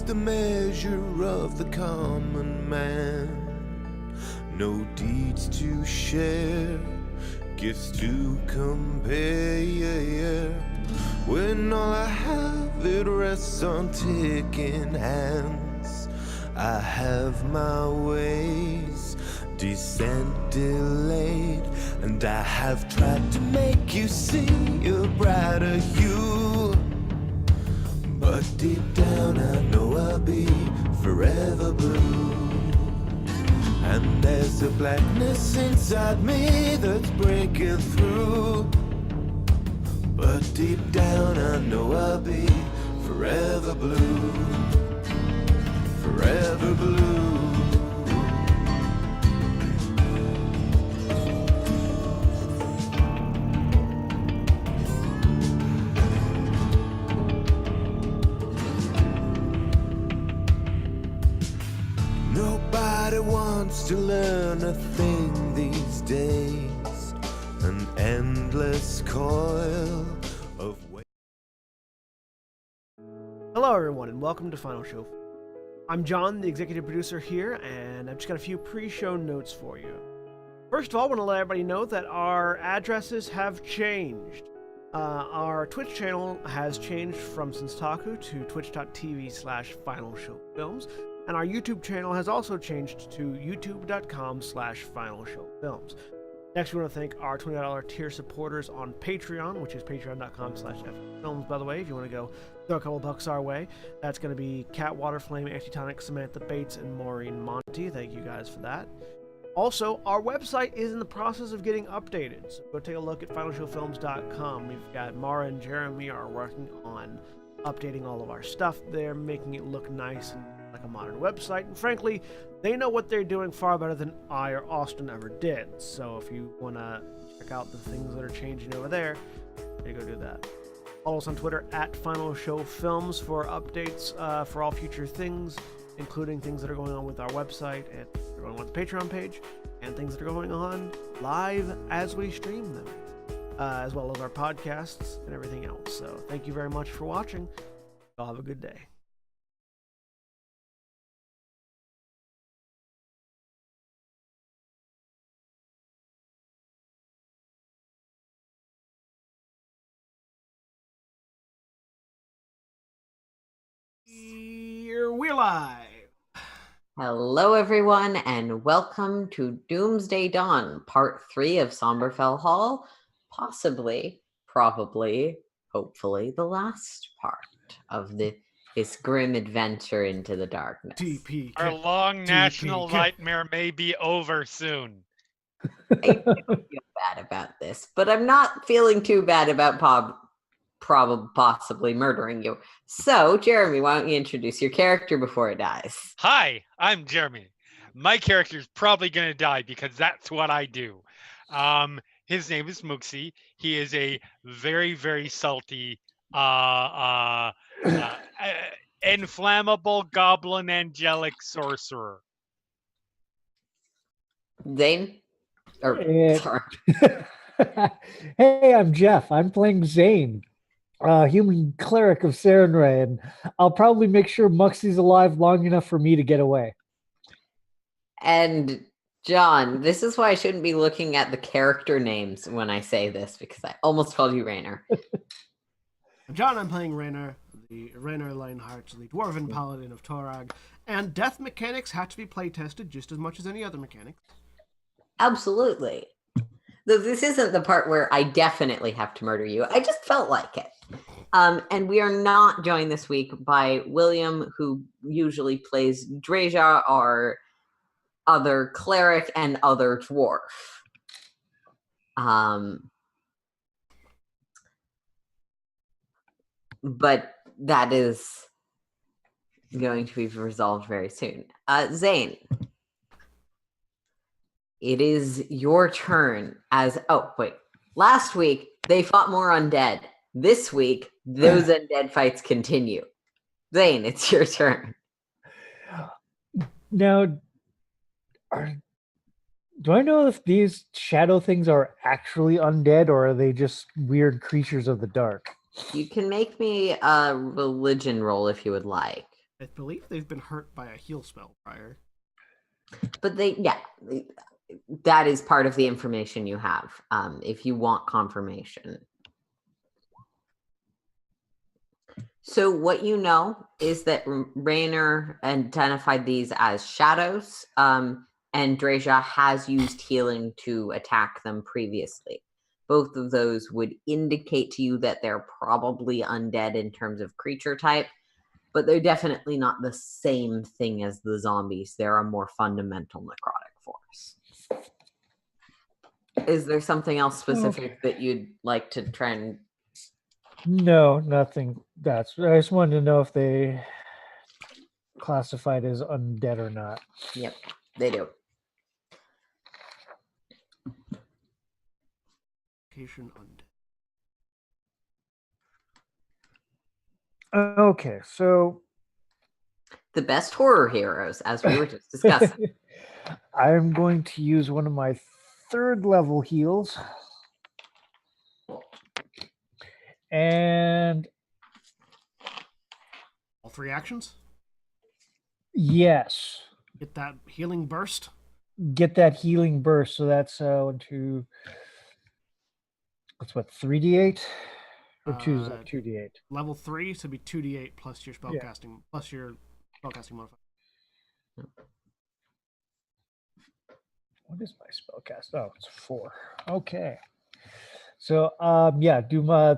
The measure of the common man, no deeds to share, gifts to compare. When all I have it rests on ticking hands, I have my ways, descent delayed, and I have tried to make you see a brighter you. But deep down I know I'll be forever blue. And there's a blackness inside me that's breaking through. But deep down I know I'll be forever blue. Forever blue. Nobody wants to learn a thing these days. An endless coil of weight. Hello everyone and welcome to Final Show. I'm John, the executive producer here, and I've just got a few pre-show notes for you. First of all, I want to let everybody know that our addresses have changed. Our Twitch channel has changed from Senstaku to twitch.tv/FinalShowFilms. And our YouTube channel has also changed to youtube.com/FinalShowFilms. Next, we want to thank our $20 tier supporters on Patreon, which is patreon.com/FFilms, by the way, if you want to go throw a couple bucks our way. That's going to be Cat Waterflame, Antitonic, Samantha Bates, and Maureen Monty. Thank you guys for that. Also, our website is in the process of getting updated, so go take a look at FinalShowFilms.com. We've got Mara and Jeremy are working on updating all of our stuff there, making it look nice and like a modern website, and frankly, they know what they're doing far better than I or Austin ever did. So if you want to check out the things that are changing over there, you go do that. Follow us on Twitter at Final Show Films for updates for all future things, including things that are going on with our website and going on with the Patreon page, and things that are going on live as we stream them, as well as our podcasts and everything else. So thank you very much for watching. Y'all have a good day. We're live. Hello, everyone, and welcome to Doomsday Dawn, Part 3 of Somberfell Hall. Possibly, probably, hopefully the last part of this grim adventure into the darkness. TP. Our long national TP. nightmare may be over soon. I do feel bad about this, but I'm not feeling too bad about possibly murdering you. So, Jeremy, why don't you introduce your character before it dies? Hi, I'm Jeremy. My character's probably going to die because that's what I do. His name is Mooksy. He is a very, very salty, inflammable goblin angelic sorcerer. Zane? Sorry. Hey, I'm Jeff. I'm playing Zane, human cleric of Serenray, and I'll probably make sure Muxie's alive long enough for me to get away. And John, this is why I shouldn't be looking at the character names when I say this, because I almost called you Rainer. John, I'm playing Rainer, the Rainer Lionheart, the Dwarven Paladin of Torag, and death mechanics have to be playtested just as much as any other mechanic. Absolutely. Though this isn't the part where I definitely have to murder you. I just felt like it. And we are not joined this week by William, who usually plays Dreja, our other cleric and other dwarf. But that is going to be resolved very soon. Zane, it is your turn as... Oh, wait. Last week, they fought more undead. This week, those undead fights continue. Zane, it's your turn. Now, do I know if these shadow things are actually undead, or are they just weird creatures of the dark? You can make me a religion roll if you would like. I believe they've been hurt by a heal spell prior. But that is part of the information you have, if you want confirmation. So what you know is that Rainer identified these as shadows, and Dreja has used healing to attack them previously. Both of those would indicate to you that they're probably undead in terms of creature type, but they're definitely not the same thing as the zombies. They're a more fundamental necrotic force. Is there something else specific that you'd like to try and... No, nothing. I just wanted to know if they classified as undead or not. Yep, they do. Location undead. Okay, so The best horror heroes, as we were just discussing. I'm going to use one of my 3rd level heals. And All 3 actions? yes, Get that healing burst? get that healing burst. So that's 1, 2. That's what, 3d8? Or 2d8? Level 3, so it'd be 2d8 plus your Yeah. spellcasting, plus your spellcasting modifier. What is my spellcast? Oh, it's 4. Okay. So do my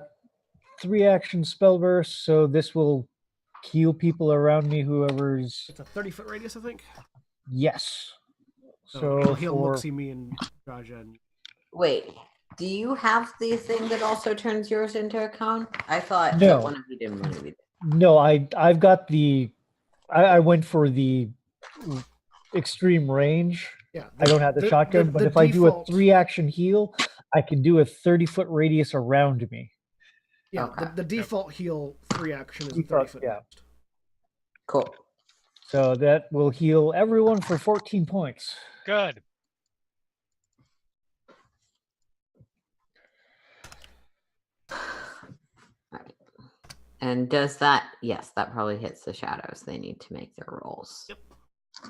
3 action spell burst. So this will heal people around me, whoever's... It's a 30-foot radius, I think. Yes. So So he'll for... Mooksy, me, and Raja. And... Wait, do you have the thing that also turns yours into a cone? I thought No. that one of you didn't want to be there. No, I've got the... I went for the extreme range. Yeah, I don't have the shotgun, but if I do a default- 3-action heal, I can do a 30-foot radius around me. Yeah, Okay. the default heal 3 action is a Default, 30-foot yeah. radius. Cool. So that will heal everyone for 14 points. Good. And does that... Yes, that probably hits the shadows. They need to make their rolls. Yep.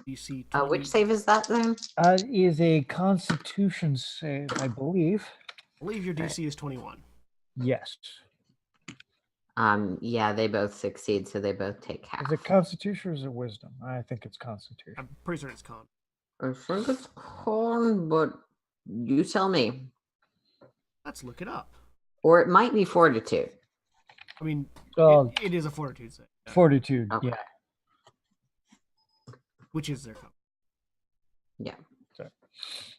DC Which save is that then? Is a Constitution save, I believe. I believe your DC is 21. Yes. Yeah, they both succeed, so they both take half. Is it Constitution or is it Wisdom? I think it's Constitution. I'm pretty certain it's con. I think it's con, but you tell me. Let's look it up. Or it might be fortitude. I mean, Oh, it is a fortitude save, fortitude. Okay. Yeah. which is their cover. Yeah. Sorry.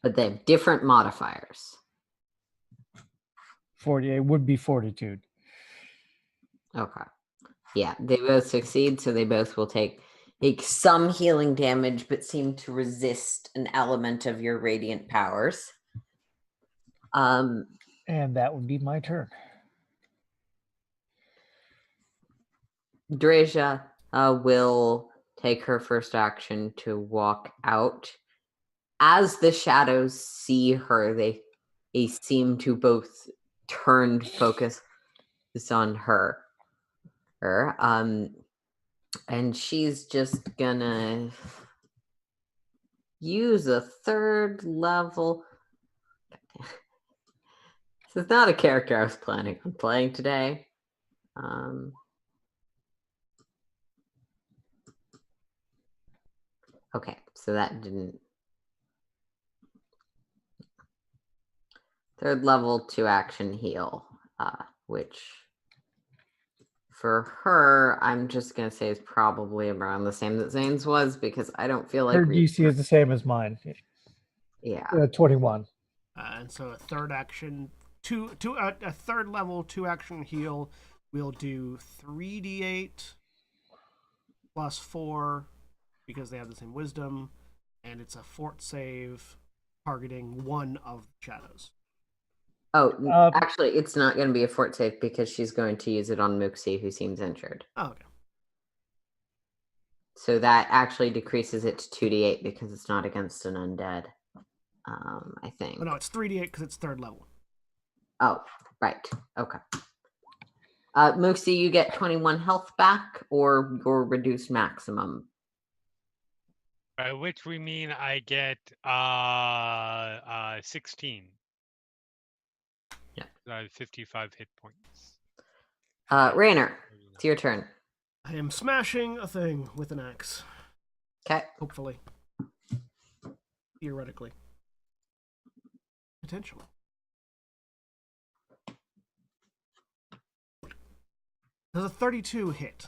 But they have different modifiers. 48 would be fortitude. Okay. Yeah, they both succeed, so they both will take some healing damage, but seem to resist an element of your radiant powers. And that would be my turn. Dreja will take her first action to walk out. As the shadows see her, they seem to both turn focus on her. And she's just gonna use a 3rd level. This is not a character I was planning on playing today. Okay, so that didn't. 3rd level 2 action heal, which for her, I'm just going to say is probably around the same that Zane's was, because I don't feel like... Her DC is the same as mine. Yeah. 21. And so a third action, a 3rd level 2 action heal will do 3d8 plus 4 because they have the same wisdom, and it's a fort save targeting one of the shadows. Oh, actually, it's not going to be a fort save because she's going to use it on Muxie, who seems injured. Oh, okay. So that actually decreases it to 2d8 because it's not against an undead, I think. Oh, no, it's 3d8 because it's 3rd level. Oh, right. Okay. Muxie, you get 21 health back or your reduced maximum. By which we mean I get 16. Yeah. 55 hit points. Raynor, it's your turn. I am smashing a thing with an axe. Okay. Hopefully. Theoretically. Potentially. Does a 32 hit?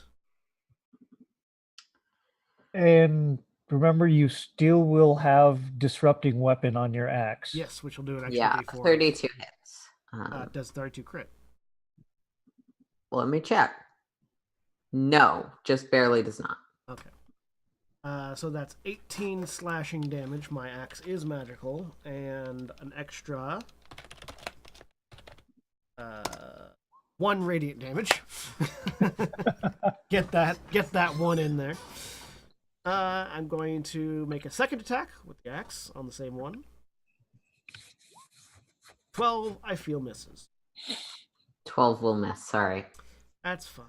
And remember, you still will have disrupting weapon on your axe. Yes, which will do an extra Yeah, d4. 32 hits. Does 32 crit? Let me check. No, just barely does not. Okay. So that's 18 slashing damage. My axe is magical, and an extra 1 radiant damage. Get that one in there. I'm going to make a second attack with the axe on the same one. 12, I feel misses. 12 will miss, sorry. That's fine.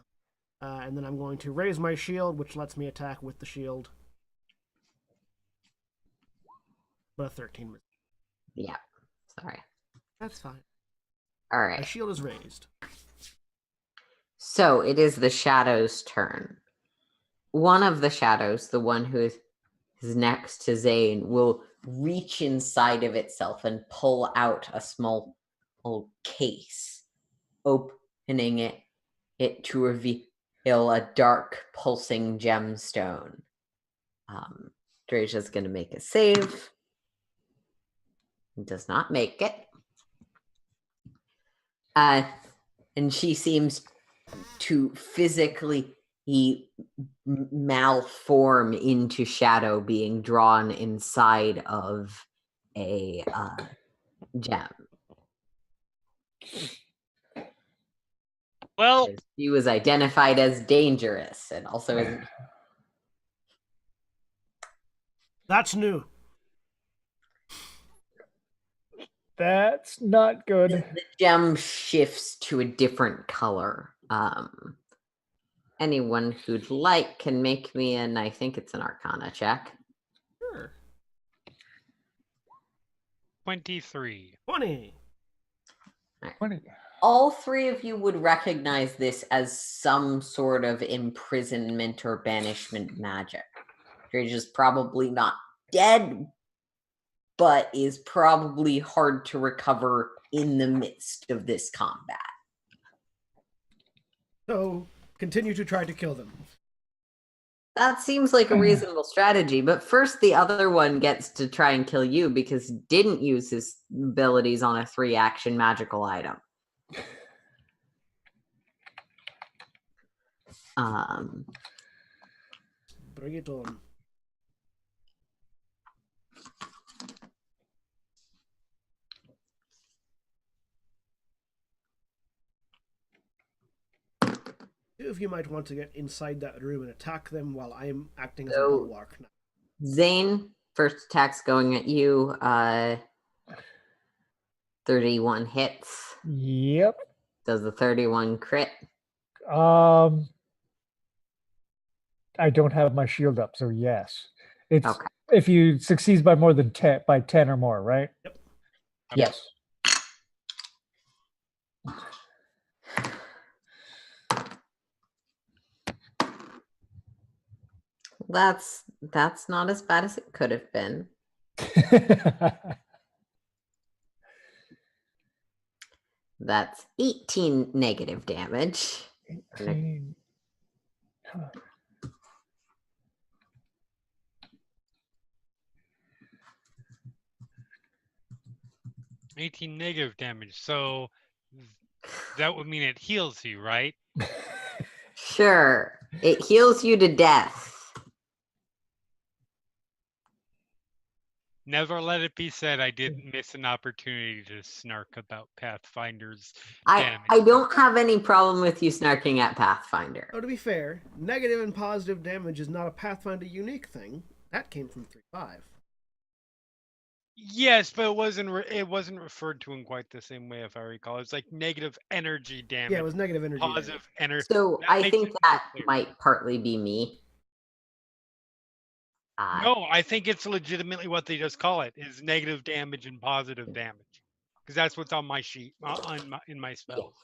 And then I'm going to raise my shield, which lets me attack with the shield. But a 13 misses. Yeah, sorry. That's fine. All My right. shield is raised. So it is the shadow's turn. One of the shadows, the one who is next to Zane, will reach inside of itself and pull out a small case, opening it to reveal a dark pulsing gemstone. Dreja's going to make a save. Does not make it. And she seems to physically malform into shadow, being drawn inside of a gem. Well, She was identified as dangerous and also isn't. That's new. That's not good. The gem shifts to a different color. Anyone who'd like can make me I think it's an Arcana check. Sure. 23. 20. 20. All 3 of you would recognize this as some sort of imprisonment or banishment magic. Dreja's probably not dead, but is probably hard to recover in the midst of this combat. So continue to try to kill them. That seems like a reasonable strategy, but first the other one gets to try and kill you because he didn't use his abilities on a 3-action magical item. Bring it on. Two of you might want to get inside that room and attack them while I'm acting as a bulwark now. Zane, first attack's going at you. 31 hits. Yep. Does the 31 crit? I don't have my shield up, so yes. It's Okay. if you succeeds by more than 10 or more, right? Yep. Yes. That's not as bad as it could have been. That's 18 negative damage. 18. Huh. -18 damage. So that would mean it heals you, right? Sure. It heals you to death. Never let it be said I didn't miss an opportunity to snark about Pathfinder's I damage. don't have any problem with you snarking at Pathfinder. So to be fair, negative and positive damage is not a Pathfinder unique thing. That came from 3.5. Yes, but it wasn't referred to in quite the same way, if I recall. It's like negative energy damage. Yeah, it was negative energy. Positive energy. So That I makes think it that clear. might partly be me. No, I think it's legitimately what they just call it is negative damage and positive damage, because that's what's on my sheet in my spells.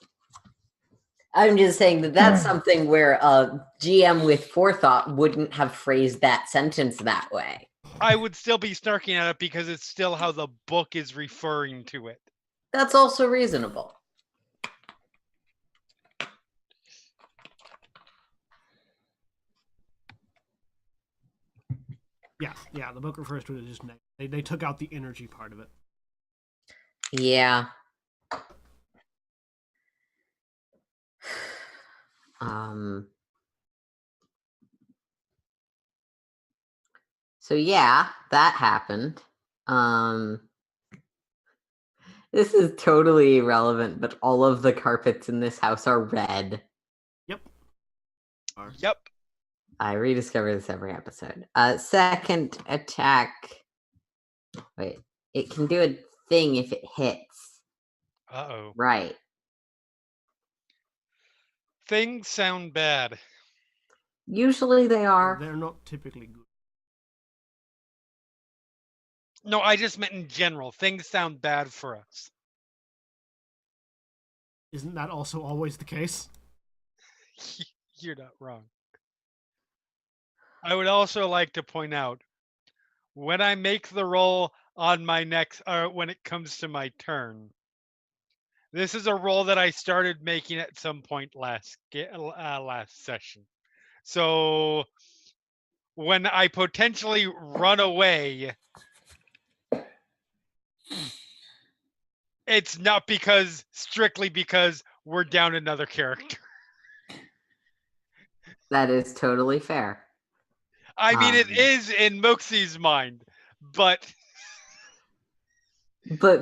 I'm just saying that that's something where a GM with forethought wouldn't have phrased that sentence that way. I would still be snarking at it because it's still how the book is referring to it. That's also reasonable. Yeah, the book refers to it as just negative. They took out the energy part of it. Yeah. So yeah, that happened. This is totally irrelevant, but all of the carpets in this house are red. Yep. Yep. I rediscover this every episode. Second attack. Wait, it can do a thing if it hits. Uh-oh. Right. Things sound bad. Usually they are. They're not typically good. No, I just meant in general. Things sound bad for us. Isn't that also always the case? You're not wrong. I would also like to point out, when I make the roll on my next, when it comes to my turn, this is a roll that I started making at some point last session. So when I potentially run away, it's not strictly because we're down another character. That is totally fair. I mean, it is in Moxie's mind, but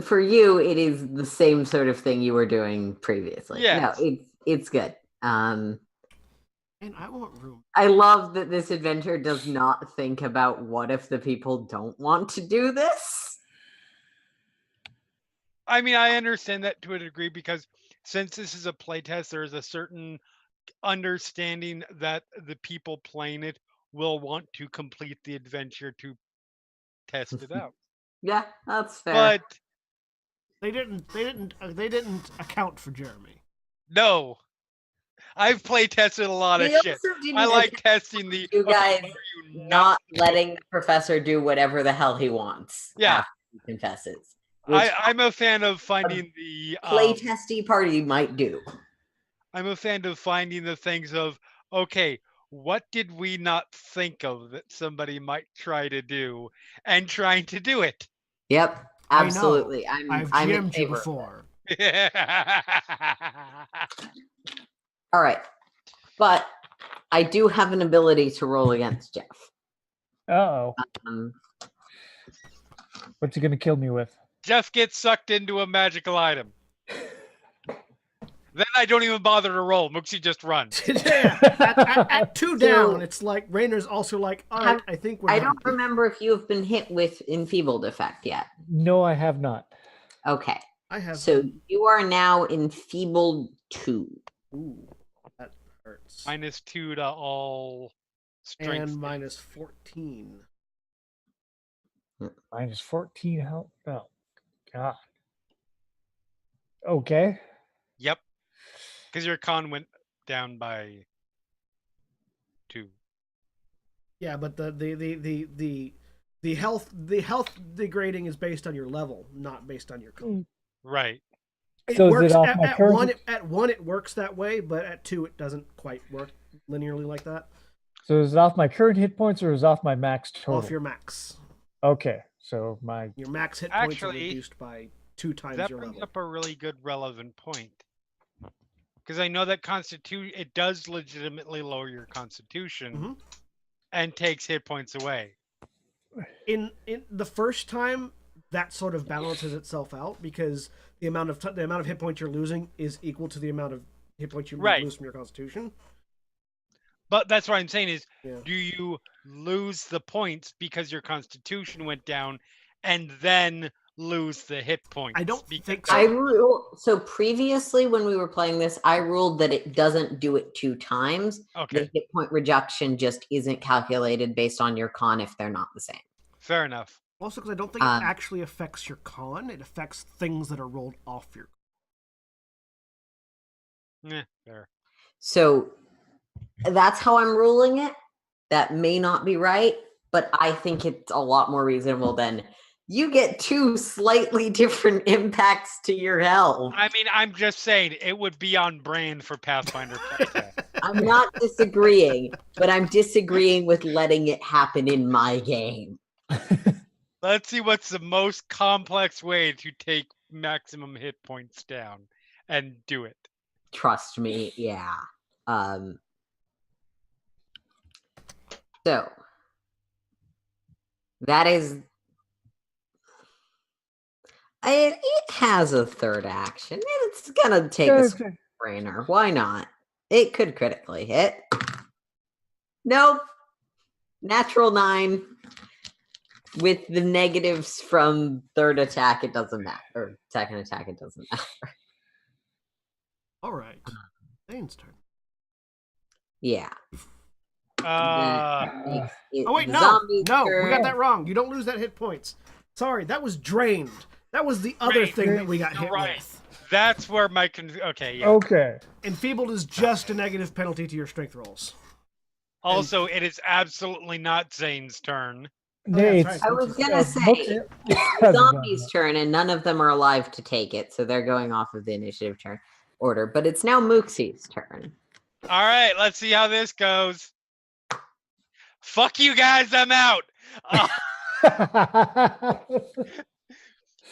for you, it is the same sort of thing you were doing previously. Yes. No, it's good. And I want room. I love that this adventure does not think about what if the people don't want to do this. I mean, I understand that to a degree because since this is a playtest, there is a certain understanding that the people playing it will want to complete the adventure to test it out. Yeah, that's fair. But they didn't account for Jeremy. No, I've play tested a lot of shit. I like testing the you guys you not letting the professor do whatever the hell he wants. Yeah, after he confesses. I'm a fan of finding the playtesty party might do. I'm a fan of finding the things of, okay, what did we not think of that somebody might try to do, and trying to do it. Yep, I know. absolutely. I've I'm in GM'd you favor of it. before. All right, but I do have an ability to roll against Jeff. Uh-oh. Um, What's he going to kill me with? Jeff gets sucked into a magical item. Then I don't even bother to roll. Mooksy just runs. Yeah, at 2 down, it's like Rainer's also like, all right, I think we're I done. don't remember if you have been hit with enfeebled effect yet. No, I have not. Okay. I have. So you are now enfeebled 2. Ooh, that hurts. -2 to all strength. And minus 14. Minus 14 health. Oh, God. Okay. Yep. Because your con went down by 2. Yeah, but the health degrading is based on your level, not based on your con. Right. It So is works it off at, my at current- one. At 1, it works that way, but at 2, it doesn't quite work linearly like that. So is it off my current hit points or is it off my max total? Off your max. Okay. So Your max hit points are Actually, reduced by 2 times that your brings level. up a really good relevant point. Because I know that it does legitimately lower your constitution Mhm. and takes hit points away. In the first time, that sort of balances itself out because the amount of hit points you're losing is equal to the amount of hit points you Right. lose from your constitution. But that's what I'm saying is, Yeah. do you lose the points because your constitution went down and then lose the hit points? I don't because think I so. previously when we were playing this, I ruled that it doesn't do it 2 times. Okay, The hit point reduction just isn't calculated based on your con if they're not the same. fair enough. Also, because I don't think it actually affects your con; it affects things that are rolled off your. Fair. So that's how I'm ruling it. That may not be right, but I think it's a lot more reasonable than you get 2 slightly different impacts to your health. I mean, I'm just saying it would be on brand for Pathfinder playtest. I'm not disagreeing, but I'm disagreeing with letting it happen in my game. Let's see what's the most complex way to take maximum hit points down and do it. Trust me, yeah. So that is it has a third action. It's gonna take a brainer. Why not? It could critically hit. Nope. Natural 9. With the negatives from third attack, it doesn't matter. Or second attack, it doesn't matter. All right, Dane's turn. Yeah. Oh wait, no, we got that wrong. You don't lose that hit points. Sorry, that was drained. That was the other thing that we got hit with. That's where my okay, yeah. Okay. Enfeebled is just a negative penalty to your strength rolls. Also, it is absolutely not Zane's turn. That's right. I was gonna say zombie's turn, and none of them are alive to take it, so they're going off of the initiative turn order. But it's now Mooksy's turn. All right, let's see how this goes. Fuck you guys, I'm out.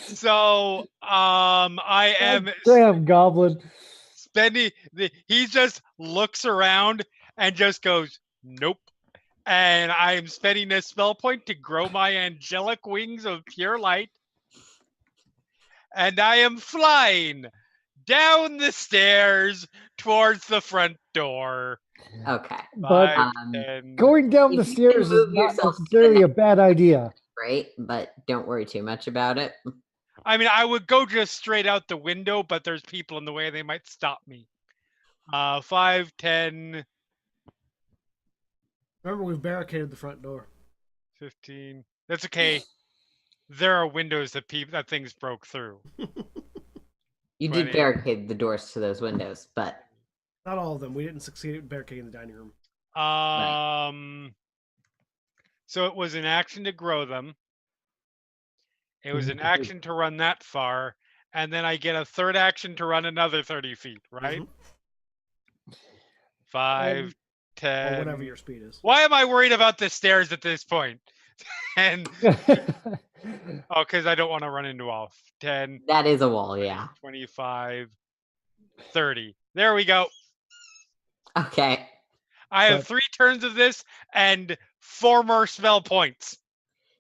So, I am damn goblin. spending. He just looks around and just goes, nope. And I am spending this spell point to grow my angelic wings of pure light. And I am flying down the stairs towards the front door. Okay. But 5, 10. going down the If you can stairs is move not yourself to the necessarily a next bad idea. Great, but don't worry too much about it. I mean, I would go just straight out the window, but there's people in the way. They might stop me. 5, 10, Remember, we've barricaded the front door. 15. That's okay. There are windows that things broke through. You 20. did barricade the doors to those windows, but Not all of them. We didn't succeed at barricading the dining room. So it was an action to grow them. It was an action to run that far, and then I get a third action to run another 30 feet, right? Mhm. 5, 10. Or whatever your speed is. Why am I worried about the stairs at this point? And oh, because I don't want to run into wall. 10, That is a wall, yeah. 25, 30. There we go. Okay. I have But- 3 turns of this and 4 more spell points.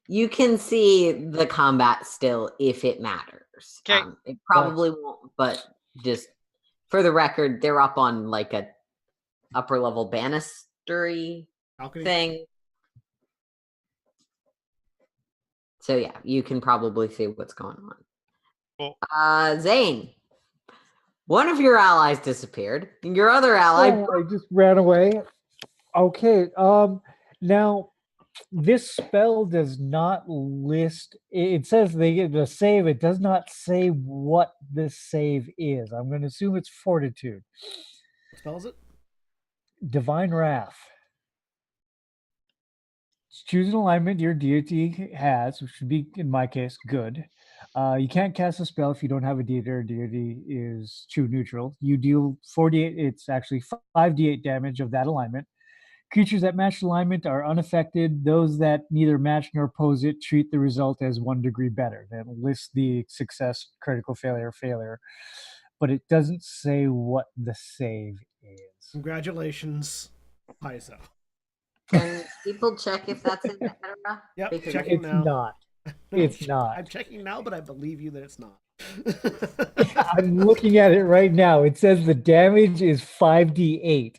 You can see the combat still if it matters. 'Kay. It probably won't, but just for the record, they're up on like a upper level banistery Balcony? thing. So yeah, you can probably see what's going on. Cool. Zane, one of your allies disappeared. Your other ally, I just ran away. Okay. Now this spell does not list. It says they get a save. It does not say what this save is. I'm going to assume it's Fortitude. What spell is it? Divine Wrath. Choose an alignment your deity has, which would be, in my case, good. You can't cast a spell if you don't have a deity or deity is true neutral. You deal 48, it's actually 5d8 damage of that alignment. Creatures that match alignment are unaffected. Those that neither match nor oppose it treat the result as 1 degree better. That lists the success, critical failure. But it doesn't say what the save is. Congratulations, Paizo. can people check if that's in the era? Yep, Because checking It's now. not. It's not. I'm checking now, but I believe you that it's not. I'm looking at it right now. It says the damage is 5d8.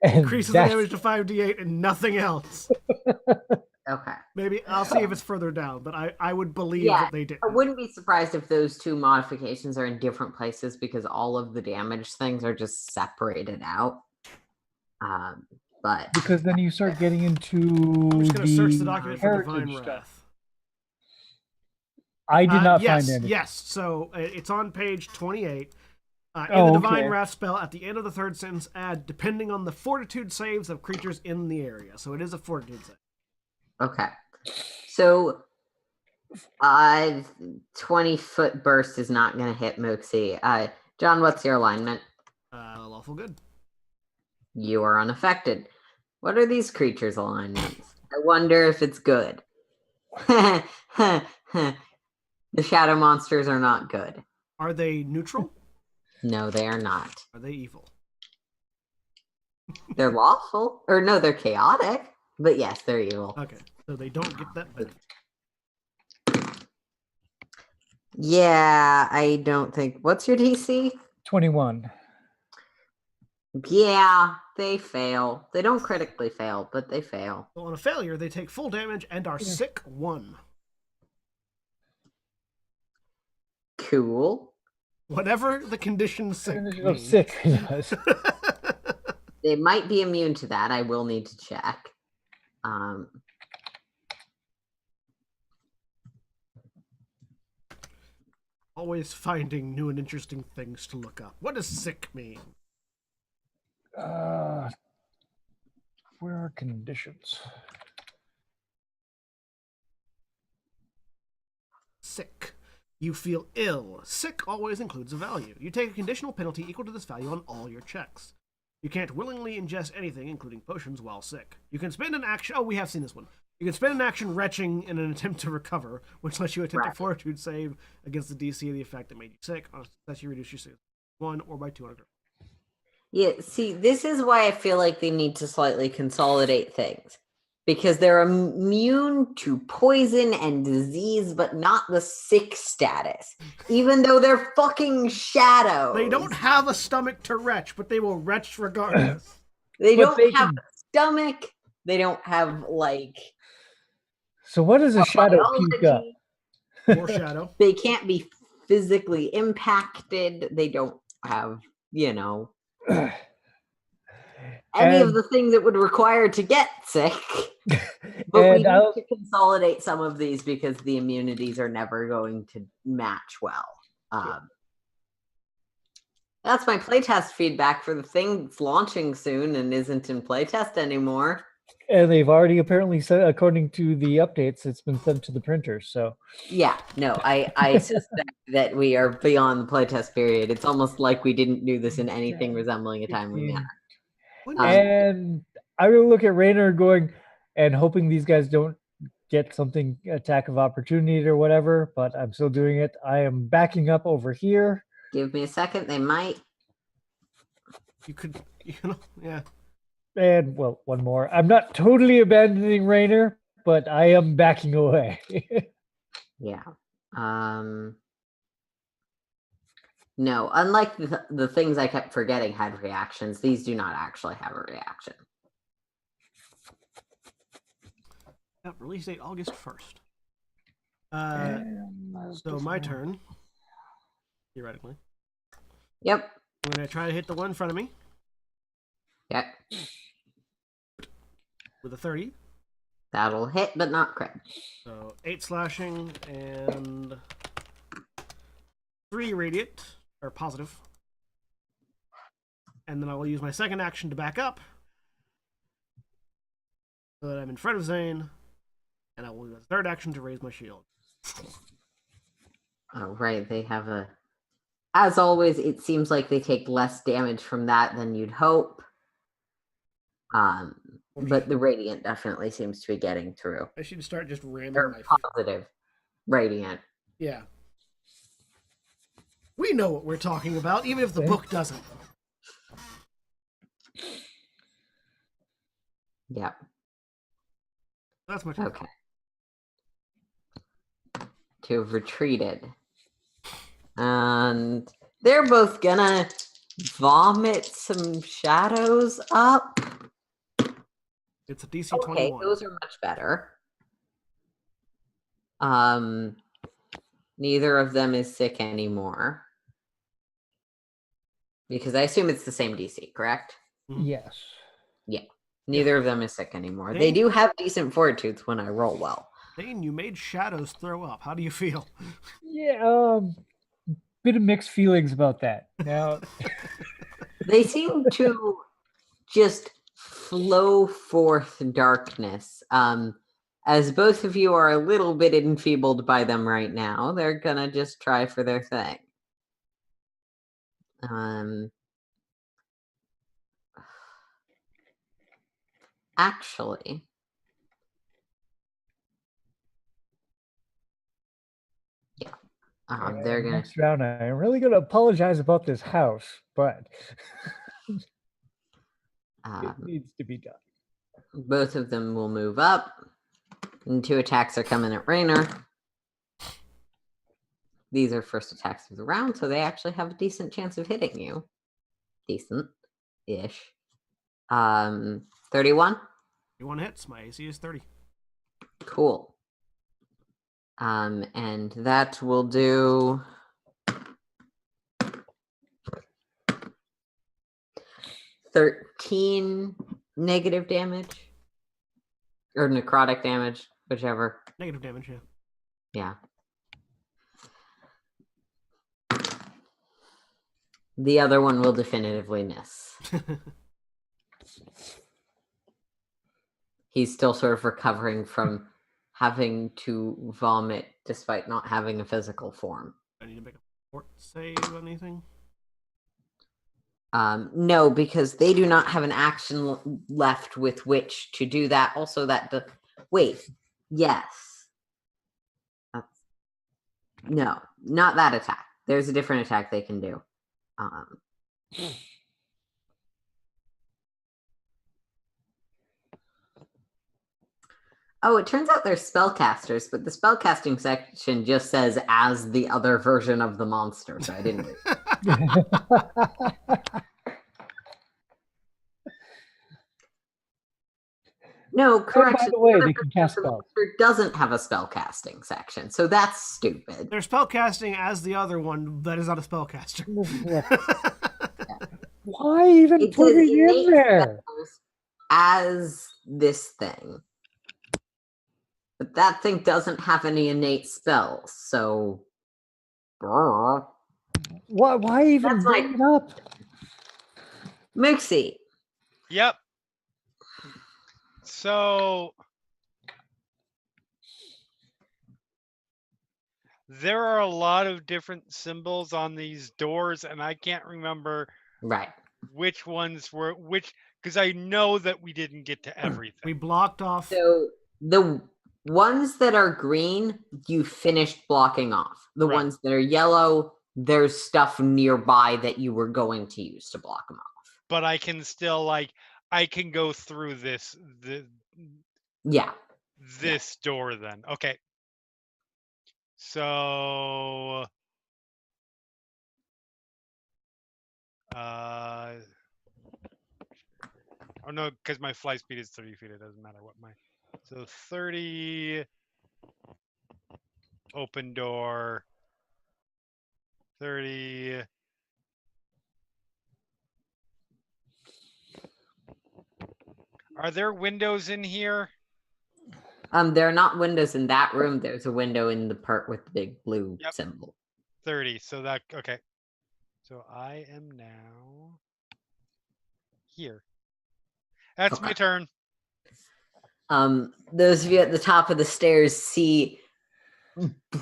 And Increases the that's- damage to 5d8 and nothing else. Okay. Maybe I'll see if it's further down, but I would believe Yeah, that they did. I wouldn't be surprised if those 2 modifications are in different places because all of the damage things are just separated out. But because then you start getting into I'm just going to search the document for heritage Divine stuff. Wrath. I did not yes, find any. Yes, so it's on page 28. In Oh, the Divine okay. Wrath spell, at the end of the 3rd sentence, add depending on the fortitude saves of creatures in the area. So it is a fortitude save. okay. So 20-foot burst is not going to hit Moxie. John, what's your alignment? Lawful good. You are unaffected. What are these creatures' alignments? I wonder if it's good. The shadow monsters are not good. Are they neutral? No, they are not. Are they evil? They're lawful. Or no, they're chaotic. But yes, they're evil. Okay, so they don't get that benefit. Yeah, I don't think. What's your DC? 21. Yeah, they fail. They don't critically fail, but they fail. So on a failure, they take full damage and are sick 1. Cool. Whatever the condition sick Definition of means. sick. Yes. They might be immune to that. I will need to check. Always finding new and interesting things to look up. What does sick mean? Where are conditions? Sick. You feel ill. Sick always includes a value. You take a conditional penalty equal to this value on all your checks. You can't willingly ingest anything, including potions, while sick. You can spend an action... Oh, we have seen this one. You can spend an action retching in an attempt to recover, which lets you attempt a fortitude save against the DC of the effect that made you sick. On a success, you reduce your save 1 or by 200. Yeah, see, this is why I feel like they need to slightly consolidate things. Because they're immune to poison and disease, but not the sick status. Even though they're fucking shadows. They don't have a stomach to retch, but they will retch regardless. They But don't they have can- a stomach. They don't have, like, So what does a shadow puke up? biology. More shadow. They can't be physically impacted. They don't have, any of And- the things that would require to get sick. But we And need I'll- to consolidate some of these because the immunities are never going to match well. That's my playtest feedback for the thing that's launching soon and isn't in playtest anymore. And they've already apparently said, according to the updates, it's been sent to the printer. So Yeah, no, I suspect that we are beyond the playtest period. It's almost like we didn't do this in anything resembling a timely 15. manner. And I will look at Raynor going and hoping these guys don't get something attack of opportunity or whatever, but I'm still doing it. I am backing up over here. Give me a second. They might. You could, yeah. And well, one more. I'm not totally abandoning Raynor, but I am backing away. Yeah. No, unlike the things I kept forgetting had reactions, these do not actually have a reaction. Yep, release date August 1st. So my turn, theoretically. Yep. I'm going to try to hit the one in front of me Yep. with a 30. That'll hit, but not crit. So 8 slashing and 3 radiant, or positive. And then I will use my second action to back up so that I'm in front of Zane. And I will use the third action to raise my shield. Oh, right. They have a... As always, it seems like they take less damage from that than you'd hope. But the radiant definitely seems to be getting through. I should start just ramming Or my... positive radiant. Yeah. We know what we're talking about, even if the book doesn't. Yep. That's my turn. Okay. To have retreated. And they're both gonna vomit some shadows up. It's a DC Okay, 21. those are much better. Neither of them is sick anymore. Because I assume it's the same DC, correct? Yes. Yeah. Neither of them is sick anymore. They- They do have decent fortitudes when I roll well. Zane, you made shadows throw up. How do you feel? Yeah, bit of mixed feelings about that. Now, They seem to just flow forth darkness. As both of you are a little bit enfeebled by them right now, they're gonna just try for their thing. Actually, yeah. They're gonna... next round, I'm really going to apologize about this house, but it needs to be done. Both of them will move up. And 2 attacks are coming at Raynor. These are first attacks of the round, so they actually have a decent chance of hitting you. Decent-ish. 31? 31 hits. My AC is 30. Cool. And that will do... 13 negative damage. Or necrotic damage, whichever. Negative damage, yeah. Yeah. The other one will definitively miss. He's still sort of recovering from having to vomit despite not having a physical form. I need to make a fort save or anything? No, because they do not have an action left with which to do that. Also, wait, yes. No, not that attack. There's a different attack they can do. Oh, it turns out they're spellcasters, but the spellcasting section just says as the other version of the monster, so I didn't read it. No, correction. By the way, other they can version cast of the spells. monster doesn't have a spellcasting section, so that's stupid. They're spellcasting as the other one that is not a spellcaster. Why even It put says it in innate there? spells as this thing. But that thing doesn't have any innate spells, so... Why even That's bring it up? Moxie. Yep. So there are a lot of different symbols on these doors, and I can't remember Right. which ones were which, Because I know that we didn't get to everything. We blocked off. So the ones that are green, you finished blocking off. The Right. ones that are yellow, there's stuff nearby that you were going to use to block them off. But I can still I can go through this Yeah. door then. Okay. So oh no, because my fly speed is 30 feet. It doesn't matter what my. So 30. Open door. 30. Are there windows in here? There are not windows in that room. There's a window in the part with the big blue symbol. 30. So that okay. So I am now here. That's my turn. Those of you at the top of the stairs see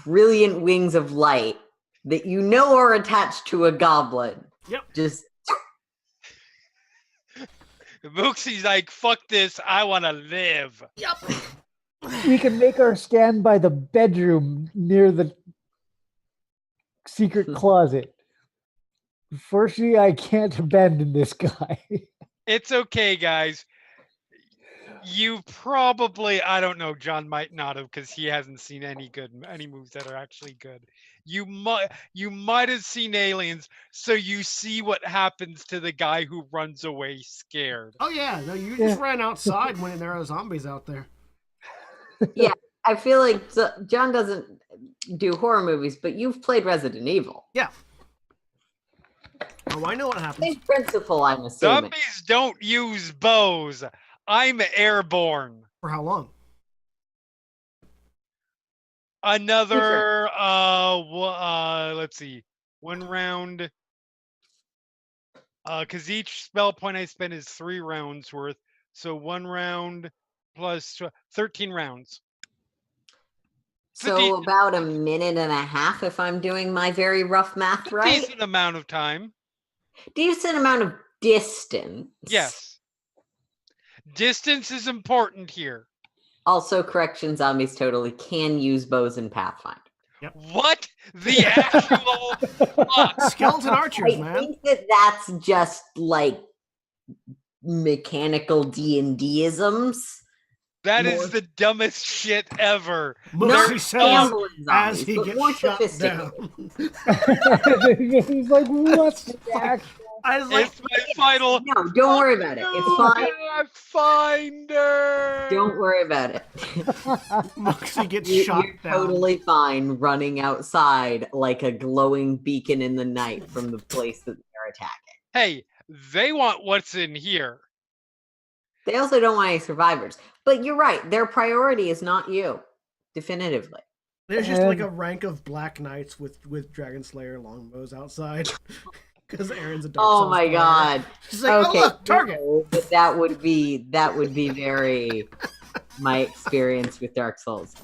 brilliant wings of light that you know are attached to a goblin. Yep. Just Mooksy's like, fuck this, I want to live. Yep. We can make our stand by the bedroom near the secret closet. Unfortunately, I can't abandon this guy. It's okay, guys. You probably, I don't know, John might not have because he hasn't seen any moves that are actually good. You might have seen aliens, so you see what happens to the guy who runs away scared. Oh yeah, no, you just ran outside when there are zombies out there. Yeah, I feel like John doesn't do horror movies, but you've played Resident Evil. Yeah. Oh, I know what happens. Same principle, I'm assuming. Zombies don't use bows. I'm airborne. For how long? Another let's see, 1 round. Because each spell point I spend is 3 rounds worth. So 1 round plus 13 rounds. So about a minute and a half, if I'm doing my very rough math right. Decent amount of time. Decent amount of distance. Yes. Distance is important here. Also, correction, zombies totally can use bows in Pathfinder. Yep. What? The actual skeleton archers, I man. think that's just like mechanical D&D-isms. That is the dumbest shit ever. Mooksy says as zombies, he but gets more shot sophisticated. down. He's like, what's the actual? I was like, It's my final. No, don't worry about it. It's fine. Pathfinder. Don't worry about it. Mooksy gets You're shot down. totally fine running outside like a glowing beacon in the night from the place that they're attacking. Hey, they want what's in here. They also don't want any survivors. But you're right. Their priority is not you. Definitively. There's just like a rank of black knights with Dragon Slayer longbows outside. Because Aaron's a Dark Souls my player. god. She's like, Okay, oh look, target. no, but that would be very my experience with Dark Souls.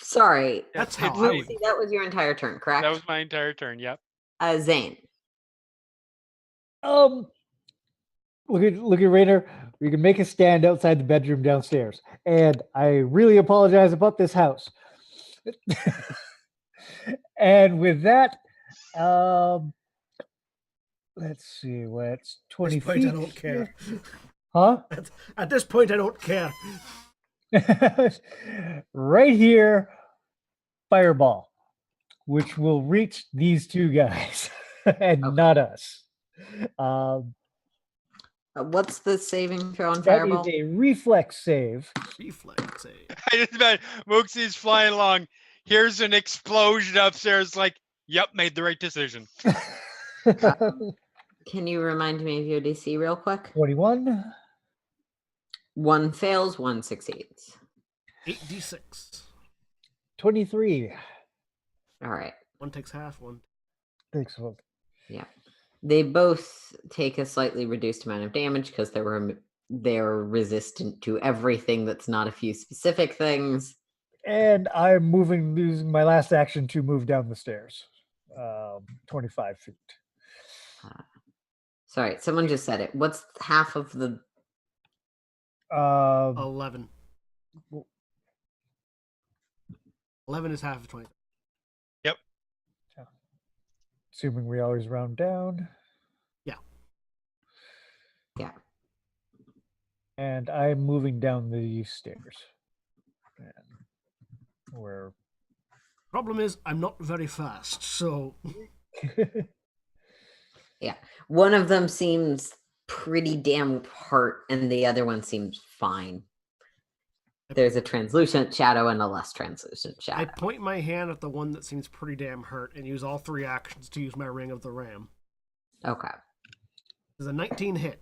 Sorry. That's how I would. See, that was your entire turn, correct? That was my entire turn. Yep. Zane. Look at Rainer. We can make a stand outside the bedroom downstairs. And I really apologize about this house. And with that, let's see, what's 20 At this point, feet? I don't care. Huh? At this point, I don't care. Right here, fireball, which will reach these 2 guys and not us. What's the saving throw on That Fireball? is a reflex save. Reflex save. I just bet Mooksy's flying along. Here's an explosion upstairs. Like, yep, made the right decision. Can you remind me of your DC real quick? 21. 1 fails, 1 succeeds. 8d6. 23. All right. One takes half, one. Excellent. Yeah. They both take a slightly reduced amount of damage because they're resistant to everything that's not a few specific things. And I'm using my last action to move down the stairs. 25 feet. Sorry, someone just said it. What's half of the... 11. 11 is half of 20. Assuming we always round down. Yeah. And I'm moving down the stairs. And we're Problem is, I'm not very fast, so One of them seems pretty damn hurt, and the other one seems fine. There's a translucent shadow and a less translucent I shadow. point my hand at the one that seems pretty damn hurt and use all 3 actions to use my Ring of the Ram. Okay. Does a 19 hit?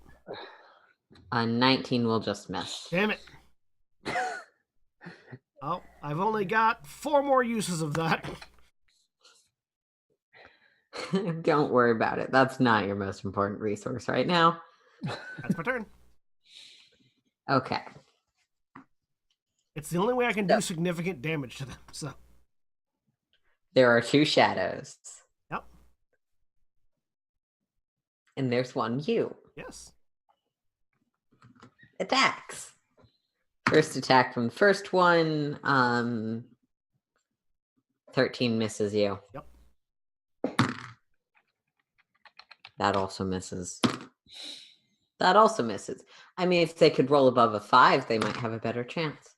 A 19 will just miss. Damn it. Oh, I've only got 4 more uses of that. Don't worry about it. That's not your most important resource right now. That's my turn. Okay. It's the only way I can do significant damage to them, so. There are 2 shadows. Yep. And there's one you. Yes. Attacks. First attack from the first one. 13 misses you. Yep. That also misses. That also misses. I mean, if they could roll above a 5, they might have a better chance.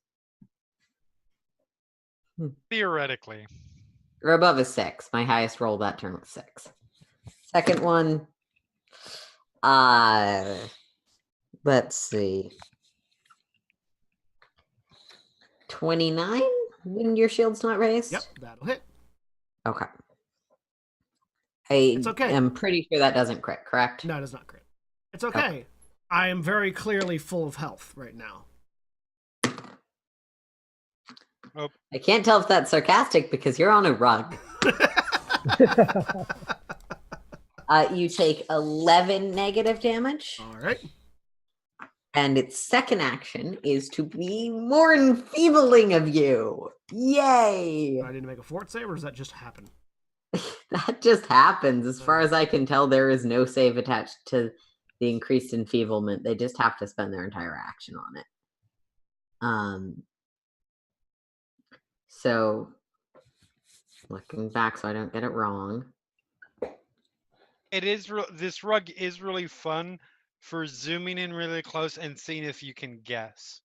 Theoretically. Or above a 6. My highest roll that turn was 6. Second one. Let's see. 29 when your shield's not raised? Yep, that'll hit. Okay. I It's okay. am pretty sure that doesn't crit, correct? No, it does not crit. It's okay. I am very clearly full of health right now. Oh, I can't tell if that's sarcastic because you're on a rug. You take 11 negative damage. All right. And its second action is to be more enfeebling of you. Yay! Do I need to make a fort save, or does that just happen? That just happens. As far as I can tell, there is no save attached to the increased enfeeblement. They just have to spend their entire action on it. So, looking back so I don't get it wrong. it is. This rug is really fun for zooming in really close and seeing if you can guess.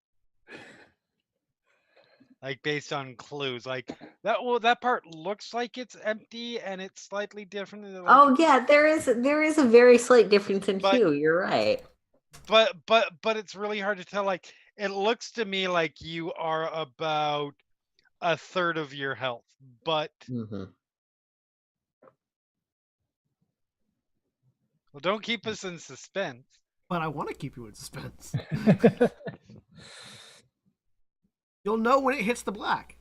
Like based on clues, like that. Well, that part looks like it's empty and it's slightly different. Like, Oh yeah, there is a very slight difference in But- hue. You're right. but it's really hard to tell. Like it looks to me like you are about a third of your health, but Mm-hmm. well, don't keep us in suspense. But I want to keep you in suspense. You'll know when it hits the black.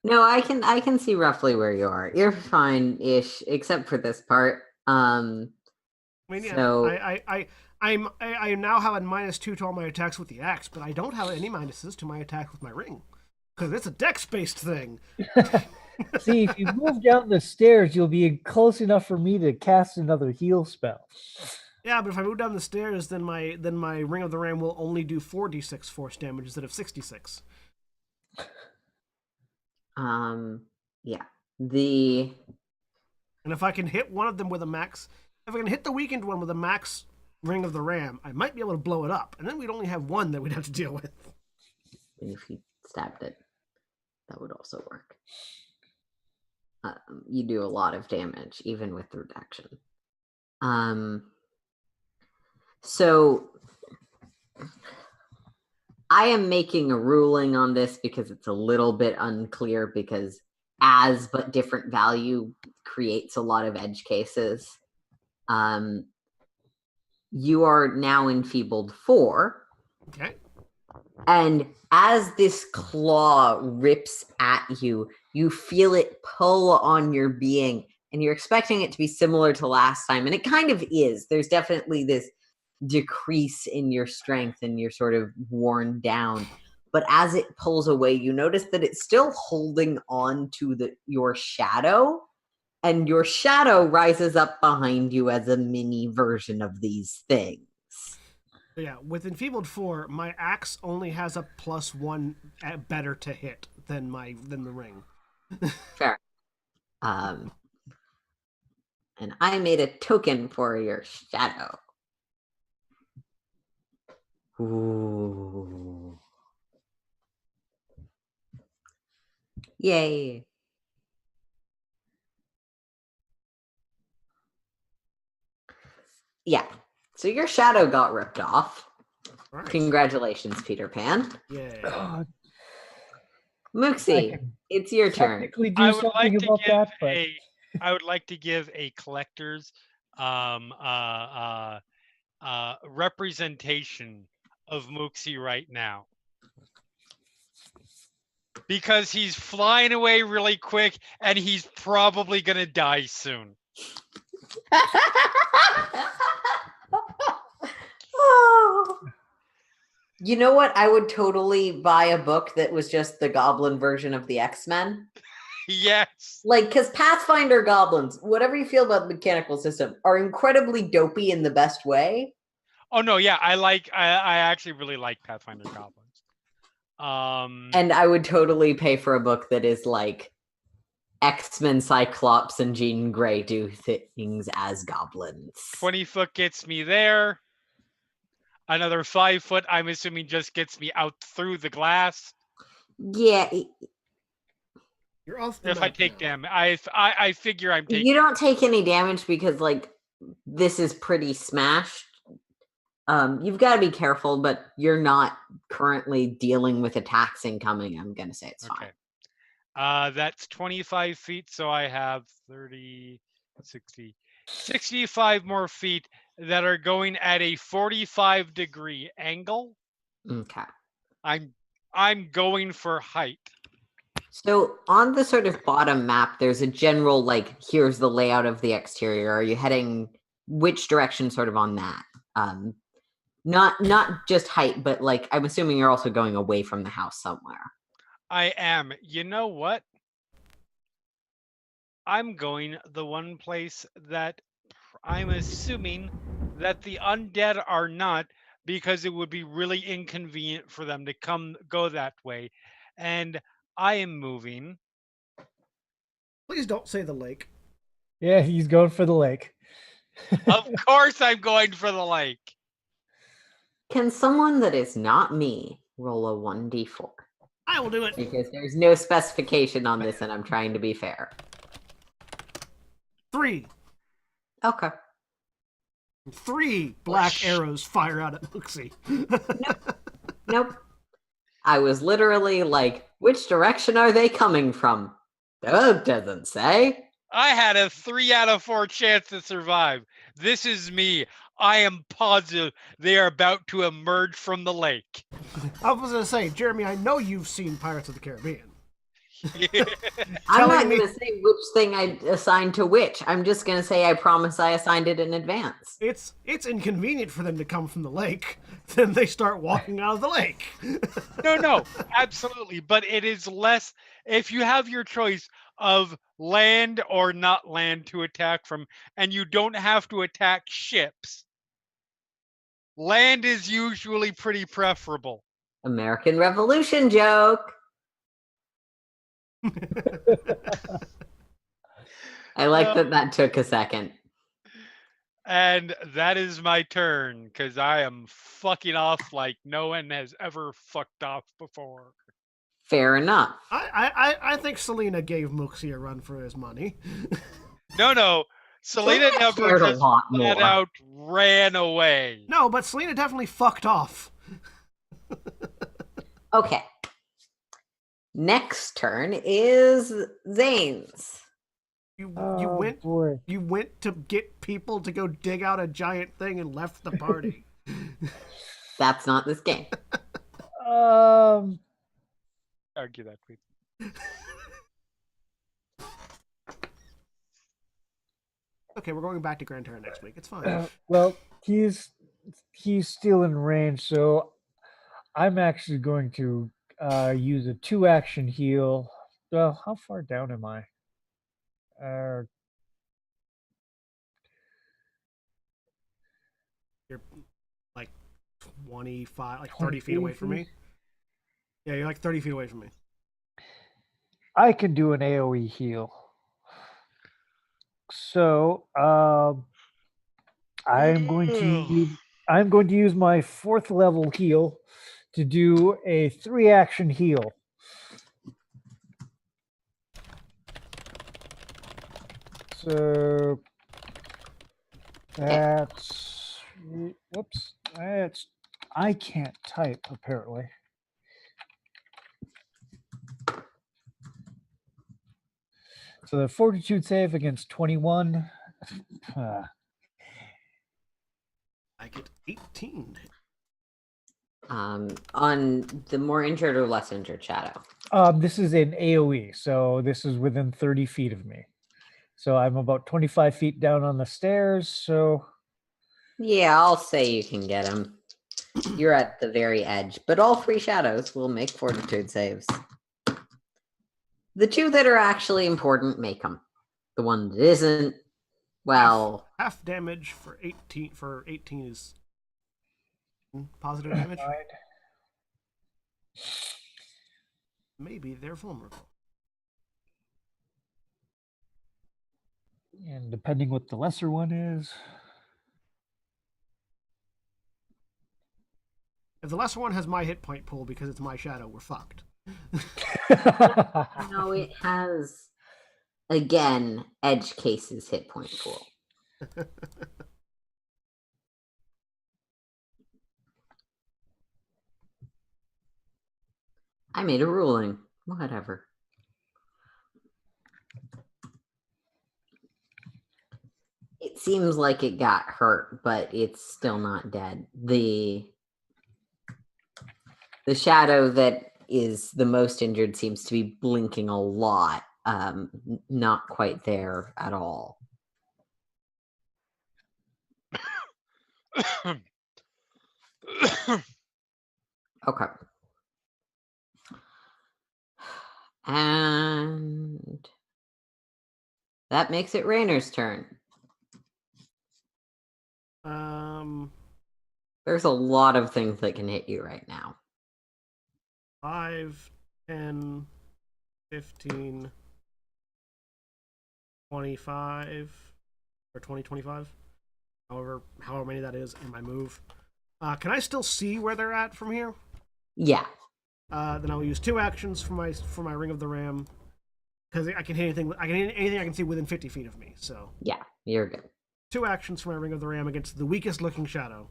No, I can see roughly where you are. You're fine-ish, except for this part. I mean, yeah, So- I now have a -2 to all my attacks with the axe, but I don't have any minuses to my attacks with my ring. Because it's a dex-based thing. See, if you move down the stairs, you'll be close enough for me to cast another heal spell. Yeah, but if I move down the stairs, then my Ring of the Ram will only do 4d6 force damage instead of 66. Yeah. And if I can hit one of them with a max, if I can hit the weakened one with a max Ring of the Ram, I might be able to blow it up, and then we'd only have one that we'd have to deal with. And if you stabbed it, that would also work. You do a lot of damage, even with the reduction. So I am making a ruling on this because it's a little bit unclear because as but different value creates a lot of edge cases. You are now enfeebled 4. Okay. And as this claw rips at you, you feel it pull on your being, and you're expecting it to be similar to last time. And it kind of is. There's definitely this decrease in your strength and you're sort of worn down. But as it pulls away, you notice that it's still holding on to your shadow, and your shadow rises up behind you as a mini version of these things. Yeah, with Enfeebled 4, my axe only has a +1 at better to hit than the ring. Fair. And I made a token for your shadow. Ooh. Yay. Yeah. So your shadow got ripped off. Right. Congratulations, Peter Pan. Yeah. Mooksy, it's your turn. Technically do I would something like to about give that, but I would like to give a collector's representation of Mooksy right now. Because he's flying away really quick and he's probably gonna die soon. Oh. You know what? I would totally buy a book that was just the goblin version of the X-Men. Yes. Like, because Pathfinder goblins, whatever you feel about the mechanical system, are incredibly dopey in the best way. Oh no, yeah, I actually really like Pathfinder goblins. And I would totally pay for a book that is like X-Men, Cyclops, and Jean Grey do things as goblins. 20 foot gets me there. Another 5 foot, I'm assuming, just gets me out through the glass. Yeah. You're off the If I map take now. damage, I figure I'm taking. You don't take any damage because, like, this is pretty smashed. You've got to be careful, but you're not currently dealing with attacks incoming. I'm going to say it's fine. That's 25 feet, so I have 30, 60, 65 more feet that are going at a 45-degree angle. Okay. I'm going for height. So on the sort of bottom map, there's a general, like, here's the layout of the exterior. Are you heading which direction sort of on that? Not just height, but like, I'm assuming you're also going away from the house somewhere. I am. You know what? I'm going the one place that I'm assuming that the undead are not, because it would be really inconvenient for them to go that way. And I am moving. Please don't say the lake. yeah, he's going for the lake. Of course I'm going for the lake. Can someone that is not me roll a 1d4? I will do it. Because there's no specification on this, and I'm trying to be fair. 3. Okay. 3 black arrows fire out at Mooksy. Nope. I was literally like, which direction are they coming from? That doesn't say. I had a 3 out of 4 chance to survive. This is me. I am positive they are about to emerge from the lake. I was going to say, Jeremy, I know you've seen Pirates of the Caribbean. I'm not Telling me- going to say which thing I assigned to which. I'm just going to say I promise I assigned it in advance. It's inconvenient for them to come from the lake. Then they start walking out of the lake. No, absolutely. But it is less, if you have your choice of land or not land to attack from, and you don't have to attack ships, land is usually pretty preferable. American Revolution joke. I like that took a second. And that is my turn, because I am fucking off like no one has ever fucked off before. Fair enough. I think Selena gave Mooksy a run for his money. No. Selena never cared a just lot flat more. out ran away. No, but Selena definitely fucked off. Okay. Next turn is Zane's. You Boy. went to get people to go dig out a giant thing and left the party. That's not this game. Argue that, please. Okay, we're going back to Grand Terra next week. It's fine. Well, he's still in range, so I'm actually going to use a 2-action heal. Well, how far down am I? You're like 25, like 20 30 feet away from me. Yeah, you're like 30 feet away from me. I can do an AoE heal. So I'm going to use my 4th level heal to do a 3-action heal. So that's whoops. That's I can't type apparently. So the fortitude save against 21. I get 18. On the more injured or less injured shadow. This is an AoE, so this is within 30 feet of me. So I'm about 25 feet down on the stairs. So Yeah, I'll say you can get him. You're at the very edge, but all 3 shadows will make fortitude saves. The 2 that are actually important make them. The one that isn't, well, half damage for 18. For 18 is positive damage. Maybe they're vulnerable. And depending what the lesser one is. If the lesser one has my hit point pool because it's my shadow, we're fucked. no, it has, again, edge cases hit point pool. I made a ruling. Whatever. It seems like it got hurt, but it's still not dead. The shadow that is the most injured seems to be blinking a lot. Not quite there at all. Okay. And that makes it Rainer's turn. There's a lot of things that can hit you right now. 5, 10, 15, 25, or 20, 25. However many that is in my move. Can I still see where they're at from here? Yeah. Then I'll use 2 actions for my Ring of the Ram, because I can hit anything. I can hit anything I can see within 50 feet of me. So yeah, you're good. 2 actions for my Ring of the Ram against the weakest looking shadow.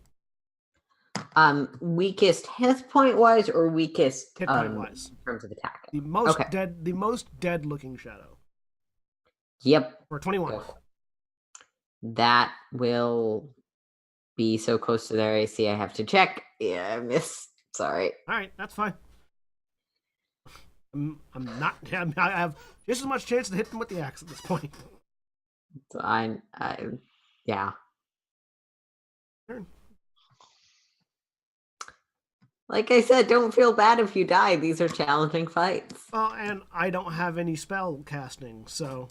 Weakest hit point wise or weakest hit point wise in terms of attack? The most dead looking shadow. Yep. For 21. That will be so close to their AC. I have to check. Yeah, I missed. Sorry. All right, that's fine. I'm not. I have just as much chance to hit them with the axe at this point. So yeah. Turn. Like I said, don't feel bad if you die. These are challenging fights. Well, and I don't have any spell casting, so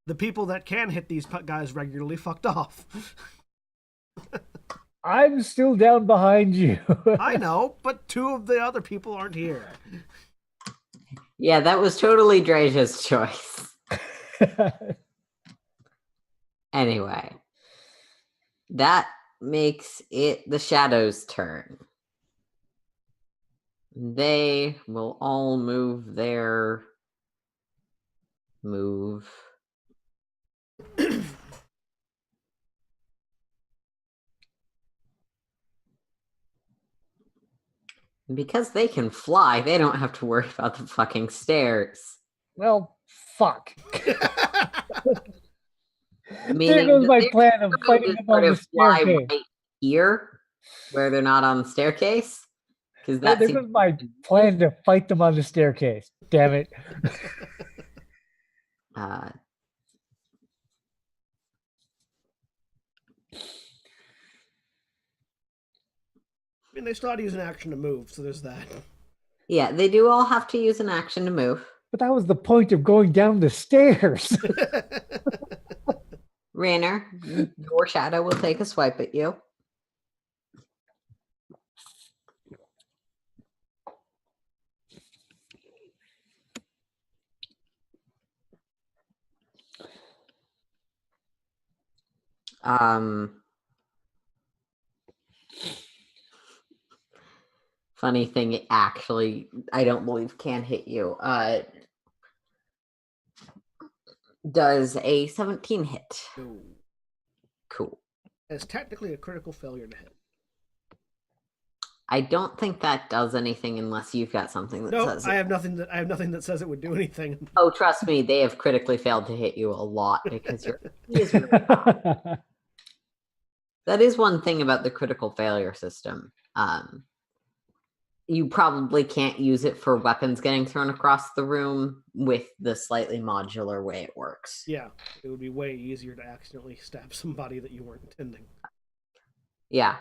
the people that can hit these guys regularly fucked off. I'm still down behind you. I know, but 2 of the other people aren't here. Yeah, that was totally Draja's choice. Anyway, that makes it the Shadow's turn. They will all move their move. Because they can fly, they don't have to worry about the fucking stairs. Well, fuck. Meaning there goes my plan of fighting them on the staircase. Right here, where they're not on the staircase. Because This is my plan to fight them on the staircase. Damn it. I mean, they still had to use an action to move, so there's that. Yeah, they do all have to use an action to move. But that was the point of going down the stairs. Rainer, your shadow will take a swipe at you. Funny thing, it actually, I don't believe can hit you. Does a 17 hit? No. Cool. It's technically a critical failure to hit. I don't think that does anything unless you've got something that No, says I it. have nothing that says it would do anything. Oh, trust me, they have critically failed to hit you a lot because your AC is really high. That is one thing about the critical failure system. You probably can't use it for weapons getting thrown across the room with the slightly modular way it works. Yeah, it would be way easier to accidentally stab somebody that you weren't intending. Yeah.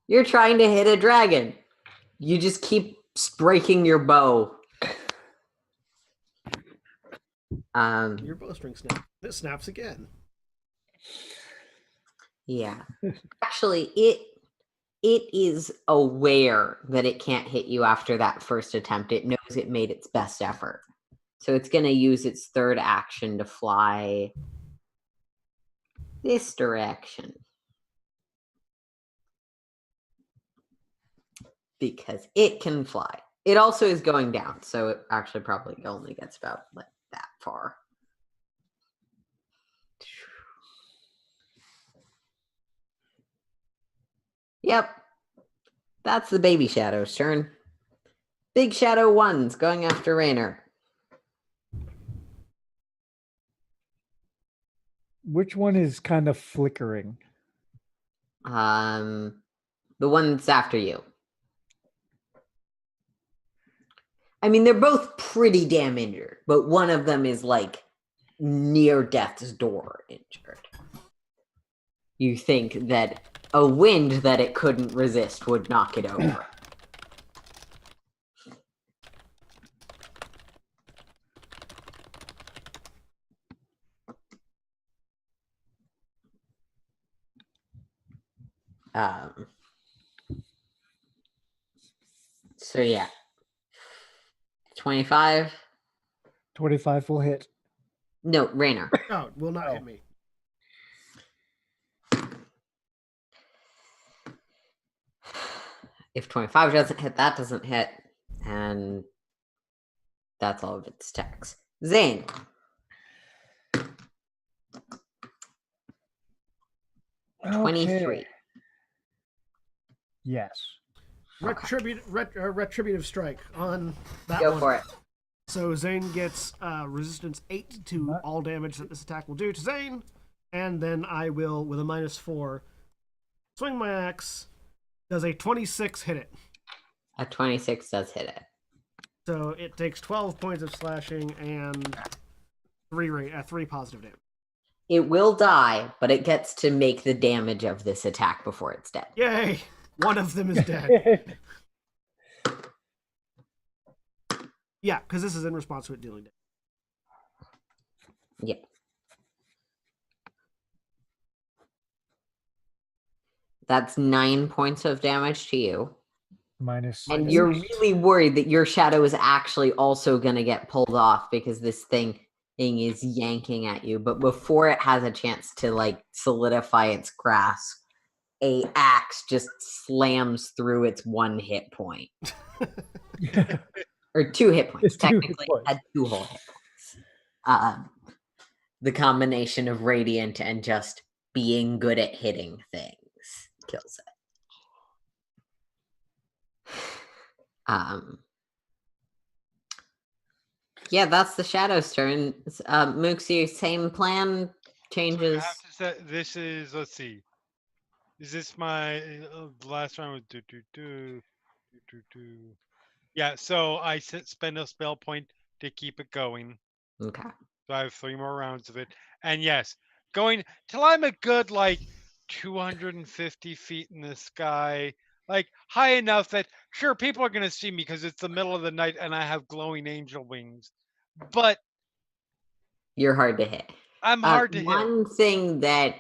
You're trying to hit a dragon. You just keep breaking your bow. Your bowstring snaps. It snaps again. Yeah. Actually, it is aware that it can't hit you after that first attempt. It knows it made its best effort. So it's going to use its third action to fly this direction. Because it can fly. It also is going down, so it actually probably only gets about like that far. Yep. That's the baby shadow's turn. Big Shadow 1's going after Rainer. Which one is kind of flickering? The one that's after you. I mean, they're both pretty damn injured, but one of them is like near death's door injured. You think that a wind that it couldn't resist would knock it over. So yeah. 25. 25 will hit. No, Rainer. No, it will not hit me. If 25 doesn't hit, that doesn't hit. And that's all of its attacks. Zane. Okay. 23. Yes. Retributive strike on that Go one. for it. So Zane gets resistance 8 to all damage that this attack will do to Zane, and then I will, with a -4, swing my axe. Does a 26 hit it? A 26 does hit it. So it takes 12 points of slashing and 3 positive damage. It will die, but it gets to make the damage of this attack before it's dead. Yay! One of them is dead. Yeah, because this is in response to it dealing damage. Yeah. That's 9 points of damage to you. Minus. And you're really worried that your shadow is actually also going to get pulled off because this thing is yanking at you. But before it has a chance to like solidify its grasp, a axe just slams through its 1 hit point. Or 2 hit points. It's 2 hit Technically, points. it had 2 whole hit points. The combination of Radiant and just being good at hitting things kills it. Yeah, that's the Shadow's turn. Mooksy, same plan, changes. I have to say, this is, let's see. Is this my the last round was do. Yeah, so I spend a spell point to keep it going. Okay. So I have 3 more rounds of it. And yes, going till I'm a good like 250 feet in the sky, like high enough that sure people are gonna see me because it's the middle of the night and I have glowing angel wings. But You're hard to hit. I'm hard to hit. One thing that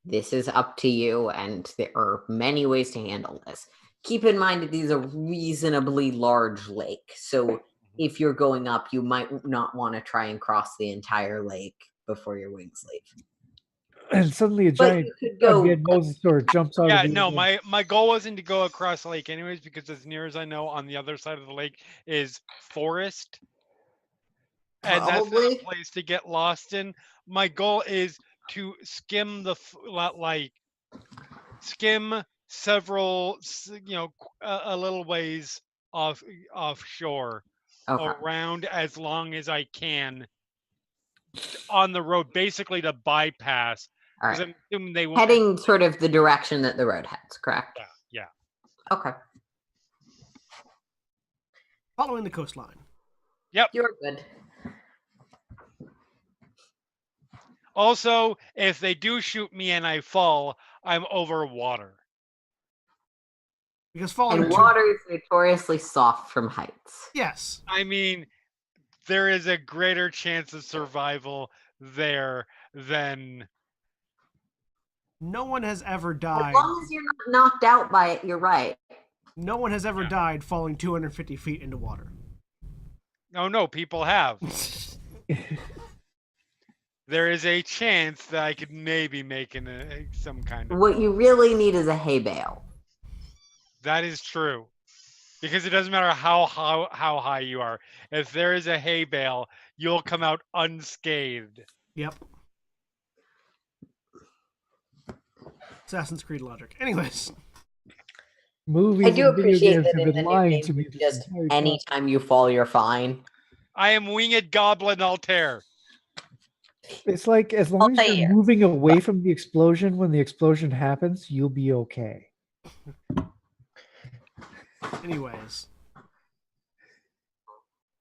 this is up to you, and there are many ways to handle this. Keep in mind that these are reasonably large lake, so if you're going up, you might not want to try and cross the entire lake before your wings leave. And suddenly a But giant you could go. red Mosasaur jumps out Yeah, of the no, my goal wasn't to go across the lake anyways, because as near as I know, on the other side of the lake is forest. And that's not Probably. a place to get lost in. My goal is to skim skim several, a little ways offshore, Okay. around as long as I can on the road, basically to bypass. All Because right. I'm assuming they won't. Heading sort of the direction that the road heads, correct? Yeah. Okay. Following the coastline. You're good. Also, if they do shoot me and I fall, I'm over water. Because falling And to- water is notoriously soft from heights. Yes. I mean, there is a greater chance of survival there than. No one has ever As died. long as you're not knocked out by it, you're right. No one has ever died falling 250 feet into water. Oh no, people have. There is a chance that I could maybe make some kind of. What you really need is a hay bale. That is true, because it doesn't matter how high you are. If there is a hay bale, you'll come out unscathed. Yep. Assassin's Creed logic. Anyways. movies I do and video appreciate games that have in been the new lying game, to me this just entire time. anytime you fall, you're fine. I am winged goblin Altair. It's like as long as say you're it. moving away from the explosion when the explosion happens, you'll be okay. Anyways.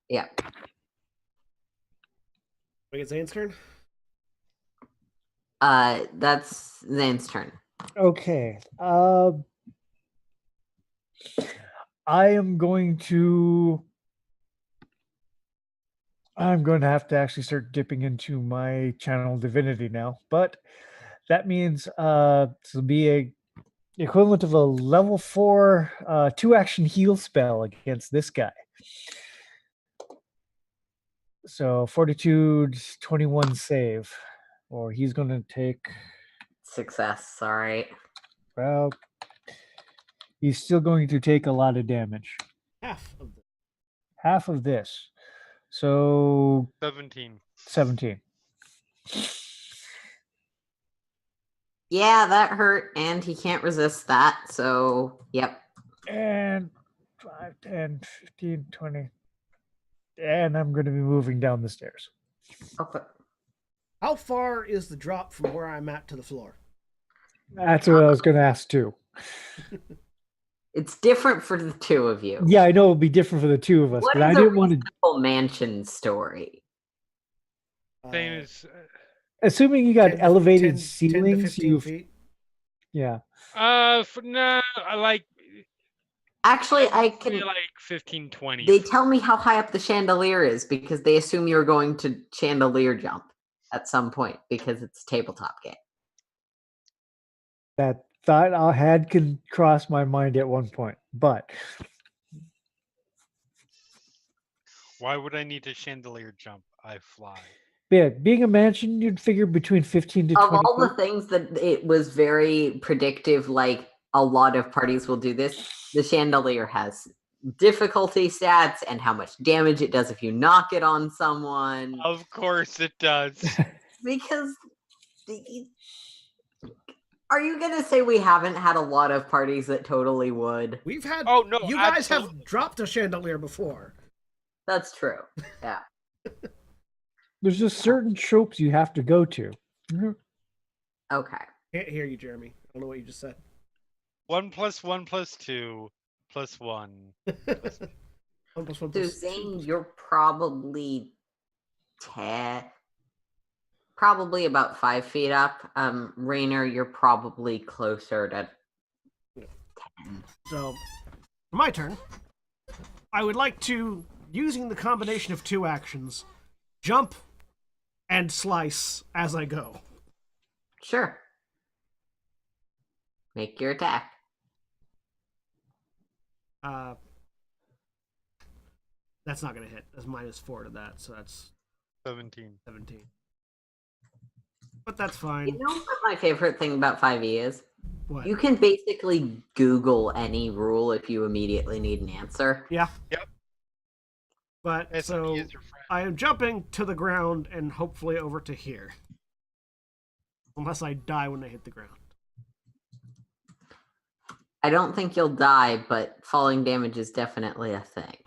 Yeah. We get Zane's turn? That's Zane's turn. Okay. I am going to. I'm going to have to actually start dipping into my channel divinity now, but that means this will be a equivalent of a level 4 2-action heal spell against this guy. So Fortitude 21 save, or he's going to take. Success. All right. Well, he's still going to take a lot of damage. Half of the Half of this. So 17. 17. Yeah, that hurt, and he can't resist that. So, yep. And 5, 10, 15, 20. And I'm going to be moving down the stairs. Okay. How far is the drop from where I'm at to the floor? That's what I was going to ask too. It's different for the two of you. Yeah, I know it'll be different for the two of us, What but is I a didn't want to. reasonable mansion story? Same as. Assuming you got 10 elevated 10 to ceilings, 15 you. feet. Yeah. No, I like. Actually, I Maybe can. like 15, 20. They tell me how high up the chandelier is because they assume you're going to chandelier jump at some point because it's a tabletop game. That thought I had could cross my mind at one point, but Why would I need to chandelier jump? I fly. yeah, being a mansion, you'd figure between 15 to 20. Of all the feet. things that it was very predictive, like a lot of parties will do this, the chandelier has difficulty stats and how much damage it does if you knock it on someone. Of course it does. Because are you going to say we haven't had a lot of parties that totally would? We've had. Oh, no, You guys absolutely. have dropped a chandelier before. That's true. Yeah. There's just certain tropes you have to go to. Mhm. Okay. Can't hear you, Jeremy. I don't know what you just said. 1 + 1 + 2 + 1. 1 plus 1 So plus Zane, 2. you're probably probably about 5 feet up. Rainer, you're probably closer to 10. So, for my turn, I would like to, using the combination of two actions, jump and slice as I go. Sure. Make your attack. That's not going to hit. That's -4 to that, so that's 17. 17. But that's fine. You know what my favorite thing about 5e is? What? You can basically Google any rule if you immediately need an answer. Yeah. Yep. But SME so is your friend. I am jumping to the ground and hopefully over to here. Unless I die when I hit the ground. I don't think you'll die, but falling damage is definitely a thing.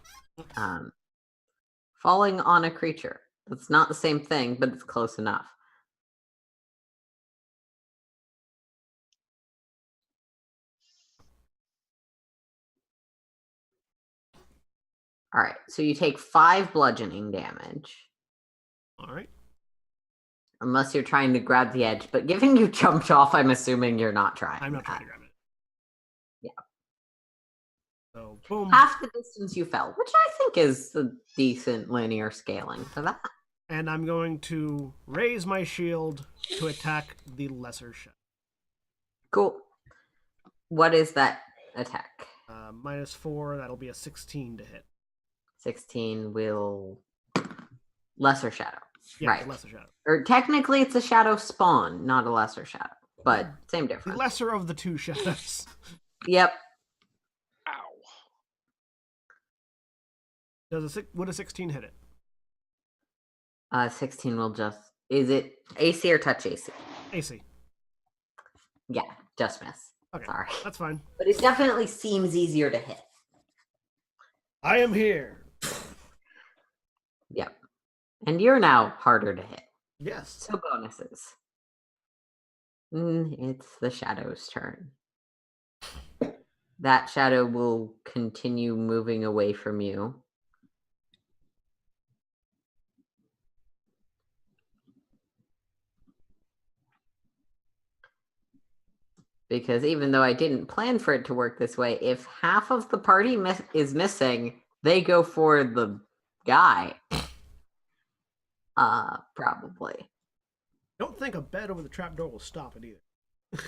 Falling on a creature. It's not the same thing, but it's close enough. All right, so you take 5 bludgeoning damage. All right. Unless you're trying to grab the edge. But given you jumped off, I'm assuming you're not trying. I'm not trying to grab it. Yeah. So, boom. Half the distance you fell, which I think is a decent linear scaling for that. And I'm going to raise my shield to attack the lesser shadow. Cool. What is that attack? -4, that'll be a 16 to hit. 16 will... Lesser shadow. Yeah, right. the lesser shadow. Or technically it's a shadow spawn, not a lesser shadow. But same The difference. lesser of the two shadows. Yep. Ow. Would a 16 hit it? 16 will just... Is it AC or touch AC? AC. Yeah, just miss. Okay, Sorry. that's fine. But it definitely seems easier to hit. I am here. Yep. And you're now harder to hit. Yes. So bonuses. It's the shadow's turn. That shadow will continue moving away from you. Because even though I didn't plan for it to work this way, if half of the party is missing, they go for the guy. Probably. Don't think a bed over the trapdoor will stop it either.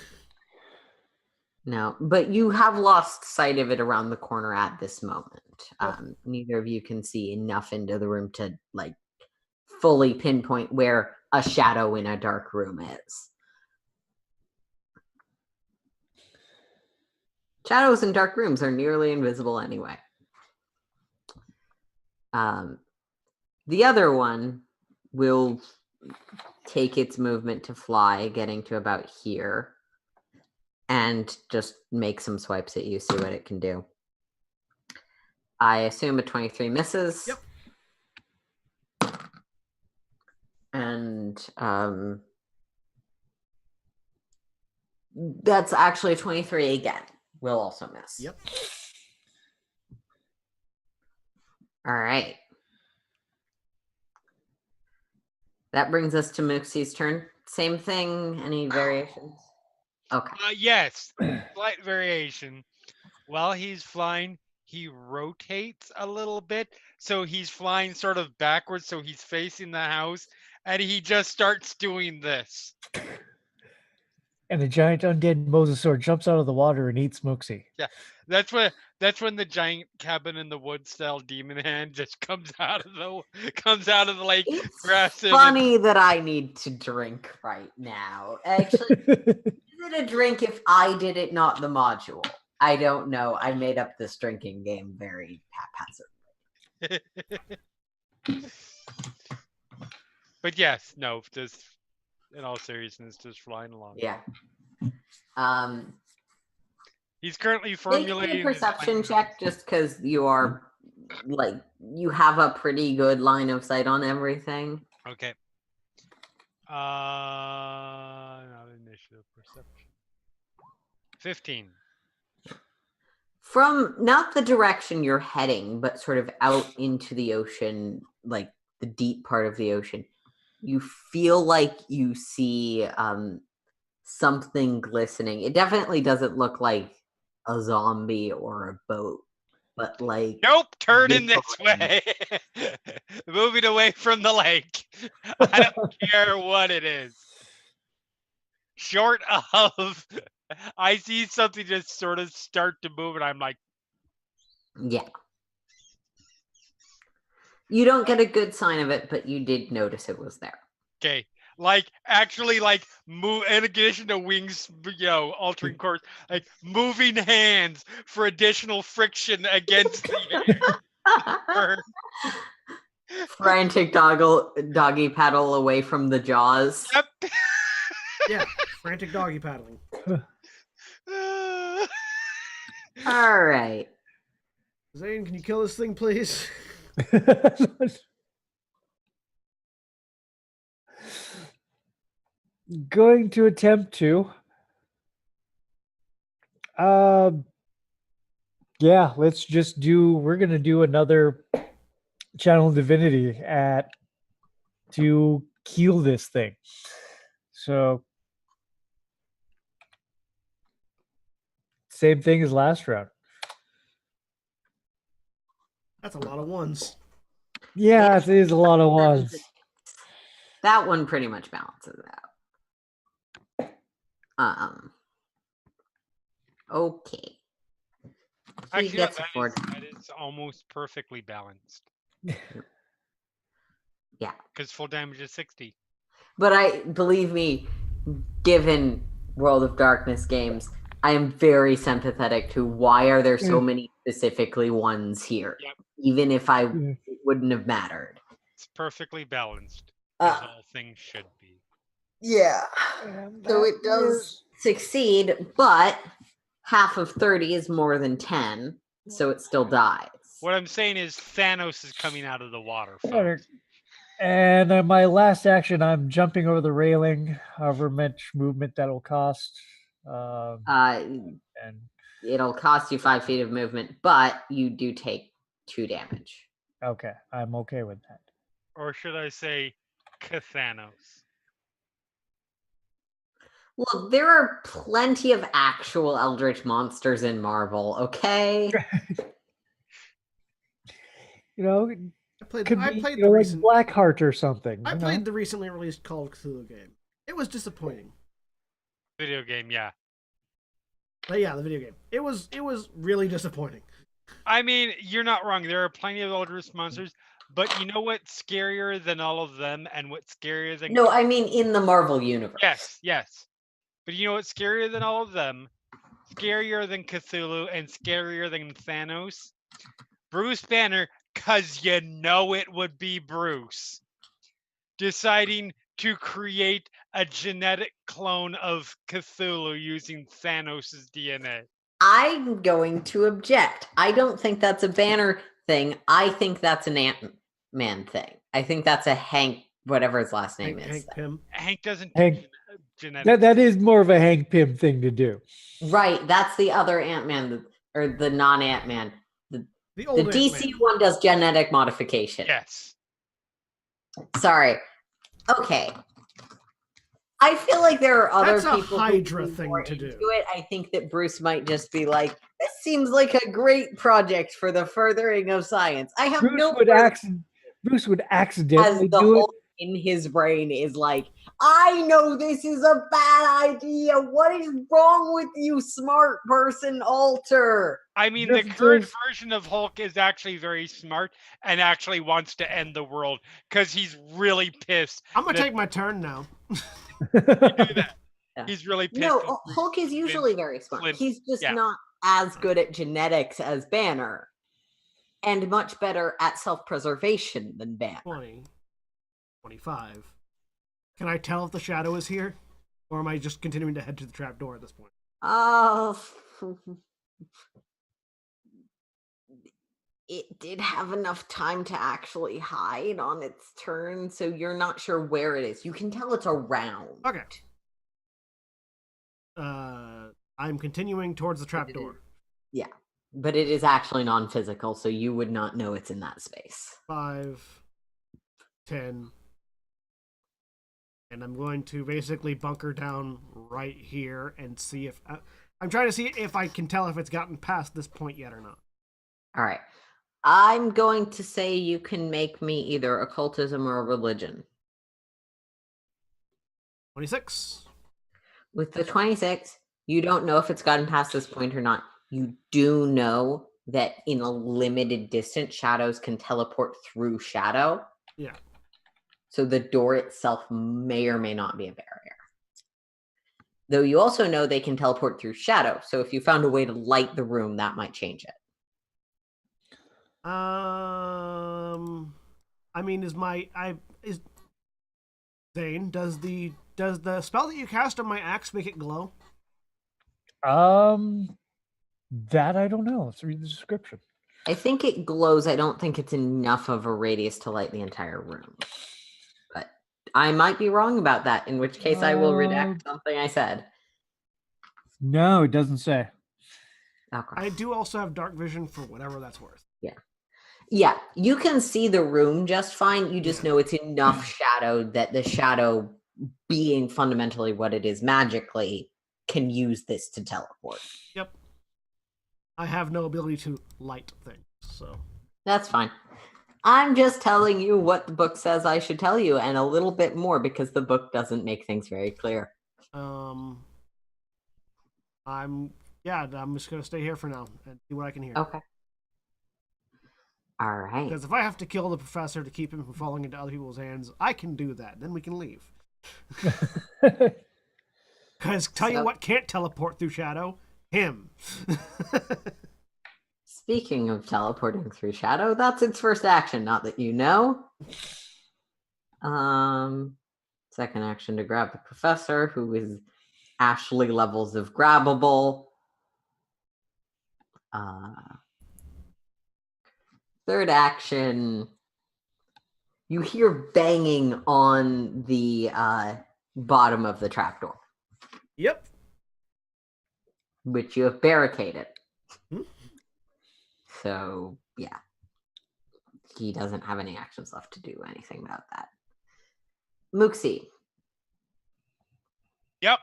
No, but you have lost sight of it around the corner at this moment. Oh. Neither of you can see enough into the room to like fully pinpoint where a shadow in a dark room is. Shadows in dark rooms are nearly invisible anyway. The other one will take its movement to fly, getting to about here, and just make some swipes at you, see what it can do. I assume a 23 misses. Yep. And that's actually 23 again. Will also miss. Yep. All right. That brings us to Mooksie's turn. Same thing. Any variations? Okay. Yes, slight variation. While he's flying, he rotates a little bit. So he's flying sort of backwards. So he's facing the house and he just starts doing this. And the giant undead mosasaur jumps out of the water and eats Smokesy. Yeah, that's when the giant cabin in the woods style demon hand just comes out of the lake. It's grabs him funny that I need to drink right now. Actually, is it a drink if I did it, not the module? I don't know. I made up this drinking game very haphazard. But yes, no, just in all seriousness, just flying along. Yeah. He's currently Make formulating me a his perception plan. check just because you are like you have a pretty good line of sight on everything. Okay. Not initiative, perception. 15. From not the direction you're heading, but sort of out into the ocean, like the deep part of the ocean, you feel like you see something glistening. It definitely doesn't look like a zombie or a boat. but like Nope, turning this this way. Moving away from the lake. I don't care what it is. Short of I see something just sort of start to move and I'm like, yeah. You don't get a good sign of it, but you did notice it was there. okay. Like actually like move in addition to wings, altering course, like moving hands for additional friction against the air. Frantic doggy paddle away from the jaws. Yep. Yeah, frantic doggy paddling. All right. Zane, can you kill this thing, please? Going to attempt to. Yeah, let's just do. We're gonna do another channel divinity to heal this thing. So same thing as last round. That's a lot of ones. Yeah, it is a lot of ones. That one pretty much balances out. Okay. He Actually, gets that a forward. is almost perfectly balanced. Yeah. Because full damage is 60. But believe me, given World of Darkness games, I am very sympathetic to why are there so many specifically ones here, Yep. even if it wouldn't have mattered. It's perfectly balanced, as all things should be. Yeah. So it does succeed, but half of 30 is more than 10, so it still dies. What I'm saying is Thanos is coming out of the water, folks. Better. And my last action, I'm jumping over the railing, however much movement that'll cost. And It'll cost you 5 feet of movement, but you do take 2 damage. okay, I'm okay with that. Or should I say Cathanos? Look, there are plenty of actual Eldritch monsters in Marvel, okay? I played Could the be, like recent Blackheart or something. I played the recently released Call of Cthulhu game. It was disappointing. Video game, yeah. But yeah, the video game. It was really disappointing. I mean, you're not wrong. There are plenty of Eldritch monsters, but you know what's scarier than all of them, and what's scarier than No, I mean in the Marvel universe. Yes. But you know what's scarier than all of them? Scarier than Cthulhu and scarier than Thanos? Bruce Banner, cause you know it would be Bruce, deciding to create a genetic clone of Cthulhu using Thanos' DNA. I'm going to object. I don't think that's a Banner thing. I think that's an Ant-Man thing. I think that's a Hank, whatever his last name is. Hank Pym. Hank doesn't Hank, do genetic. that is more of a Hank Pym thing to do. Right, that's the other Ant-Man, or the non-Ant-Man. The DC Ant-Man. one does genetic modification. Yes. Sorry. Okay. I feel like there are other That's a people Hydra who would be thing more to do. into it. I think that Bruce might just be like, this seems like a great project for the furthering of science. I have Bruce would as accidentally the do it. whole in his brain is like, I know this is a bad idea. What is wrong with you, smart person, Alter? I mean, Just the current as- version of Hulk is actually very smart and actually wants to end the world because he's really pissed. I'm gonna take my turn now. Do that. Yeah. He's really pissed. No, that Bruce Hulk is usually convinced very smart. Clint- He's just yeah. not as good at genetics as Banner, and much better at self-preservation than Banner. 20, 25. Can I tell if the shadow is here? Or am I just continuing to head to the trap door at this point? It did have enough time to actually hide on its turn, so you're not sure where it is. You can tell it's around. Okay. I'm continuing towards the trap door. Yeah, but it is actually non-physical, so you would not know it's in that space. 5, 10. And I'm going to basically bunker down right here and see if... I'm trying to see if I can tell if it's gotten past this point yet or not. All right. I'm going to say you can make me either occultism or a religion. 26. With the 26, you don't know if it's gotten past this point or not. You do know that in a limited distance, shadows can teleport through shadow. Yeah. So the door itself may or may not be a barrier. Though you also know they can teleport through shadow. So if you found a way to light the room, that might change it. I mean, is Zane, does the spell that you cast on my axe make it glow? That I don't know. Let's read the description. I think it glows. I don't think it's enough of a radius to light the entire room. But I might be wrong about that, in which case I will redact something I said. No, it doesn't say. Okay. I do also have dark vision for whatever that's worth. Yeah, you can see the room just fine. You just know it's enough shadow that the shadow, being fundamentally what it is magically, can use this to teleport. Yep. I have no ability to light things, so. That's fine. I'm just telling you what the book says I should tell you, and a little bit more because the book doesn't make things very clear. I'm just gonna stay here for now and see what I can hear. Okay. All right. Because if I have to kill the professor to keep him from falling into other people's hands, I can do that. Then we can leave. Because tell you what can't teleport through shadow? Him. Speaking of teleporting through shadow, that's its first action, not that you know. Second action to grab the professor, who is Ashley levels of grabbable. Third action, you hear banging on the bottom of the trapdoor. Yep. Which you have barricaded. Hmm. So, yeah. He doesn't have any actions left to do anything about that. Mooksy. Yep.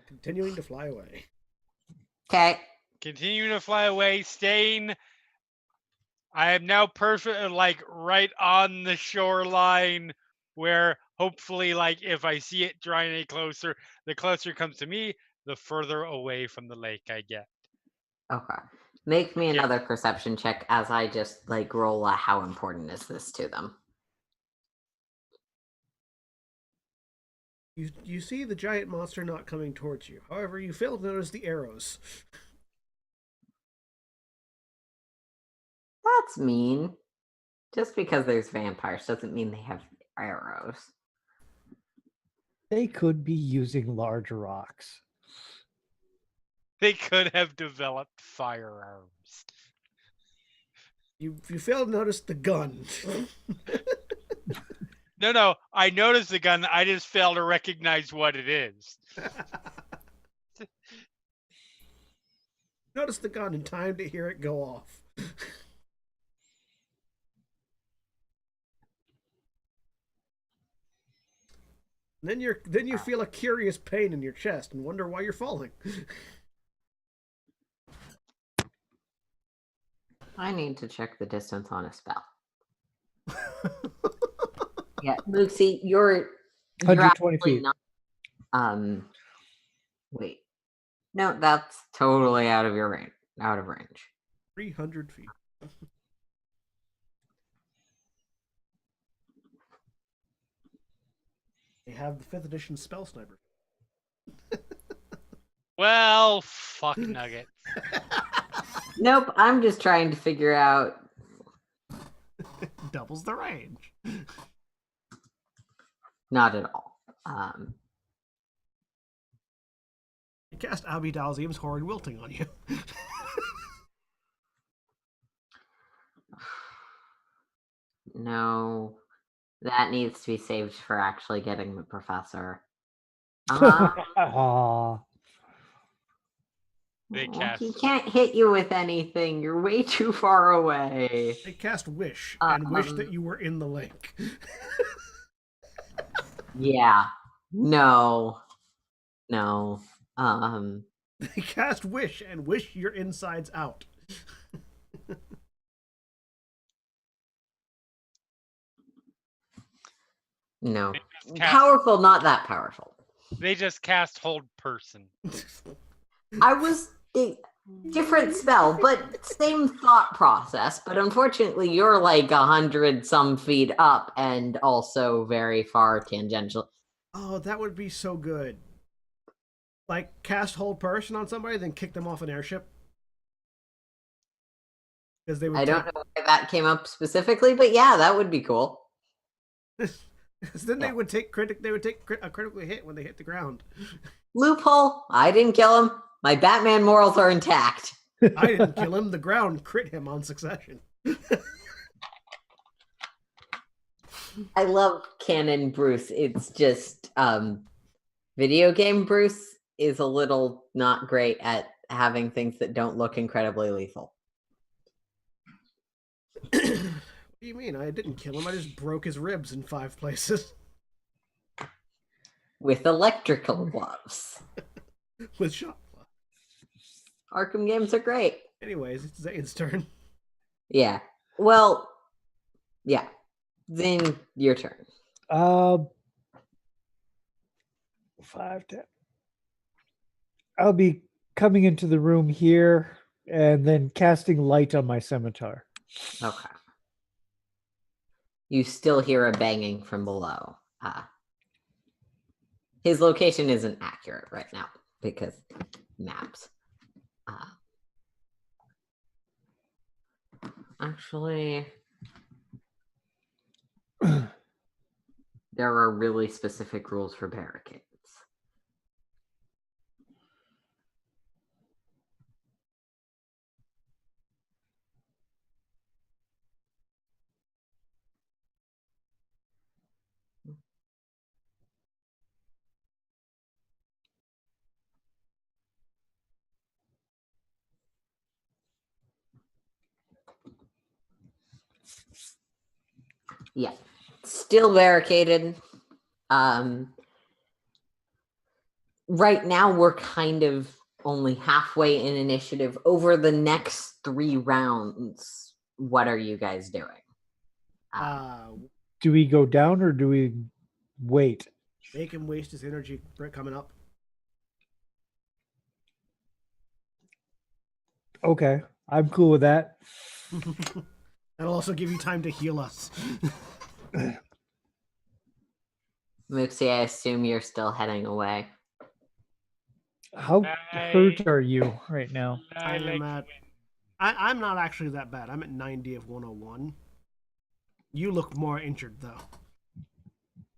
Continuing to fly away. Okay. Continuing to fly away, staying. I am now perfect, like right on the shoreline, where hopefully, like if I see it drawing any closer, the closer it comes to me, the further away from the lake I get. Okay. Make me another perception check as I just like roll a how important is this to them. You see the giant monster not coming towards you. However, you fail to notice the arrows. That's mean. Just because there's vampires doesn't mean they have arrows. They could be using large rocks. They could have developed firearms. You fail to notice the gun. No, I noticed the gun. I just fail to recognize what it is. Notice the gun in time to hear it go off. Then you feel a curious pain in your chest and wonder why you're falling. I need to check the distance on a spell. Yeah, Lucy, you're 120 feet. Not, wait. No, that's totally out of your range. Out of range. 300 feet. They have the 5th edition spell sniper. Well, fuck nugget. Nope, I'm just trying to figure out. Doubles the range. Not at all. You cast Abi Dalzium's Horrid Wilting on you. No, that needs to be saved for actually getting the professor. Aw. They Well, cast. he can't hit you with anything. You're way too far away. They cast Wish and wish that you were in the lake. Yeah. No. They cast Wish and wish your insides out. No. just cast- Powerful, not that powerful. They just cast hold person. I was a different spell, but same thought process. But unfortunately, you're like 100 some feet up and also very far tangential. Oh, that would be so good. Like, cast hold person on somebody, then kick them off an airship. Because they would I don't know why that came up specifically, but yeah, that would be cool. Because then they would take a critical hit when they hit the ground. Loophole. I didn't kill him. My Batman morals are intact. I didn't kill him. The ground crit him on succession. I love canon Bruce. It's just video game Bruce is a little not great at having things that don't look incredibly lethal. What do you mean? I didn't kill him. I just broke his ribs in 5 places. With electrical gloves. With shot. Arkham games are great. Anyways, it's Zane's turn. Yeah. Well, yeah. Then your turn. 5, 10. I'll be coming into the room here and then casting light on my scimitar. Okay. You still hear a banging from below. His location isn't accurate right now because maps. Actually, there are really specific rules for barricades. Yeah, still barricaded. Right now, we're kind of only halfway in initiative. Over the next 3 rounds, what are you guys doing? Do we go down or do we wait? Make him waste his energy coming up. Okay, I'm cool with that. That'll also give you time to heal us. Mooksy, I assume you're still heading away. How hurt are you right now? I'm not actually that bad. I'm at 90 of 101. You look more injured, though.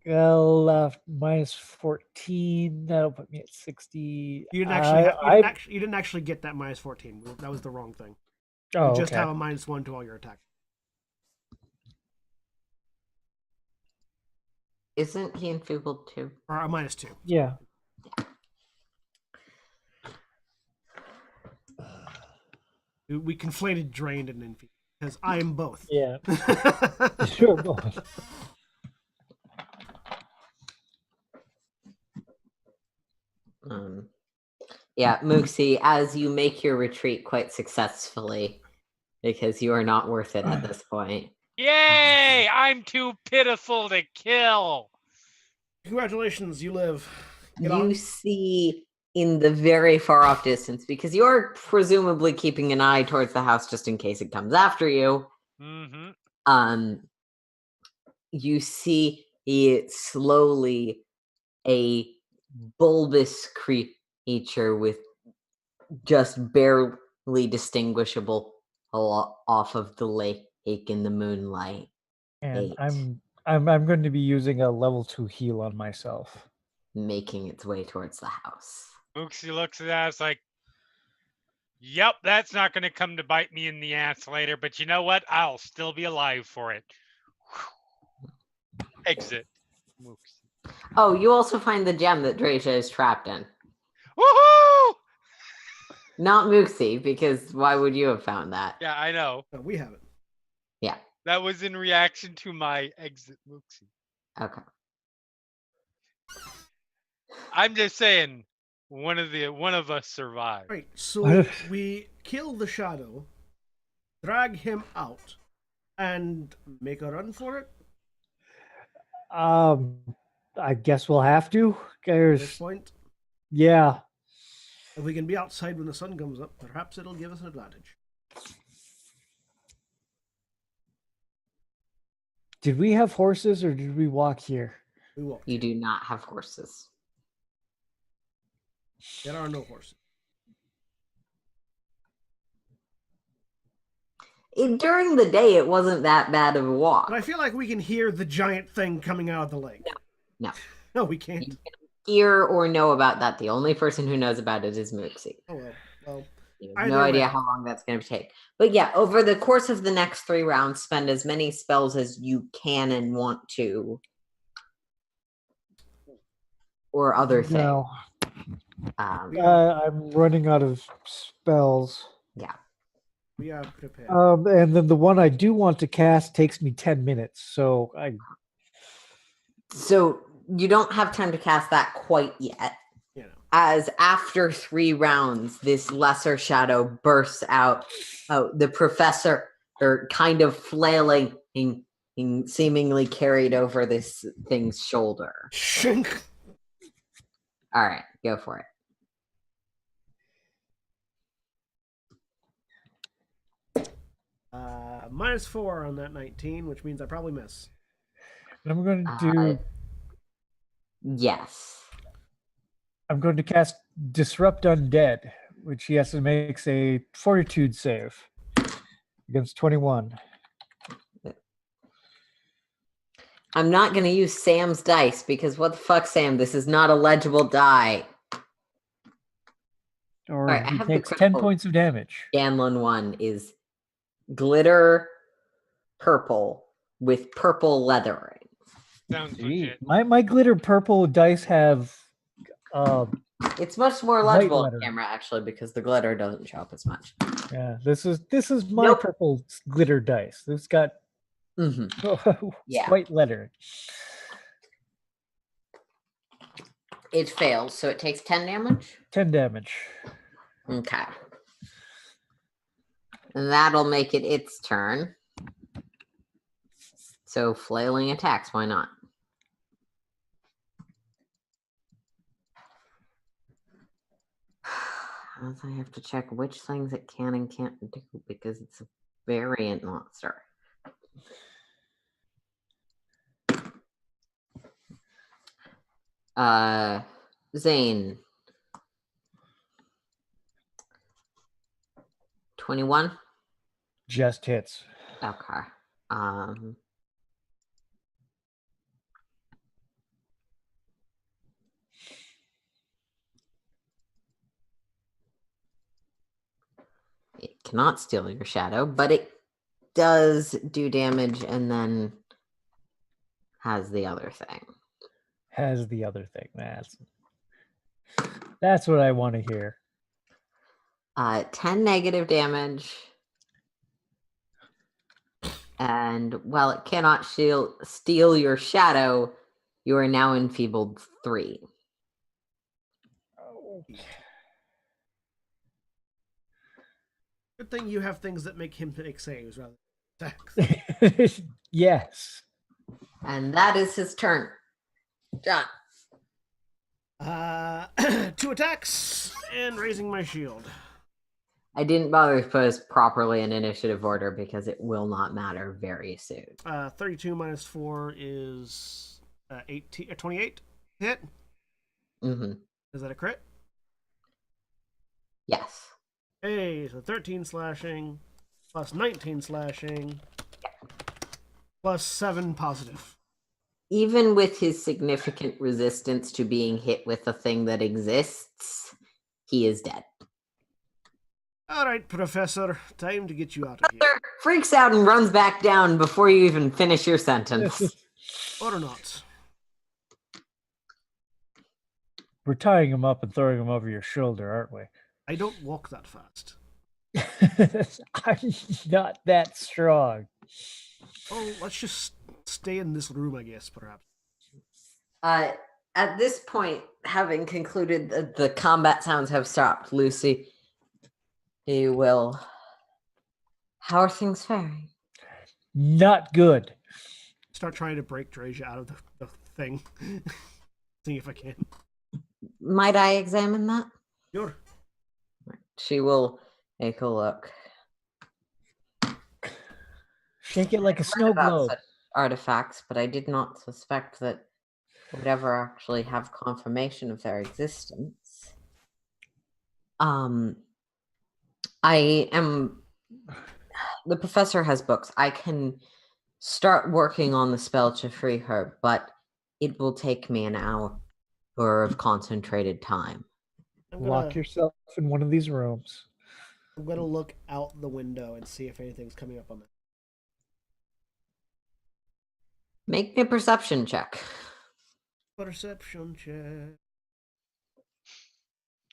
Well, minus 14. That'll put me at 60. You didn't actually get that minus 14. That was the wrong thing. Oh, You just okay. have a -1 to all your attacks. Isn't he enfeebled too? Or a -2. Yeah. We conflated drained and enfeebled because I am both. Yeah. Sure. Both. Yeah, Mooksy, as you make your retreat quite successfully, because you are not worth it at this point. Yay! I'm too pitiful to kill. Congratulations, you live. You see in the very far off distance, because you're presumably keeping an eye towards the house just in case it comes after you. Mm-hmm. You see it slowly a bulbous creature with just barely distinguishable off of the lake in the moonlight. And I'm going to be using a level 2 heal on myself. Making its way towards the house. Mooksy looks at that. It's like, yep, that's not going to come to bite me in the ass later. But you know what? I'll still be alive for it. Exit. Mooksy. Oh, you also find the gem that Dracia is trapped in. Woohoo! Not Mooksy, because why would you have found that? Yeah, I know. No, we haven't. Yeah. That was in reaction to my exit, Mooksy. Okay. I'm just saying, one of us survived. Right, so we kill the shadow, drag him out, and make a run for it? I guess we'll have to. At this There's, point, yeah. if we can be outside when the sun comes up, perhaps it'll give us an advantage. Did we have horses or did we walk here? We walk. You do not have horses. There are no horses. During the day, it wasn't that bad of a walk. But I feel like we can hear the giant thing coming out of the lake. No. No, we can't. You can hear or know about that. The only person who knows about it is Mooksy. Oh, well. You have Either no idea way. how long that's going to take. But yeah, over the course of the next 3 rounds, spend as many spells as you can and want to. Or other things. No. Um, I'm running out of spells. yeah. We are prepared. And then the one I do want to cast takes me 10 minutes. So So you don't have time to cast that quite yet. You know. As after 3 rounds, this lesser shadow bursts out. Oh, the professor, or kind of flailing, and seemingly carried over this thing's shoulder. Shink. All right, go for it. -4 on that 19, which means I probably miss. I'm going to do. Yes. I'm going to cast Disrupt Undead, which he has to make a Fortitude save against 21. I'm not going to use Sam's dice because what the fuck, Sam? This is not a legible die. Or Alright, I he have the takes 10 critical. points of damage. Ganlon 1 is glitter purple with purple leathering. Sounds Gee, legit. my glitter purple dice have It's much more White legible on lettering. camera, actually, because the glitter doesn't show up as much. yeah, this is my Nope. purple glitter dice. It's got hmm Yeah. white lettering. It fails, so it takes 10 damage. 10 damage. Okay. And that'll make it its turn. So flailing attacks, why not? I have to check which things it can and can't do because it's a variant monster. Zane. 21? Just hits. Okay. It cannot steal your shadow, but it does do damage and then has the other thing. Has the other thing. That's what I want to hear. 10 negative damage. And while it cannot steal your shadow, you are now enfeebled 3. Good thing you have things that make him make saves rather than attacks. Yes. And that is his turn. John. 2 attacks and raising my shield. I didn't bother to put us properly in initiative order because it will not matter very soon. 32 minus 4 is 28 hit. Mm-hmm. Is that a crit? Yes. Hey, so 13 slashing plus 19 slashing plus 7 positive. Even with his significant resistance to being hit with a thing that exists, he is dead. All right, Professor, time to get you out of here. Freaks out and runs back down before you even finish your sentence. Or not. We're tying him up and throwing him over your shoulder, aren't we? I don't walk that fast. I'm not that strong. Oh, let's just stay in this room, I guess, perhaps. At this point, having concluded that the combat sounds have stopped, Lucy, you will. How are things faring? Not good. start trying to break Drasia out of the thing. See if I can. Might I examine that? Sure. She will take a look. Shake it like a snow Heard about globe. such artifacts, but I did not suspect that I would ever actually have confirmation of their existence. I am. The professor has books. I can start working on the spell to free her, but it will take me an hour of concentrated time. Lock yourself in one of these rooms. I'm gonna look out the window and see if anything's coming up on that. Make me a perception check. Perception check.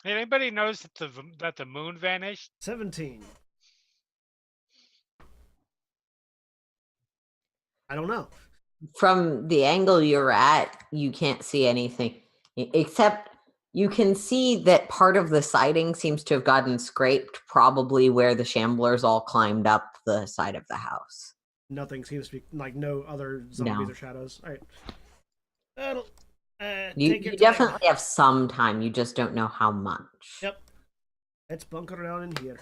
Did anybody notice that the moon vanished? 17. I don't know. From the angle you're at, you can't see anything, except you can see that part of the siding seems to have gotten scraped, probably where the shamblers all climbed up the side of the house. Nothing seems to be, like, no other zombies or shadows. All right. That'll, You definitely have some time, you just don't know how much. Yep. Let's bunker down in here.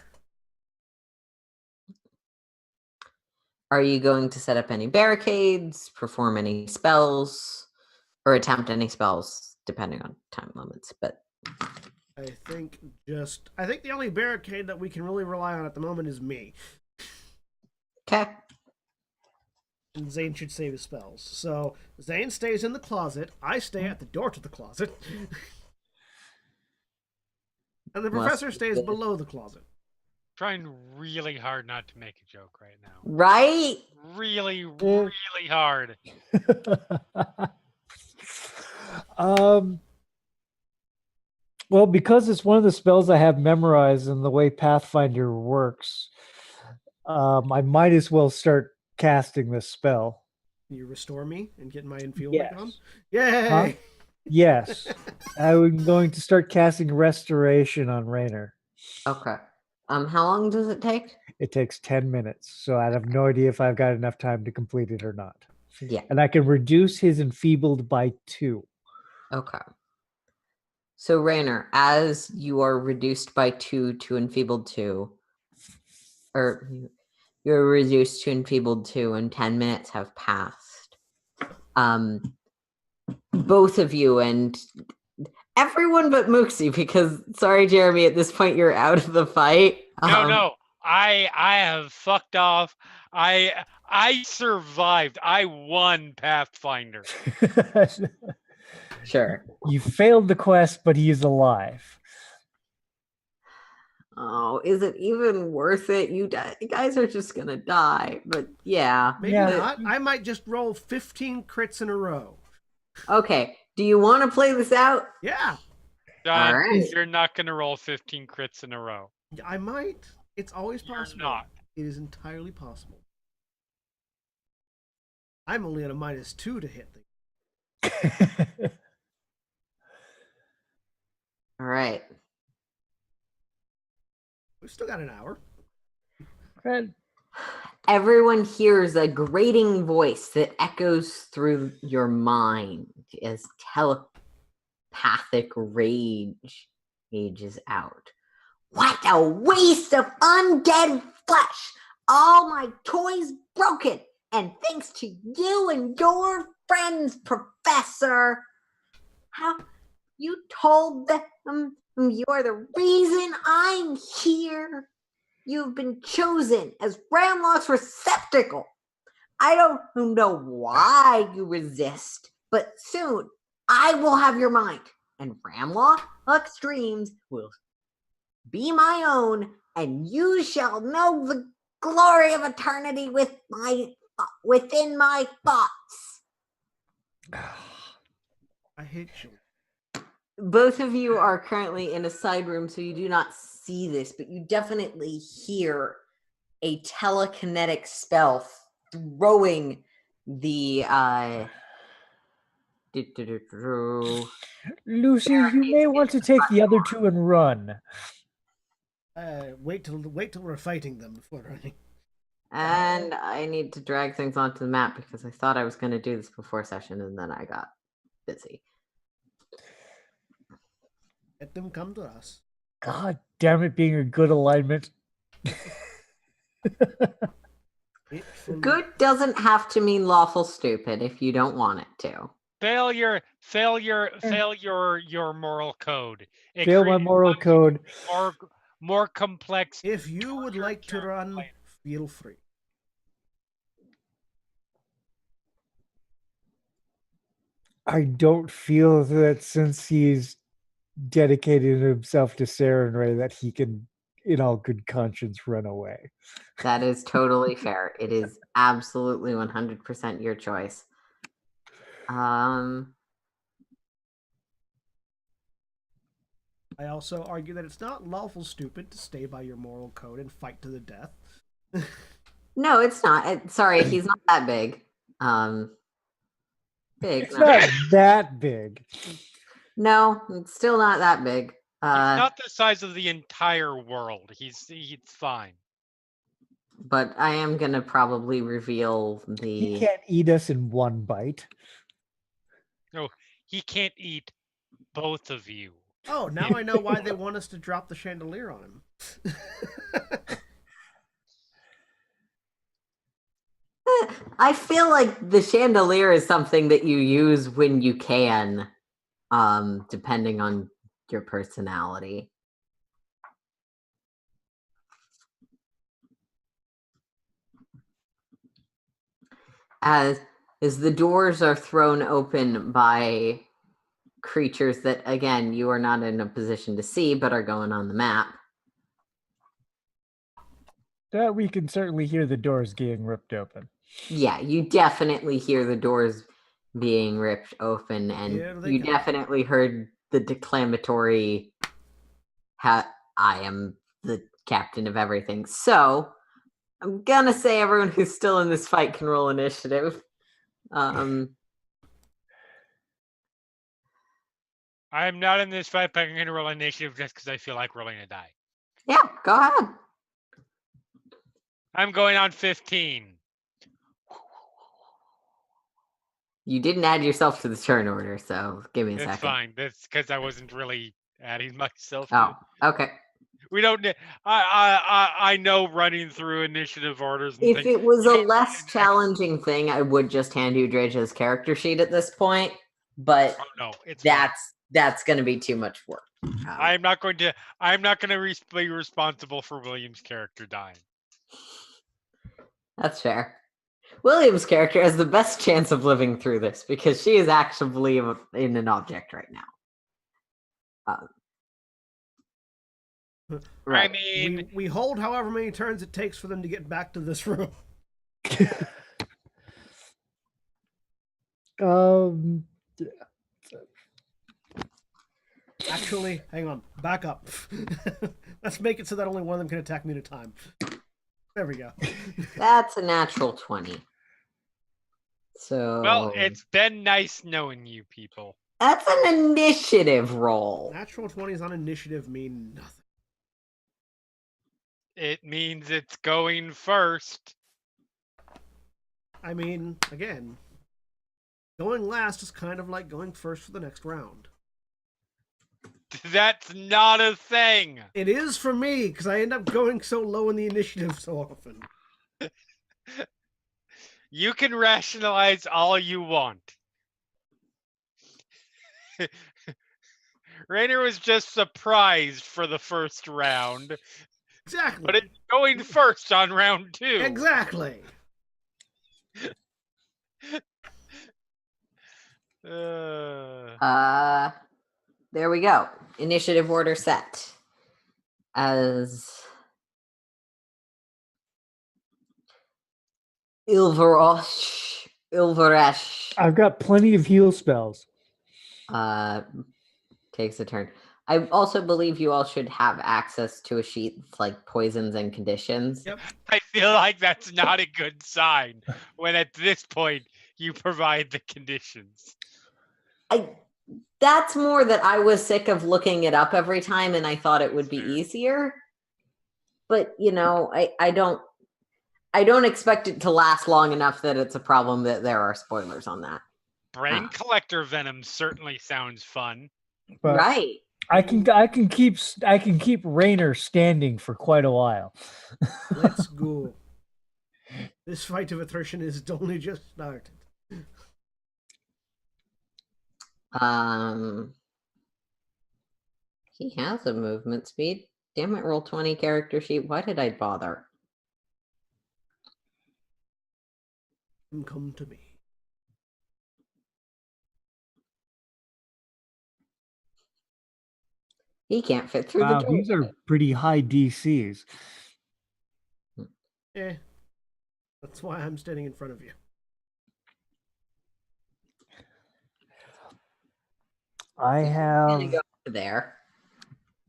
Are you going to set up any barricades, perform any spells, or attempt any spells, depending on time limits? But I think the only barricade that we can really rely on at the moment is me. okay. And Zane should save his spells. So Zane stays in the closet. I stay at the door to the closet. And the professor stays below the closet. Trying really hard not to make a joke right now. Right? Really, really hard. Well, because it's one of the spells I have memorized and the way Pathfinder works, I might as well start casting this spell. You restore me and get my enfeeblement Yes. on? Yay! Huh? Yes. I'm going to start casting Restoration on Raynor. Okay. How long does it take? It takes 10 minutes, so I have no idea if I've got enough time to complete it or not. Yeah. And I can reduce his enfeebled by 2. Okay. So, Raynor, as you are reduced by 2 to enfeebled 2, or you're reduced to enfeebled 2 and 10 minutes have passed. Both of you and everyone but Mooksy, because sorry, Jeremy, at this point you're out of the fight. No, I have fucked off. I survived. I won Pathfinder. Sure. You failed the quest, but he is alive. Oh, is it even worth it? You guys are just gonna die. But yeah. Maybe not. I might just roll 15 crits in a row. Okay. Do you want to play this out? Yeah. John, All right. you're not going to roll 15 crits in a row. I might. It's always possible. You're not. It is entirely possible. I'm only at a -2 to hit things. All right. We've still got an hour. Good. Everyone hears a grating voice that echoes through your mind as telepathic rage ages out. What a waste of undead flesh! All my toys broken, and thanks to you and your friends, Professor. How you told them you're the reason I'm here. You've been chosen as Ramlock's receptacle. I don't know why you resist, but soon I will have your mind, and Ramlock's dreams will be my own, and you shall know the glory of eternity within my thoughts. I hate you. Both of you are currently in a side room, so you do not see this, but you definitely hear a telekinetic spell throwing the Lucy, you may want to take the other 2 and run. Wait till we're fighting them before running. And I need to drag things onto the map because I thought I was going to do this before session and then I got busy. Let them come to us. God damn it, being a good alignment. Good doesn't have to mean lawful stupid if you don't want it to. Fail your moral code. It Fail my creates moral code. more complex. If you would torture like to journey run, later. feel free. I don't feel that since he's dedicated himself to Sarah and Ray that he can, in all good conscience, run away. That is totally fair. It is absolutely 100% your choice. I also argue that it's not lawful stupid to stay by your moral code and fight to the death. No, it's not. Sorry, he's not that big. Big. It's not that big. No, it's still not that big. He's not the size of the entire world. He's fine. But I am gonna probably reveal He the. can't eat us in one bite. No, he can't eat both of you. Oh, now I know why they want us to drop the chandelier on him. I feel like the chandelier is something that you use when you can, depending on your personality. As the doors are thrown open by creatures that, again, you are not in a position to see, but are going on the map. That we can certainly hear the doors getting ripped open. Yeah, you definitely hear the doors being ripped open, and you definitely heard the declamatory, I am the captain of everything. So, I'm gonna say everyone who's still in this fight can roll initiative. I'm not in this fight, but I'm going to roll initiative just because I feel like rolling a die. Yeah, go ahead. I'm going on 15. You didn't add yourself to the turn order, so give me a second. It's fine. That's because I wasn't really adding myself. Oh, okay. We don't. I know running through initiative orders. And If things, it was a less challenging thing, I would just hand you Draja's character sheet at this point. But no, it's that's going to be too much work. I'm not going to be responsible for William's character dying. That's fair. William's character has the best chance of living through this because she is actively in an object right now. Right. I mean, we hold however many turns it takes for them to get back to this room. Actually, hang on. Back up. Let's make it so that only one of them can attack me at a time. There we go. That's a natural 20. So. Well, it's been nice knowing you people. That's an initiative roll. Natural 20s on initiative mean nothing. It means it's going first. I mean, again, going last is kind of like going first for the next round. That's not a thing. It is for me, because I end up going so low in the initiative so often. You can rationalize all you want. Rainer was just surprised for the first round. Exactly. But it's going first on round 2. Exactly. There we go. Initiative order set. As Ilvaresh. I've got plenty of heal spells. Takes a turn. I also believe you all should have access to a sheet with, like, poisons and conditions. Yep. I feel like that's not a good sign when at this point you provide the conditions. That's more that I was sick of looking it up every time and I thought it would be easier. But, I I don't expect it to last long enough that it's a problem that there are spoilers on that. Brain collector venom certainly sounds fun. But Right. I can keep Rainer standing for quite a while. Let's go. This fight of attrition is only just started. He has a movement speed. Damn it, roll 20 character sheet. Why did I bother? Come to me. He can't fit through the Wow, door. these are pretty high DCs. That's why I'm standing in front of you. I I'm have. gonna go over there.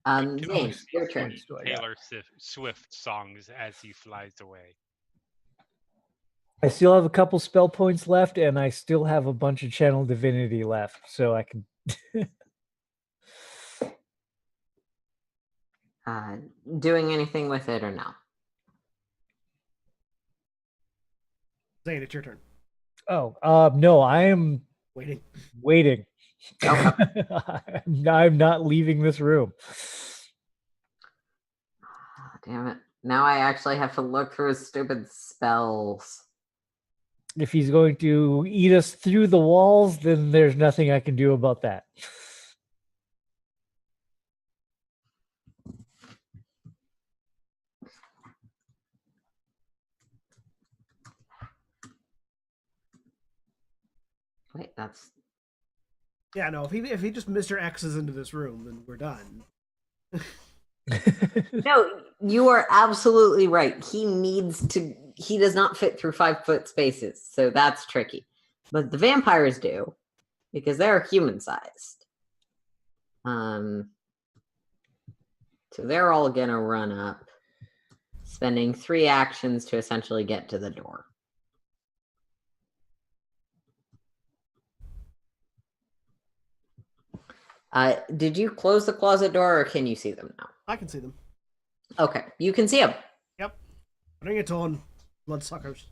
Zane, your turn. Points do I got? Taylor Swift songs as he flies away. I still have a couple spell points left, and I still have a bunch of channel divinity left, so I can. Doing anything with it or no? Zane, it's your turn. Oh, no, I am Waiting. waiting. Okay. I'm not leaving this room. Damn it. Now I actually have to look through his stupid spells. If he's going to eat us through the walls, then there's nothing I can do about that. Wait, that's... Yeah, no, if he just Mr. X's into this room, then we're done. No, you are absolutely right. He does not fit through 5-foot spaces, so that's tricky. But the vampires do, because they're human-sized. So they're all gonna run up, spending 3 actions to essentially get to the door. Did you close the closet door, or can you see them now? I can see them. Okay, you can see them. Yep. Bring it on, bloodsuckers.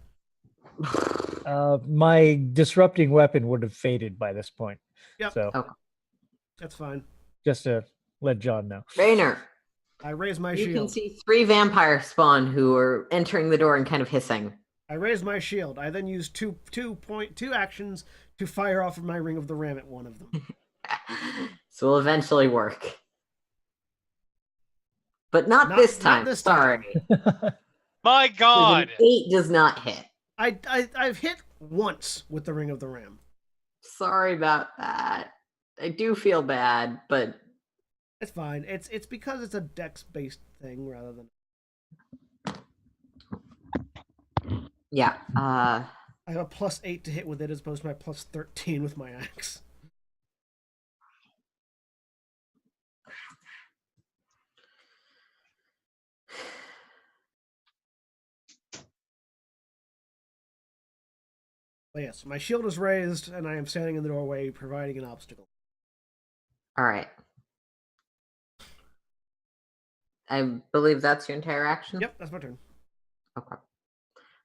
My disrupting weapon would have faded by this point. Yep. So Okay. That's fine. just to let John know. Rainer, I raise my you can shield. see 3 vampires spawn who are entering the door and kind of hissing. I raise my shield. I then use two actions to fire off of my ring of the ram at one of them. So will eventually work. But not Not- this not time. this time. Sorry. My God. 8 does not hit. I've hit once with the ring of the ram. Sorry about that. I do feel bad, but It's fine. It's because it's a dex based thing rather than. yeah. I have a +8 to hit with it as opposed to my +13 with my axe. But yes, my shield is raised and I am standing in the doorway providing an obstacle. all right. I believe that's your entire action? Yep, that's my turn. Okay.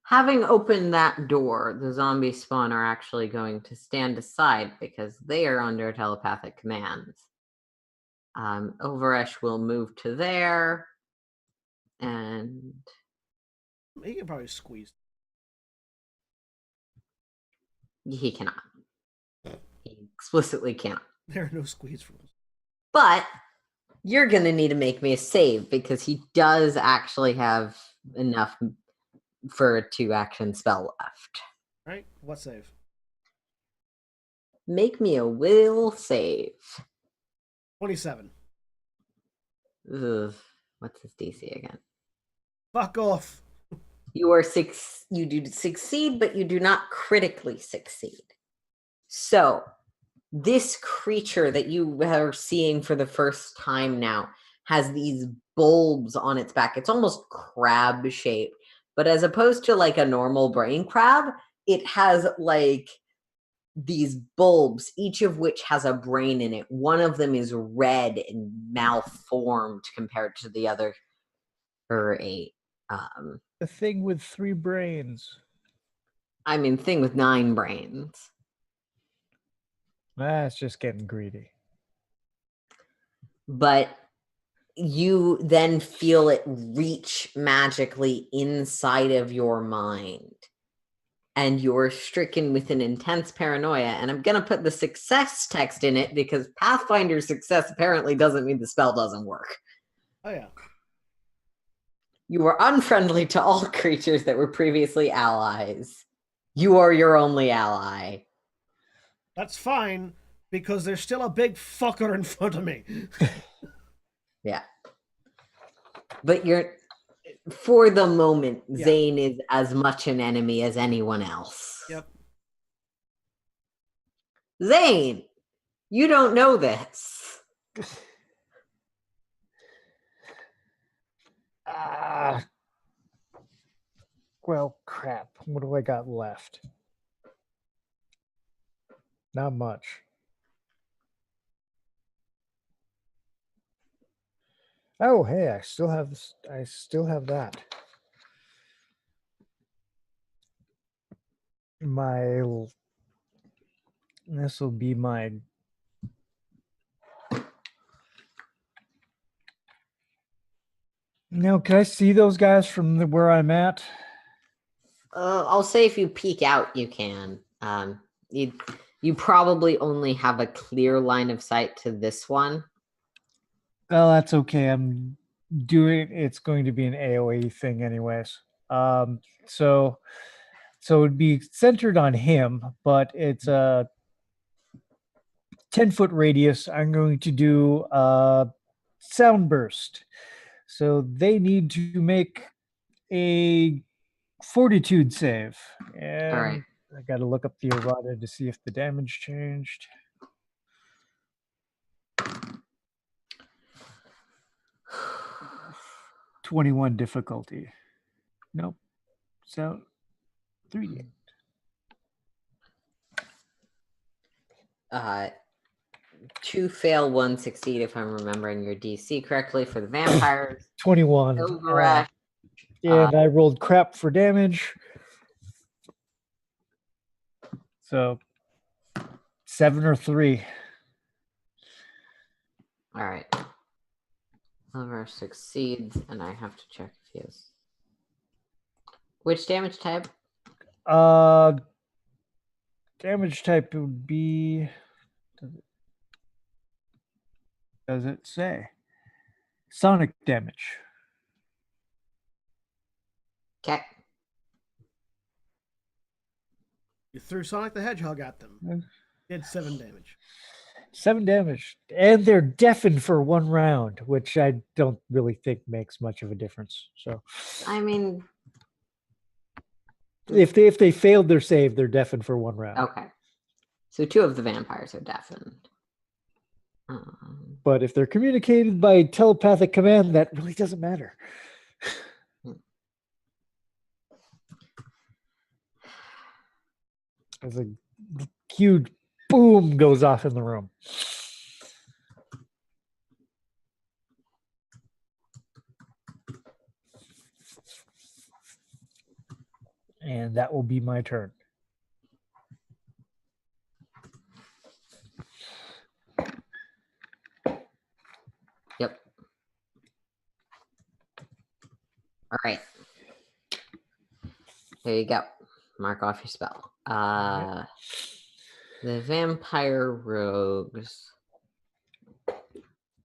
Having opened that door, the zombie spawn are actually going to stand aside because they are under telepathic commands. Overesh will move to there, and He can probably squeeze. he cannot. He explicitly cannot. There are no squeeze rules. But you're going to need to make me a save because he does actually have enough for a 2-action spell left. Right? What save? Make me a will save. 27. Ugh, what's his DC again? Fuck off. You do succeed, but you do not critically succeed. So, this creature that you are seeing for the first time now has these bulbs on its back. It's almost crab shaped, but as opposed to like a normal brain crab, it has like these bulbs, each of which has a brain in it. One of them is red and malformed compared to the other 8. The thing with 3 brains. I mean, thing with 9 brains. That's just getting greedy. But you then feel it reach magically inside of your mind. And you're stricken with an intense paranoia. And I'm going to put the success text in it because Pathfinder's success apparently doesn't mean the spell doesn't work. Oh, yeah. You are unfriendly to all creatures that were previously allies. You are your only ally. That's fine, because there's still a big fucker in front of me. Yeah. But you're, for the moment, Yeah. Zane is as much an enemy as anyone else. Yep. Zane, you don't know this. Well, crap. What do I got left? Not much. Oh, hey, I still have this. I still have that. This will be my. Now, can I see those guys from where I'm at? I'll say if you peek out, you can. You probably only have a clear line of sight to this one. Well, that's okay. I'm doing. It's going to be an AOE thing, anyways. So it'd be centered on him, but it's a 10-foot radius. I'm going to do a sound burst. So they need to make a fortitude save. And All right. I got to look up the errata to see if the damage changed. '21 difficulty. Nope. So 3D. 2 fail, 1 succeed, if I'm remembering your DC correctly for the vampires. 21. Silver And I rolled crap for damage. So 7 or 3. All right. Silver succeeds, and I have to check if he has. Which damage type? Damage type would be. Does it say? Sonic damage. Okay. You threw Sonic the Hedgehog at them. Did 7 damage. 7 damage. And they're deafened for 1 round, which I don't really think makes much of a difference. So I mean, if they failed their save, they're deafened for 1 round. okay. So 2 of the vampires are deafened. But if they're communicated by telepathic command, that really doesn't matter. As a huge boom goes off in the room. And that will be my turn. Yep. All right. There you go. Mark off your spell. The vampire rogues.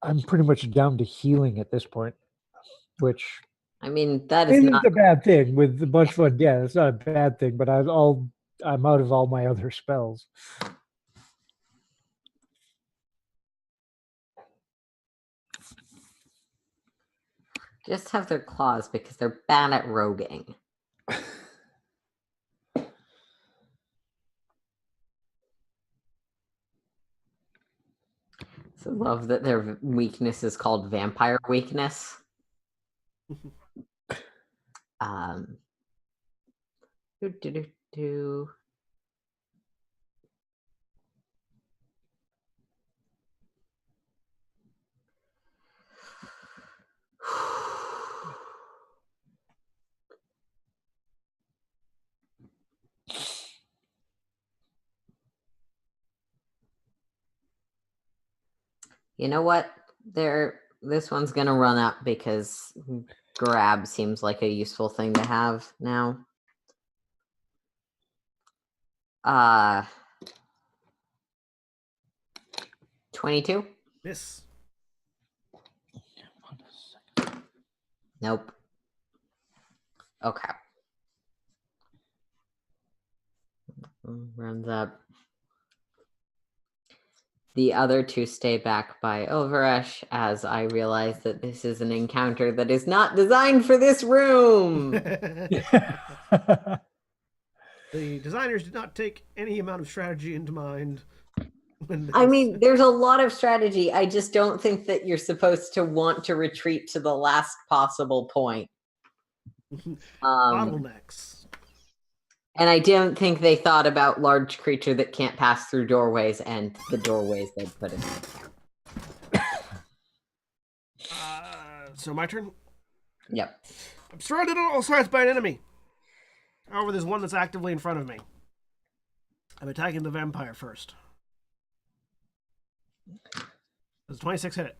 I'm pretty much down to healing at this point, which I mean, that is isn't not a bad thing. With a bunch of fun, yeah, it's not a bad thing. But I'm out of all my other spells. just have their claws because they're bad at roguing. So love that their weakness is called vampire weakness. Do, do, do, do. You know what? This one's gonna run up because grab seems like a useful thing to have now. 22? Miss. Nope. Okay. Runs up. The other two stay back by Overrush as I realize that this is an encounter that is not designed for this room. The designers did not take any amount of strategy into mind. I mean, there's a lot of strategy. I just don't think that you're supposed to want to retreat to the last possible point. Bottlenecks. And I don't think they thought about large creature that can't pass through doorways and the doorways they put in. So my turn? Yep. I'm surrounded on all sides by an enemy. However, there's one that's actively in front of me. I'm attacking the vampire first. Does 26 hit it?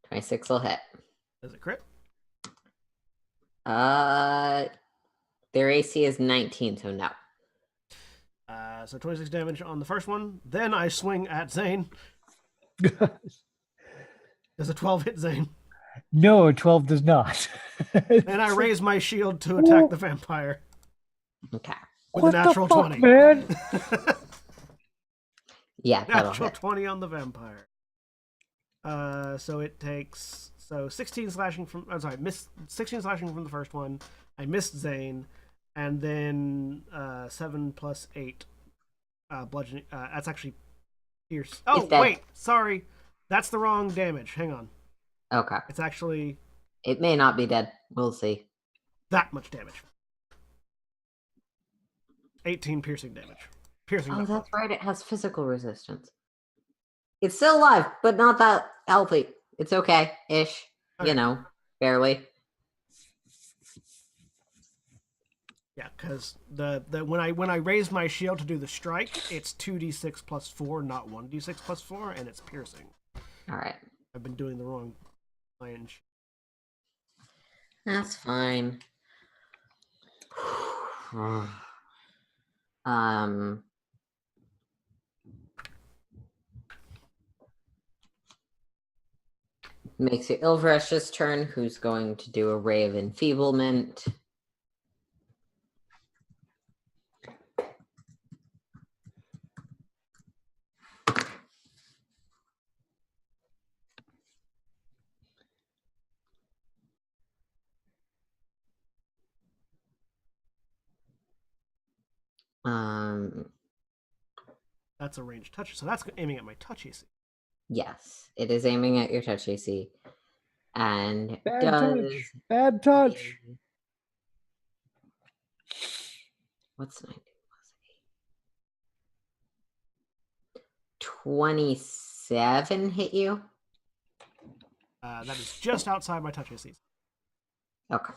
26 will hit. Does it crit? Their AC is 19, so no. So 26 damage on the first one. Then I swing at Zane. Does a 12 hit Zane? No, 12 does not. And I raise my shield to attack the vampire. Okay. With What a natural the fuck, 20. man? Yeah, that'll Natural hit. 20 on the vampire. So it takes 16 slashing from. I'm sorry, 16 slashing from the first one. I missed Zane, and then 7 plus 8 bludgeoning. That's actually pierce. Oh wait, sorry, that's the wrong damage. Hang on. Okay. It's actually. It may not be dead. We'll see. That much damage. 18 piercing damage. Piercing. Oh, that's right. It has physical resistance. It's still alive, but not that healthy. It's okay-ish. Okay. You know, barely. Yeah, because the when I raised my shield to do the strike, it's 2d6 plus 4, not 1d6 plus 4, and it's piercing. All right. I've been doing the wrong range. That's fine. Makes it Ilvresh's turn, who's going to do a Ray of Enfeeblement. That's a ranged touch, so that's aiming at my touch AC. Yes, it is aiming at your touch AC. And Bad does... touch. Bad touch. What's 90 plus 8? 27 hit you? That is just outside my touch AC. Okay.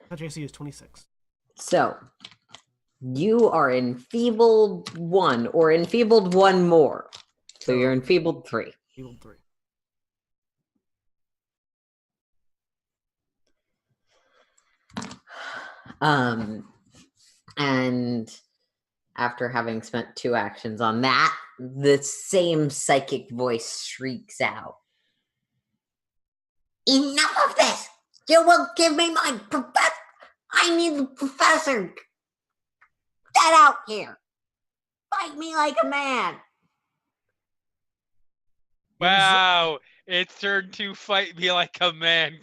Touch AC is 26. So, you are enfeebled 1, or enfeebled 1 more. So you're enfeebled 3. Enfeebled 3. And after having spent 2 actions on that, the same psychic voice shrieks out. Enough of this! You will give me my professor! I need the professor! Get out here! Fight me like a man! Wow, it's turned to fight me like a man.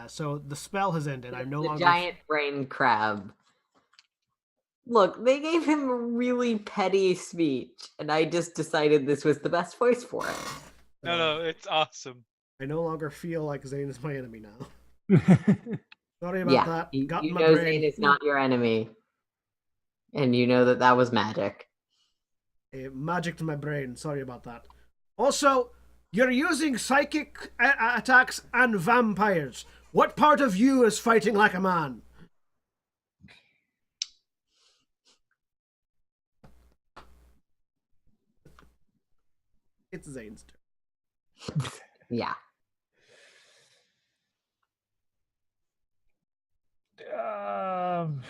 So the spell has ended. I'm no the longer giant brain crab. Look, they gave him a really petty speech, and I just decided this was the best voice for it. No, it's awesome. I no longer feel like Zane is my enemy now. Sorry about that. You Got in my know brain. Zane is not your enemy. And you know that that was magic. Magic to my brain. Sorry about that. Also, you're using psychic attacks and vampires. What part of you is fighting like a man? It's Zane's turn. Yeah. Um,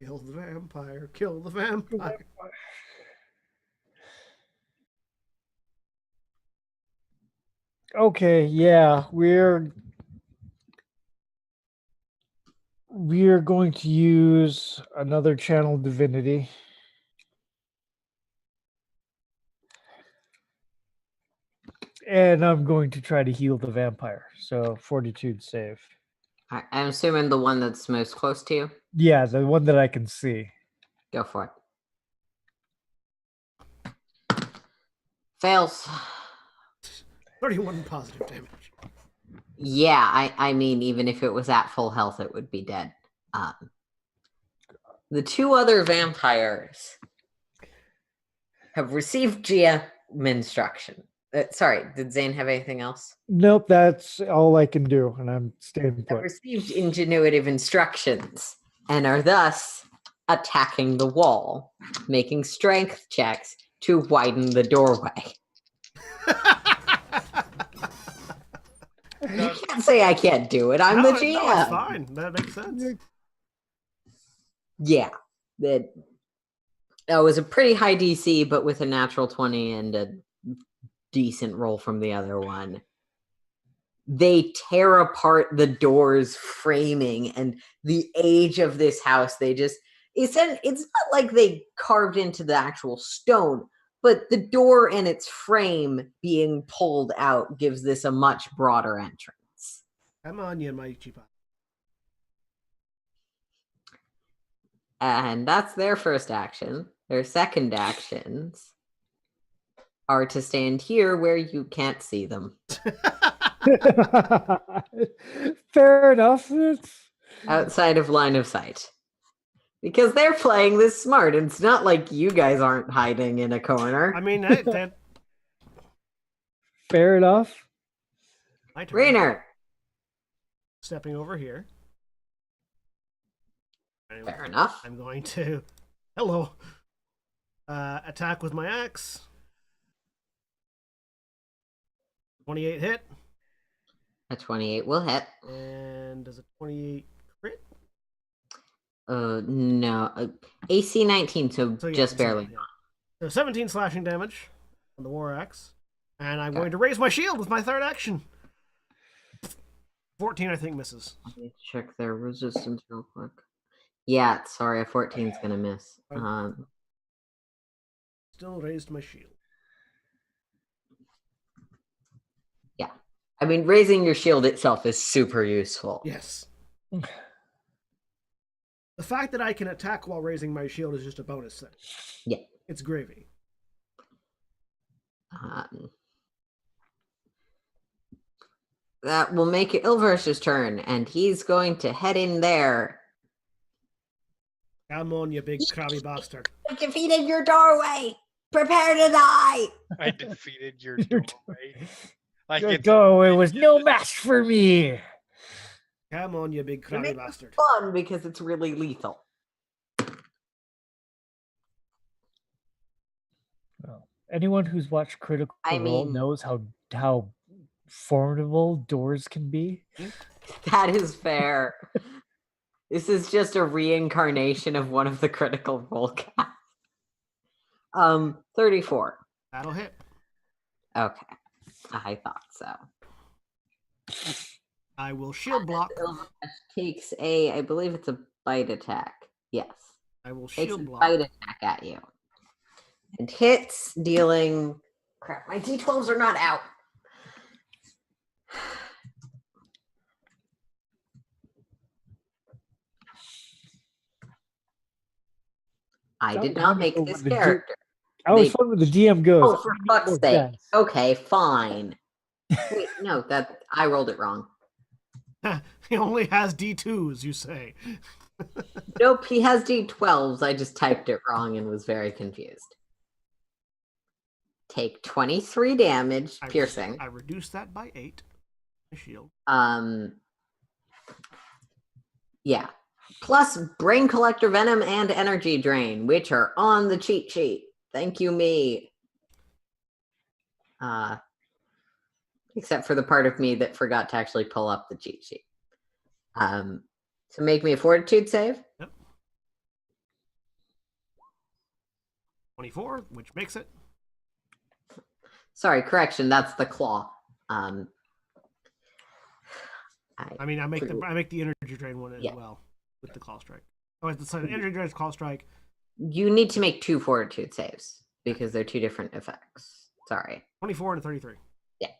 Kill the vampire. Kill the vampire. okay, yeah, we're going to use another channel divinity. And I'm going to try to heal the vampire. So fortitude save. I'm assuming the one that's most close to you. Yeah, the one that I can see. Go for it. Fails. 31 positive damage. Yeah, I mean, even if it was at full health, it would be dead. The two other vampires have received GM instruction. Sorry, did Zane have anything else? Nope, that's all I can do, and I'm staying Have put. received ingenuitive instructions and are thus attacking the wall, making strength checks to widen the doorway. You can't say I can't do it. I'm the GM. No, it's fine. That makes sense. Yeah, that was a pretty high DC, but with a natural 20 and a decent roll from the other one. They tear apart the door's framing and the age of this house. It's not like they carved into the actual stone, but the door and its frame being pulled out gives this a much broader entrance. Come on, you mighty pie. And that's their first action. Their second actions are to stand here where you can't see them. Fair enough. Outside of line of sight. Because they're playing this smart. It's not like you guys aren't hiding in a corner. I mean, that Fair enough. my turn. Rainer. Stepping over here. Fair enough. I'm going to attack with my axe. 28 hit. A 28 will hit. And does a 28 crit? No. AC 19, so yeah, just barely. yeah. So 17 slashing damage on the war axe. And I'm going to raise my shield with my third action. 14, I think, misses. Let me check their resistance real quick. Yeah, sorry, a 14 is going to miss. Still raised my shield. Yeah. I mean, raising your shield itself is super useful. Yes. The fact that I can attack while raising my shield is just a bonus thing. Yeah. It's gravy. That will make it Ilversh's turn, and he's going to head in there. Come on, you big crabby bastard. I defeated your doorway! Prepare to die! I defeated your doorway. Like Your it's doorway was no match for me. Come on, you big crabby It's bastard. fun because it's really lethal. Well, anyone who's watched Critical Role knows how formidable doors can be. That is fair. This is just a reincarnation of one of the Critical Role casts. 34. That'll hit. Okay. I thought so. I will shield block. Takes I believe it's a bite attack. Yes. I will Takes shield a block. bite attack at you. And hits, dealing... Crap, my D12s are not out. I did not make this character. I was fun with the DM goes. Oh, for fuck's sake. Okay, fine. Wait, no, I rolled it wrong. He only has D2s, you say. Nope, he has D12s. I just typed it wrong and was very confused. Take 23 damage, piercing. I reduced that by 8. My shield. Yeah. Plus Brain Collector Venom and Energy Drain, which are on the cheat sheet. Thank you, me. Except for the part of me that forgot to actually pull up the cheat sheet. So make me a fortitude save. Yep. 24, which makes it. Sorry, correction. That's the claw. I mean, I make the energy drain one as well with the claw strike. Oh, it's the energy drain claw strike. You need to make 2 fortitude saves because they're 2 different effects. Sorry. 24 and 33. Yeah.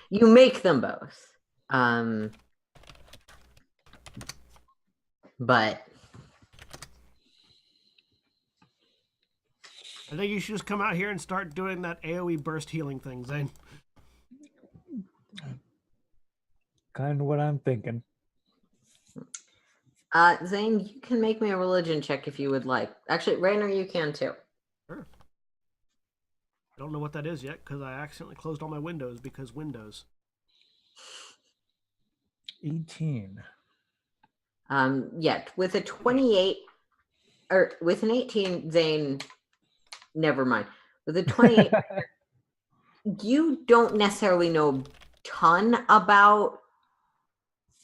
You make them both. But I think you should just come out here and start doing that AoE burst healing thing, Zane. Kind of what I'm thinking. Zane, you can make me a religion check if you would like. Actually, Rainer, you can too. Sure. I don't know what that is yet because I accidentally closed all my windows because Windows. 18. Yeah, with a 28 or with an 18, Zane, never mind. With a 28, you don't necessarily know a ton about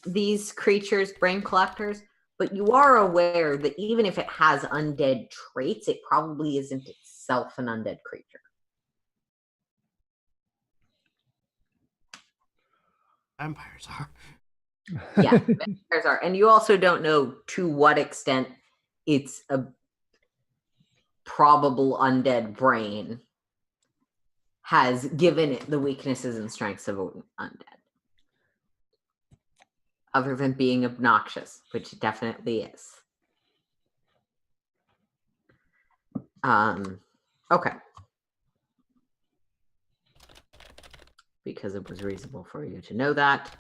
these creatures, brain collectors, but you are aware that even if it has undead traits, it probably isn't itself an undead creature. Vampires are. Yeah, vampires are. And you also don't know to what extent it's a probable undead brain has given it the weaknesses and strengths of an undead. Other than being obnoxious, which it definitely is. Okay. Because it was reasonable for you to know that.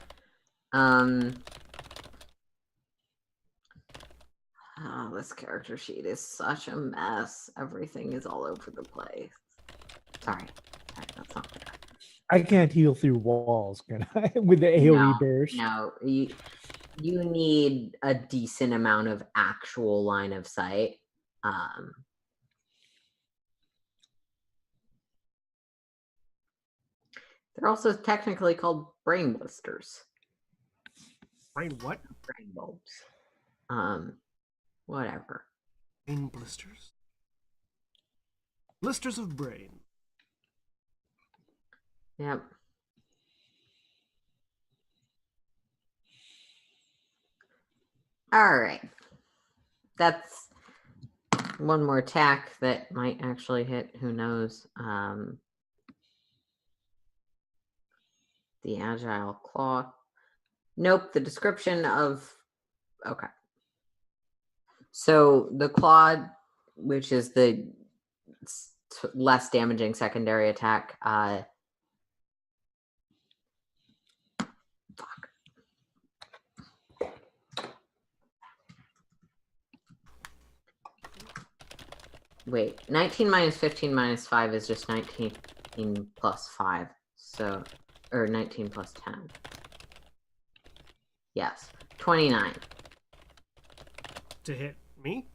This character sheet is such a mess. Everything is all over the place. Sorry, that's not fair. I can't heal through walls, can I? With the AoE burst. No, you need a decent amount of actual line of sight. They're also technically called brain blisters. Brain what? Brain bulbs. Whatever. Brain blisters. Blisters of brain. Yep. All right. That's one more attack that might actually hit. Who knows? The agile claw. Nope. The description of. Okay. So the claw, which is the less damaging secondary attack, Wait, 19 minus 15 minus 5 is just 19 plus 5. So, or 19 plus 10. Yes, 29. To hit me?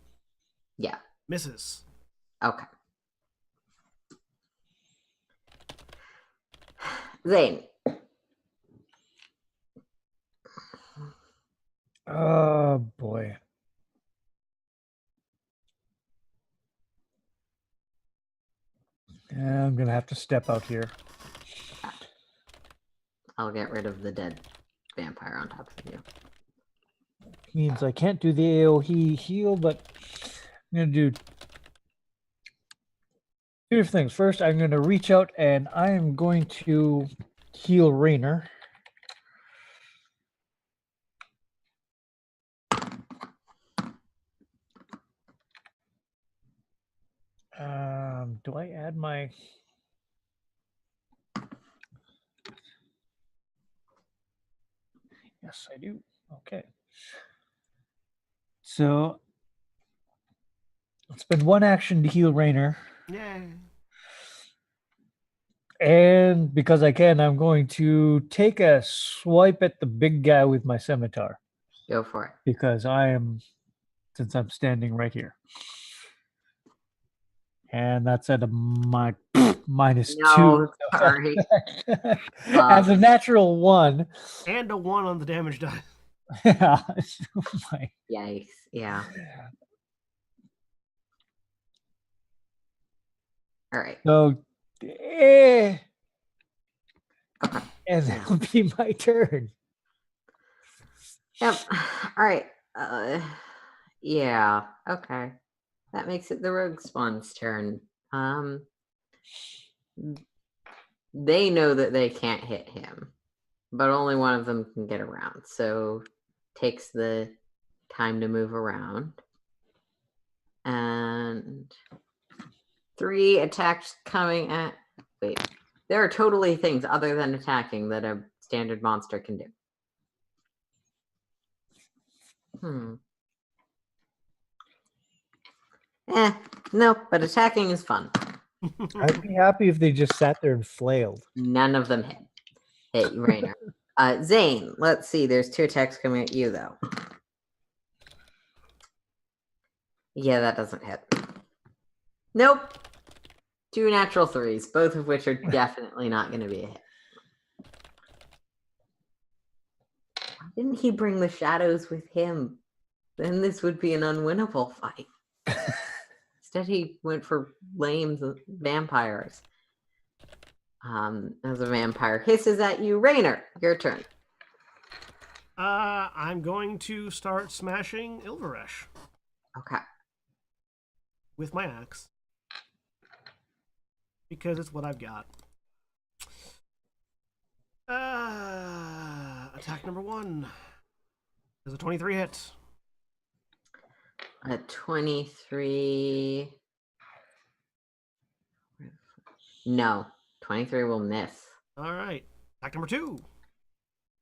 Yeah. Misses. Okay. Zane. Oh, boy. Yeah, I'm going to have to step out here. I'll get rid of the dead vampire on top of you. Means I can't do the AoE heal, but I'm going to do 2 different things. First, I'm going to reach out and I am going to heal Rainer. Do I add my... Yes, I do. Okay. So I'll spend 1 action to heal Rainer. Yay. And because I can, I'm going to take a swipe at the big guy with my scimitar. Go for it. because since I'm standing right here. And that's at a minus No, 2. sorry. As a natural 1. And a 1 on the damage die. Yeah. My- Yikes. Yeah. All right. So, and that'll be my turn. Yep. All right. Yeah. Okay. That makes it the rogue spawn's turn. They know that they can't hit him, but only one of them can get around. So takes the time to move around. And 3 attacks coming at. Wait. There are totally things other than attacking that a standard monster can do. No, but attacking is fun. I'd be happy if they just sat there and flailed. None of them hit. Hey, Rainer. Zane, let's see. There's 2 attacks coming at you, though. Yeah, that doesn't hit. Nope. 2 natural 3s, both of which are definitely not going to be a hit. Why didn't he bring the shadows with him? Then this would be an unwinnable fight. Instead, he went for lame vampires. As a vampire hisses at you, Rainer, your turn. I'm going to start smashing Ilvaresh Okay. with my axe. Because it's what I've got. Attack number 1. Does a 23 hit? A 23. No, 23 will miss. All right. Attack number 2.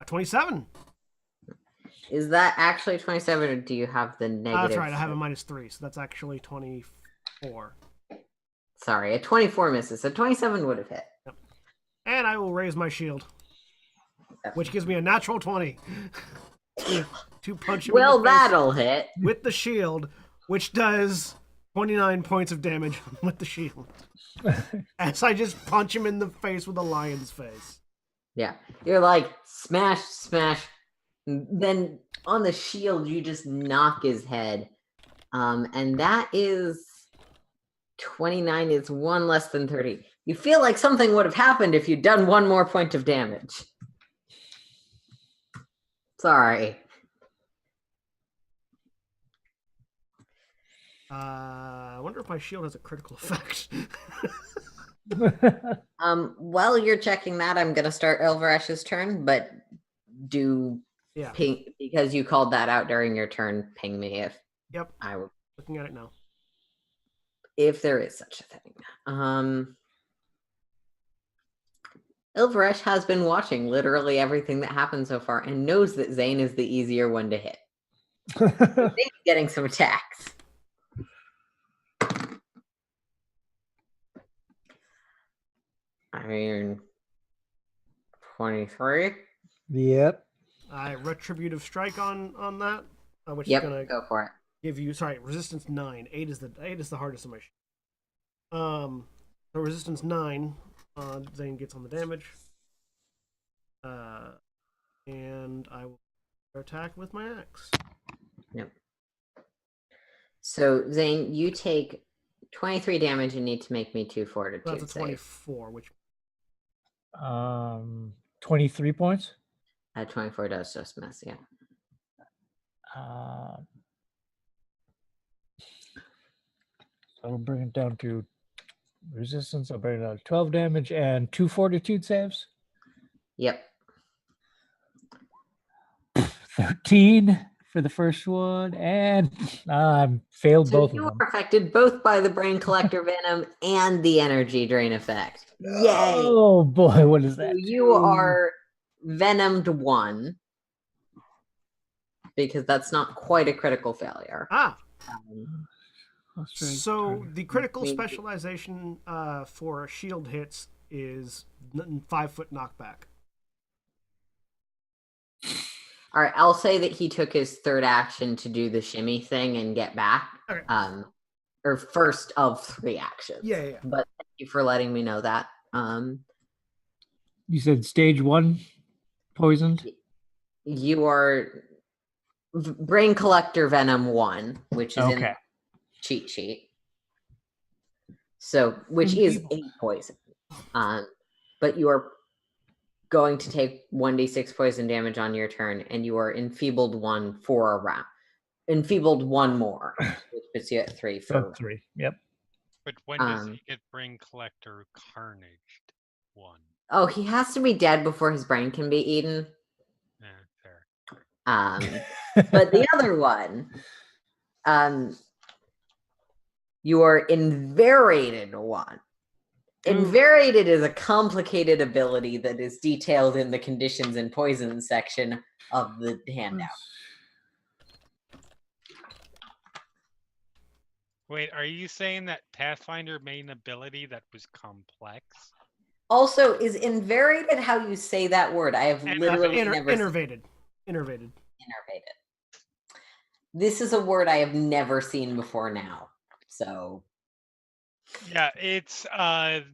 A 27. Is that actually 27, or do you have the negative? That's right. I have a -3, so that's actually 24. Sorry, a 24 misses. A 27 would have hit. Yep. And I will raise my shield, which gives me a natural 20 to punch him. Well, in the face that'll hit. with the shield, which does 29 points of damage with the shield. As I just punch him in the face with a lion's face. Yeah, you're like smash, smash. Then on the shield, you just knock his head, and that is 29. Is 1 less than 30. You feel like something would have happened if you'd done 1 more point of damage. Sorry. I wonder if my shield has a critical effect. While you're checking that, I'm gonna start Elvaresh's turn, but do ping, because you called that out during your turn. Ping me if I will. Looking at it now. If there is such a thing. Ilvaresh has been watching literally everything that happened so far and knows that Zane is the easier one to hit. Zane's getting some attacks. I mean, 23. Yep. Retributive strike on that, which Yep, is gonna go for it. give you resistance 9. 8 is the hardest of my shield. So resistance 9. Zane gets on the damage. And I will attack with my axe. Yep. So Zane, you take 23 damage and need to make me 2 fortitude That's a saves. 24, which 23 points. 24 does just miss, yeah. I'll bring it down to resistance. I'll bring it down to 12 damage and 2 fortitude saves. Yep. 13 for the first one, and failed So both you of them. are affected both by the brain collector venom and the energy drain effect. Yay! Oh boy, what is that? So you are venomed 1 because that's not quite a critical failure. So the critical specialization for shield hits is 5-foot knockback. All right, I'll say that he took his third action to do the shimmy thing and get back. Okay. Or first of 3 actions. Yeah. But thank you for letting me know that. You said stage 1 poisoned? You are Brain Collector Venom 1, which is in the cheat sheet. So, which is a poison. But you are going to take 1d6 poison damage on your turn, and you are enfeebled 1 for a round. Enfeebled 1 more, which puts you at 3 for 3. Yep. But when does he get Brain Collector Carnaged 1? Oh, he has to be dead before his brain can be eaten. Fair. But the other one, you are invariated 1. Invariated is a complicated ability that is detailed in the conditions and poisons section of the handout. Wait, are you saying that Pathfinder made an ability that was complex? Also, is invariated how you say that word? I have literally never Innervated. Innervated. This is a word I have never seen before now. So yeah, it's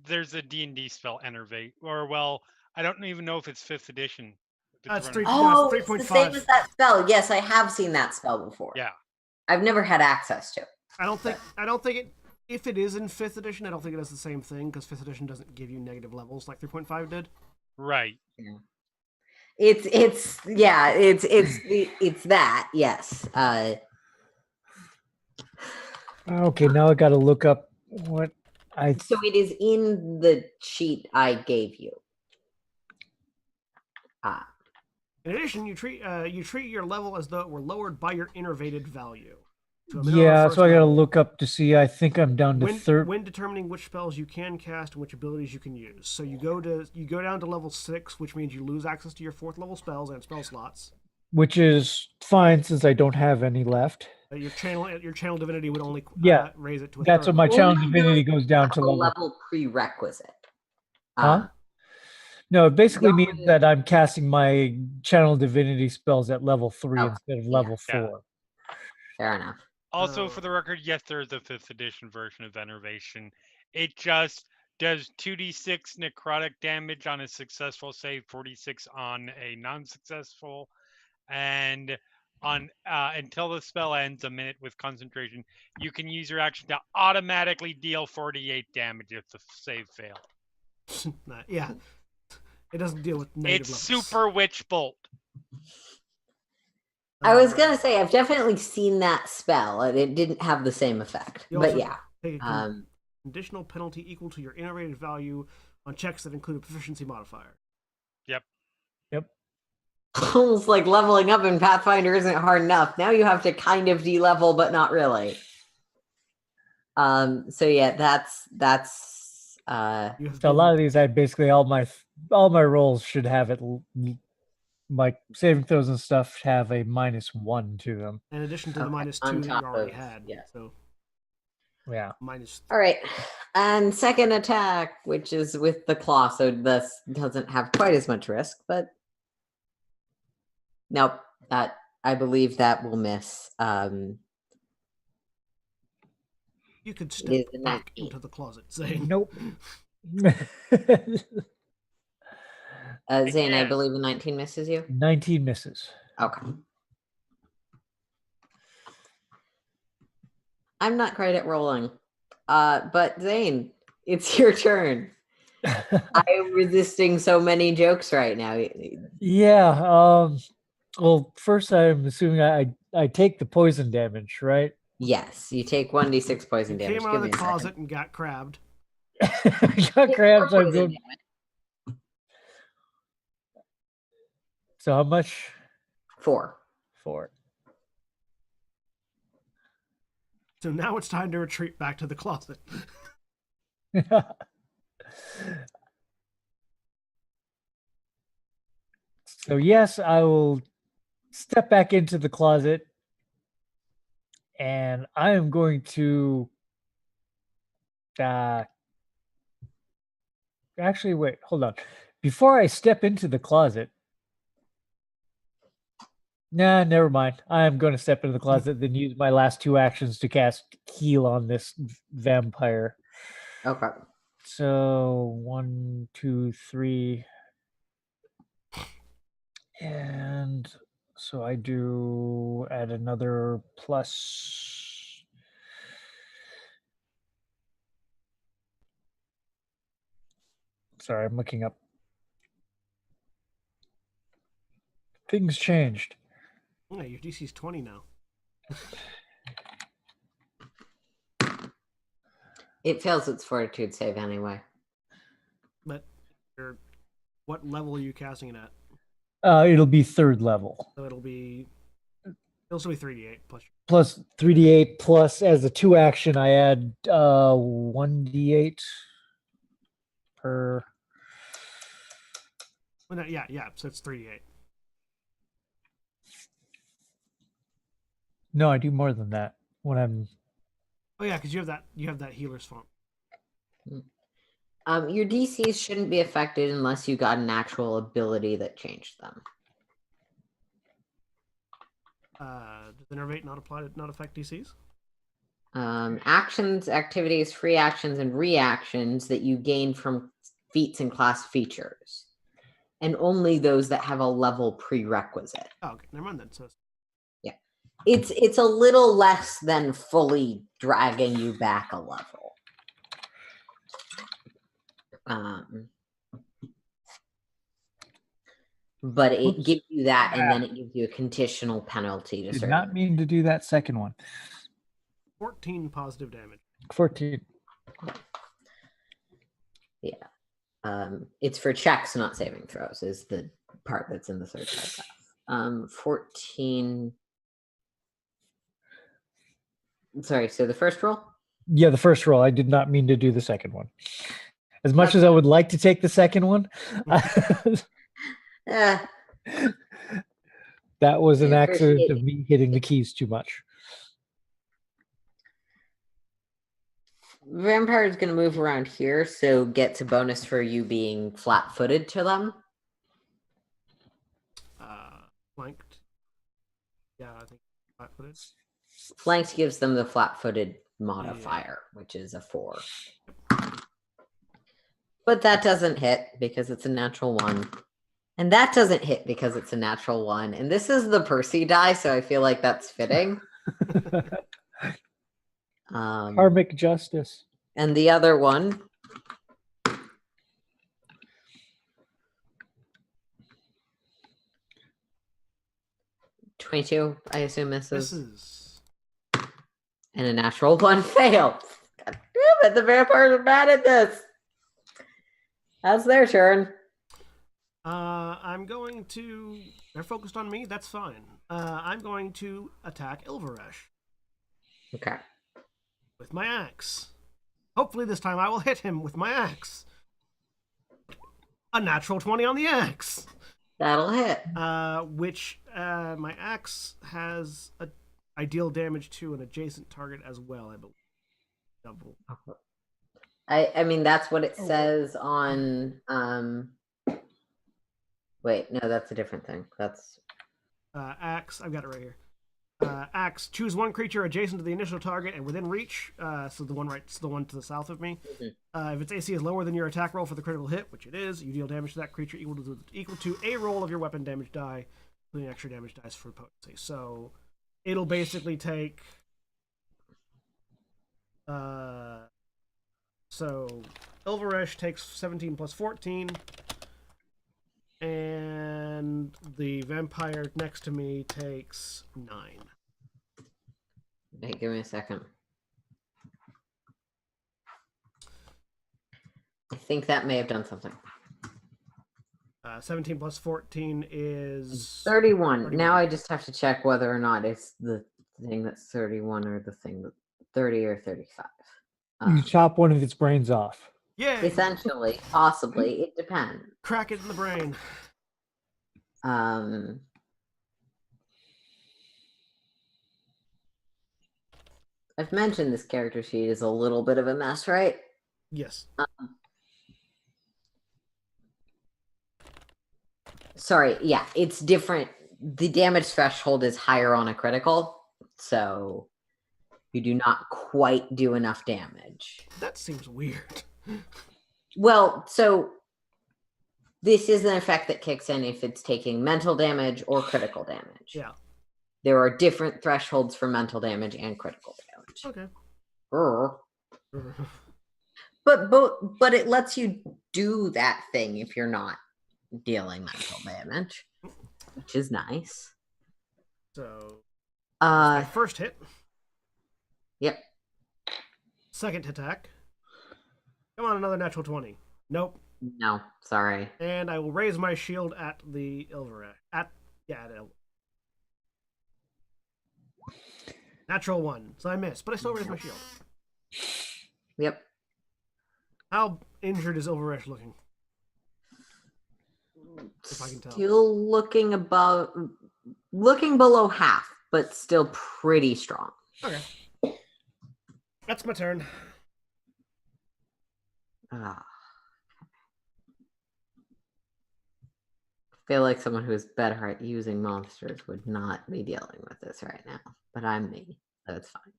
there's a D&D spell Enervate, or well, I don't even know if it's 5th edition. It's 3.5. It's the same as that spell. Yes, I have seen that spell before. Yeah. I've never had access to it. I don't think it. If it is in 5th edition, I don't think it does the same thing because 5th edition doesn't give you negative levels like 3.5 did. Right. Yeah. It's that, yes. Okay, now I got to look up what I. So it is in the sheet I gave you. In addition, you treat your level as though it were lowered by your innervated value. Yeah, so I got to look up to see. I think I'm down to when determining which spells you can cast and which abilities you can use. So you go down to level 6, which means you lose access to your 4th level spells and spell slots. Which is fine since I don't have any left. Your channel divinity would only raise it to a that's third. what my channel divinity goes down to level prerequisite. Huh? No, it basically means that I'm casting my channel divinity spells at level 3 instead of level 4. Yeah. Fair enough. Also, for the record, yes, there is a 5th edition version of Enervation. It just does 2d6 necrotic damage on a successful save, 46 on a non-successful, and on until the spell ends a minute with concentration, you can use your action to automatically deal 48 damage if the save failed. Yeah, it doesn't deal with negative levels. It's Super Witch Bolt. I was gonna say I've definitely seen that spell, and it didn't have the same effect. But yeah, take a additional penalty equal to your innervated value on checks that include a proficiency modifier. Yep. Almost like leveling up in Pathfinder isn't hard enough. Now you have to kind of de-level, but not really. So yeah, that's. So a lot of these, I basically all my rolls should have it. My saving throws and stuff have a -1 to them. In addition to the -2 that you already had. Yeah. So. Yeah. -3. All right. And second attack, which is with the claw, so this doesn't have quite as much risk, but nope. That I believe that will miss. You could step back into the closet saying nope. Zane, I believe a 19 misses you? 19 misses. Okay. I'm not great at rolling. But Zane, it's your turn. I am resisting so many jokes right now. Yeah. Well, first I'm assuming I take the poison damage, right? Yes, you take 1d6 poison damage. Came out of the closet and got crabbed. Got crabbed. So how much? 4. 4. So now it's time to retreat back to the closet. So yes, I will step back into the closet, and I am going to actually wait, hold on. Before I step into the closet, Nah, never mind. I'm going to step into the closet, then use my last 2 actions to cast heal on this vampire. Okay. So 1, 2, 3. And so I do add another plus. Sorry, I'm looking up. Things changed. Yeah, your DC's 20 now. It fails its fortitude save anyway. But what level are you casting it at? It'll be 3rd level. So it'll still be 3d8 plus. Plus 3d8 plus as a 2 action, I add 1d8 per. Well, yeah. So it's 3d8. No, I do more than that when I'm. Oh yeah, because you have that healer's font. Your DCs shouldn't be affected unless you got an actual ability that changed them. Does Innervate not affect DCs? Actions, activities, free actions, and reactions that you gain from feats and class features, and only those that have a level prerequisite. Oh, okay, never mind then. So It's a little less than fully dragging you back a level. But it Oops. gives you that, and then it gives you a conditional penalty to Did certain. not mean to do that second one. 14 positive damage. 14. Yeah. It's for checks, not saving throws, is the part that's in the third paragraph. 14. Sorry, so the first roll? Yeah, the first roll. I did not mean to do the second one. As much as I would like to take the second one, Eh, that was an I accident appreciate of it. me hitting the keys too much. Vampire is going to move around here, so gets a bonus for you being flat-footed to them. Flanked. Yeah, I think flat-footed. Flanked gives them the flat-footed modifier, which is a 4. But that doesn't hit because it's a natural 1. And that doesn't hit because it's a natural 1. And this is the Percy die, so I feel like that's fitting. Karmic justice. And the other one. $22, I assume misses. Misses. And a natural 1 failed. God damn it, the vampires are bad at this. That's their turn. I'm going to. They're focused on me. That's fine. I'm going to attack Ilvaresh Okay. with my axe. Hopefully, this time I will hit him with my axe. A natural 20 on the axe. That'll hit. Which my axe has I deal damage to an adjacent target as well, I believe. Double. I mean, that's what it says on. Wait, no, that's a different thing. That's Axe. I've got it right here. Axe. Choose one creature adjacent to the initial target and within reach. So the one to the south of me. If its AC is lower than your attack roll for the critical hit, which it is, you deal damage to that creature equal to a roll of your weapon damage die, including extra damage dice for potency. So it'll basically take. So Ilvaresh takes 17 plus 14. And the vampire next to me takes 9. Hey, give me a second. I think that may have done something. 17 plus 14 is 31. Now I just have to check whether or not it's the thing that's 31 or the thing that 30 or 35. You chop one of its brains off. Yeah. Essentially, possibly. It depends. Crack it in the brain. I've mentioned this character sheet is a little bit of a mess, right? Yes. Sorry, yeah, it's different the damage threshold is higher on a critical, so you do not quite do enough damage. That seems weird. Well, so this is an effect that kicks in if it's taking mental damage or critical damage. Yeah. There are different thresholds for mental damage and critical damage. Okay. Brr. But it lets you do that thing if you're not dealing mental damage, which is nice. So my first hit. Yep. Second attack. Come on, another natural 20. Nope. No, sorry. And I will raise my shield at the Ilverash. At Natural 1. So I missed, but I still raised my shield. Yep. How injured is Ilverash looking? If I can tell. Still looking below half, but still pretty strong. Okay. That's my turn. I feel like someone who is better at using monsters would not be dealing with this right now, but I'm me, so it's fine.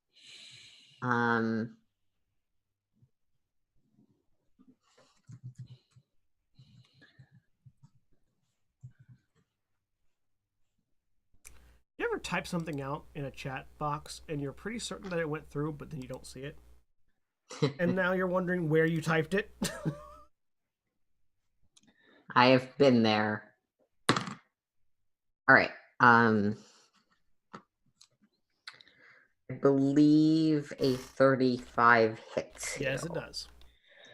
You ever type something out in a chat box and you're pretty certain that it went through, but then you don't see it? And now you're wondering where you typed it? I have been there. All right. I believe a 35 hits. Yes, it does.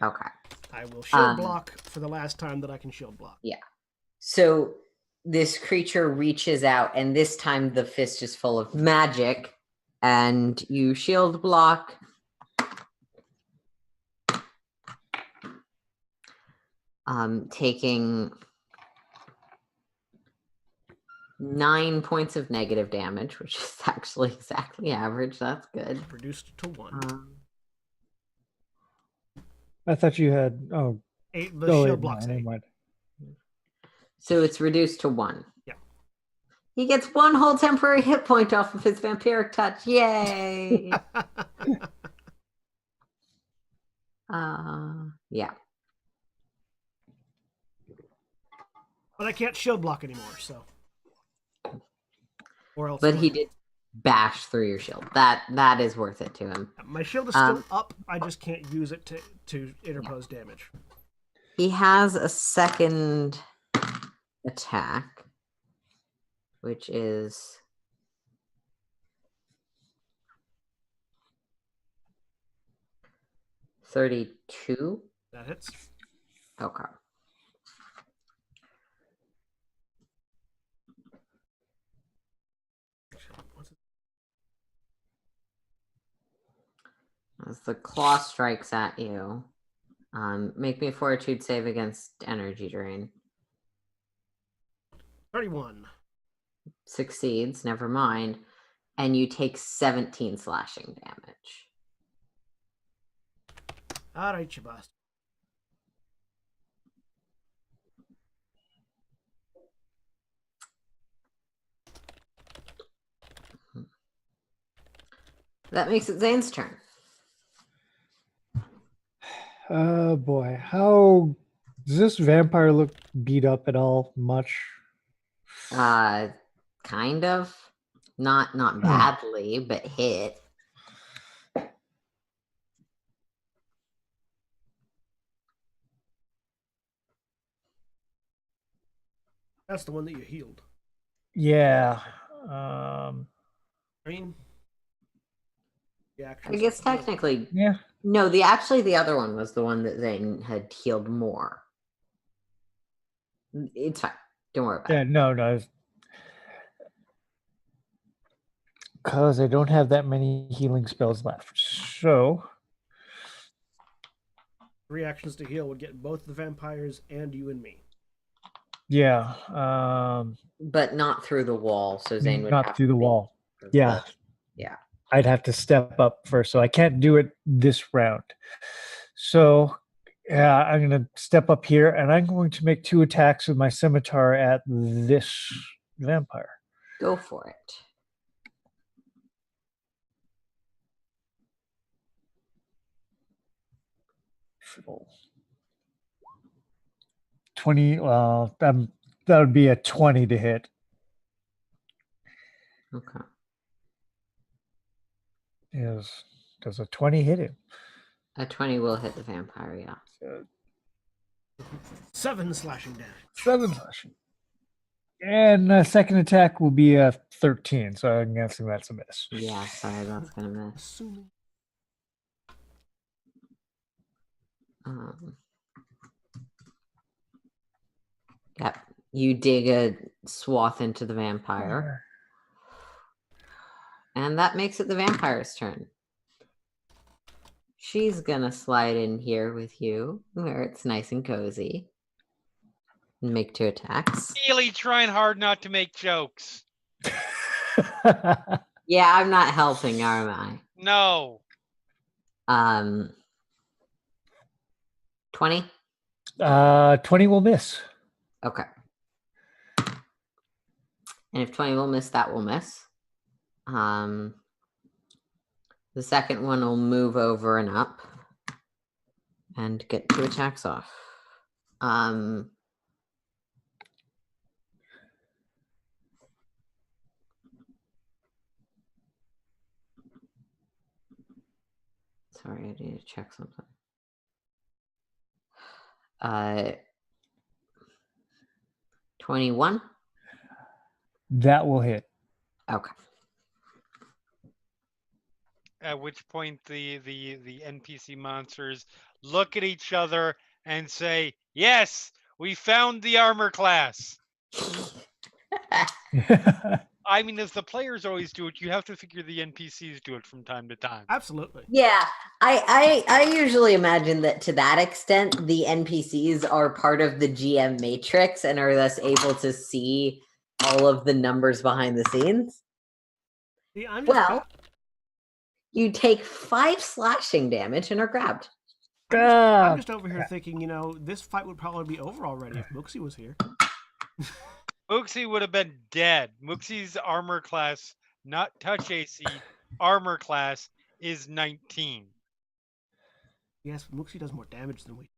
Okay. I will shield block for the last time that I can shield block. Yeah. So this creature reaches out, and this time the fist is full of magic, and you shield block. Taking 9 points of negative damage, which is actually exactly average. That's good. Reduced to 1. I thought you had. Oh, The oh, shield block's 8. never mind. So it's reduced to 1. Yeah. He gets 1 whole temporary hit point off of his vampiric touch. Yay! Yeah. But I can't shield block anymore, so. Or else. But he did bash through your shield. That is worth it to him. My shield is still up. I just can't use it to interpose damage. He has a second attack, which is 32. That hits. Okay. As the claw strikes at you, make me a fortitude save against energy drain. 31. Succeeds, never mind. And you take 17 slashing damage. All right, you bastard. That makes it Zane's turn. Oh boy, how does this vampire look beat up at all? Much? Kind of. Not badly, but hit. That's the one that you healed. Yeah. Green. Yeah. I guess technically, Yeah. no. The other one was the one that Zane had healed more. It's fine. Don't worry about Yeah. it. No. Because I don't have that many healing spells left. So 3 actions to heal would get both the vampires and you and me. yeah. But not through the wall. So Zane would not have through to the make wall. the Yeah. wall. Yeah. I'd have to step up first, so I can't do it this round. So, yeah, I'm going to step up here, and I'm going to make 2 attacks with my scimitar at this vampire. Go for it. Fiddle. 20. Well, that would be a 20 to hit. Okay. Does a 20 hit him? A 20 will hit the vampire, yeah. So 7 slashing damage. 7 slashing. And second attack will be a 13, so I'm guessing that's a miss. Yeah, sorry, that's gonna miss. Assuming. Yep. You dig a swath into the vampire. And that makes it the vampire's turn. She's gonna slide in here with you, where it's nice and cozy. And make 2 attacks. Really trying hard not to make jokes. Yeah, I'm not helping, am I? No. 20? 20 will miss. Okay. And if 20 will miss, that will miss. The second one will move over and up and get 2 attacks off. Sorry, I need to check something. 21? That will hit. Okay. At which point the NPC monsters look at each other and say, "Yes, we found the armor class." I mean, as the players always do it, you have to figure the NPCs do it from time to time. Absolutely. Yeah, I usually imagine that to that extent, the NPCs are part of the GM matrix and are thus able to see all of the numbers behind the scenes. See, I'm just Well, you take 5 slashing damage and are grabbed. I'm just over here thinking, this fight would probably be over already if Mooksy was here. Mooksy would have been dead. Mooksie's armor class, not touch AC, armor class is 19. Yes, Mooksy does more damage than we.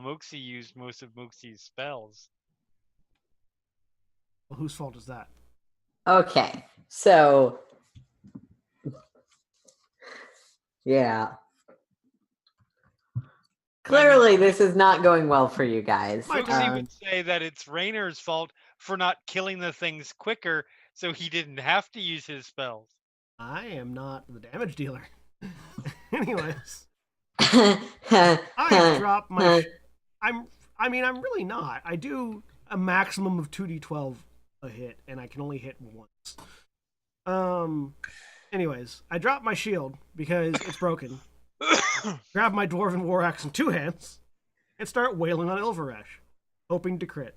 Mooksy used most of Mooksy's spells. Well, whose fault is that? Okay, so yeah. Clearly, this is not going well for you guys. Mooksy would say that it's Rainer's fault for not killing the things quicker, so he didn't have to use his spells. I am not the damage dealer. Anyways, I have dropped my. I'm really not. I do a maximum of 2d12 a hit, and I can only hit once. Anyways, I dropped my shield because it's broken. Grab my dwarven war axe in 2 hands and start wailing on Ilvaresh, hoping to crit.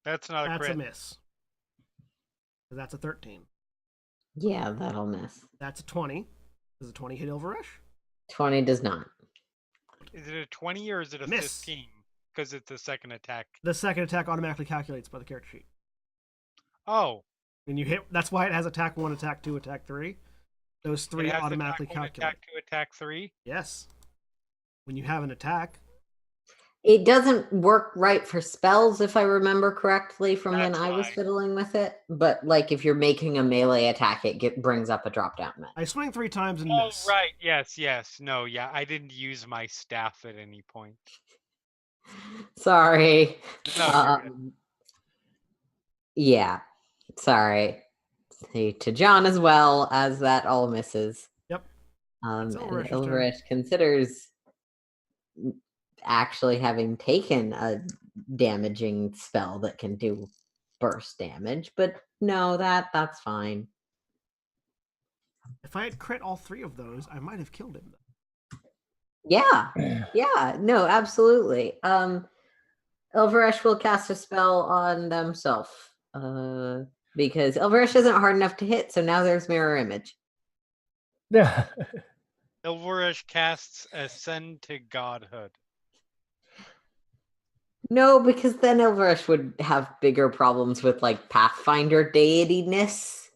That's not a That's crit. a miss. That's a 13. Yeah, that'll miss. That's a 20. Does a 20 hit Ilvaresh? 20 does not. Is it a 20 or is it a Miss. 15? Because it's the second attack. The second attack automatically calculates by the character sheet. Oh. And you hit. That's why it has attack 1, attack 2, attack 3. Those 3 It has automatically attack 1, calculate. Attack 2, attack 3? Yes. When you have an attack. It doesn't work right for spells, if I remember correctly from when That's I was why. fiddling with it. But like if you're making a melee attack, it brings up a drop down menu. I swing 3 times and Oh, miss. right. Yes. No, yeah. I didn't use my staff at any point. Sorry. No, you're good. Yeah. Sorry. To John as well, as that all misses. Yep. And Ilvaresh's turn. Ilvaresh considers actually having taken a damaging spell that can do burst damage, but no, that's fine. If I had crit all 3 of those, I might have killed him. Yeah, no, absolutely. Ilvaresh will cast a spell on themselves because Ilvaresh isn't hard enough to hit, so now there's mirror image. Yeah. Ilverish casts Ascend to Godhood. No, because then Ilverish would have bigger problems with like Pathfinder deityness.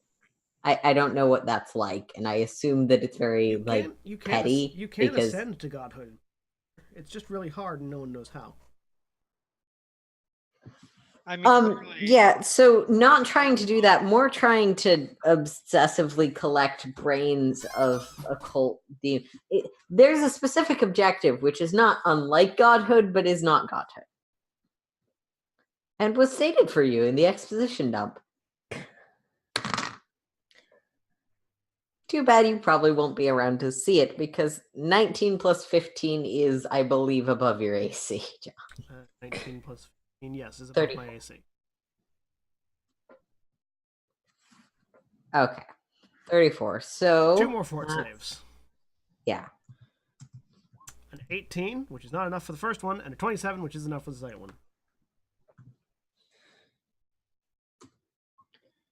I don't know what that's like, and I assume that it's very petty. You can because ascend to godhood. It's just really hard, and no one knows how. I mean, clearly, yeah, so not trying to do that, more trying to obsessively collect brains of occult there's a specific objective which is not unlike godhood but is not godhood, and was stated for you in the exposition dump. Too bad you probably won't be around to see it, because 19 plus 15 is, I believe, above your AC. 19 plus 15, yes, is above 30. my AC. Okay. 34. So 2 more fort saves. Yeah. An 18, which is not enough for the first one, and a 27, which is enough for the second one.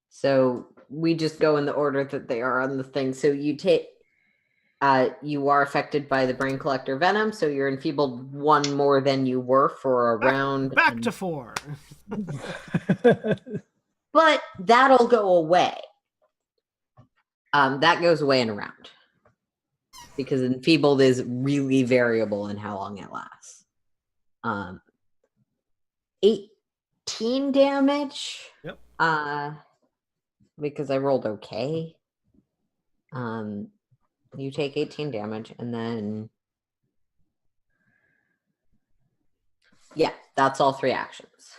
So we just go in the order that they are on the thing. So you take, you are affected by the brain collector venom, so you're enfeebled 1 more than you were for a round. Back to 4. But that'll go away. That goes away in a round, because enfeebled is really variable in how long it lasts. 18 damage. Yep. Because I rolled okay. You take 18 damage, and then yeah, that's all 3 actions.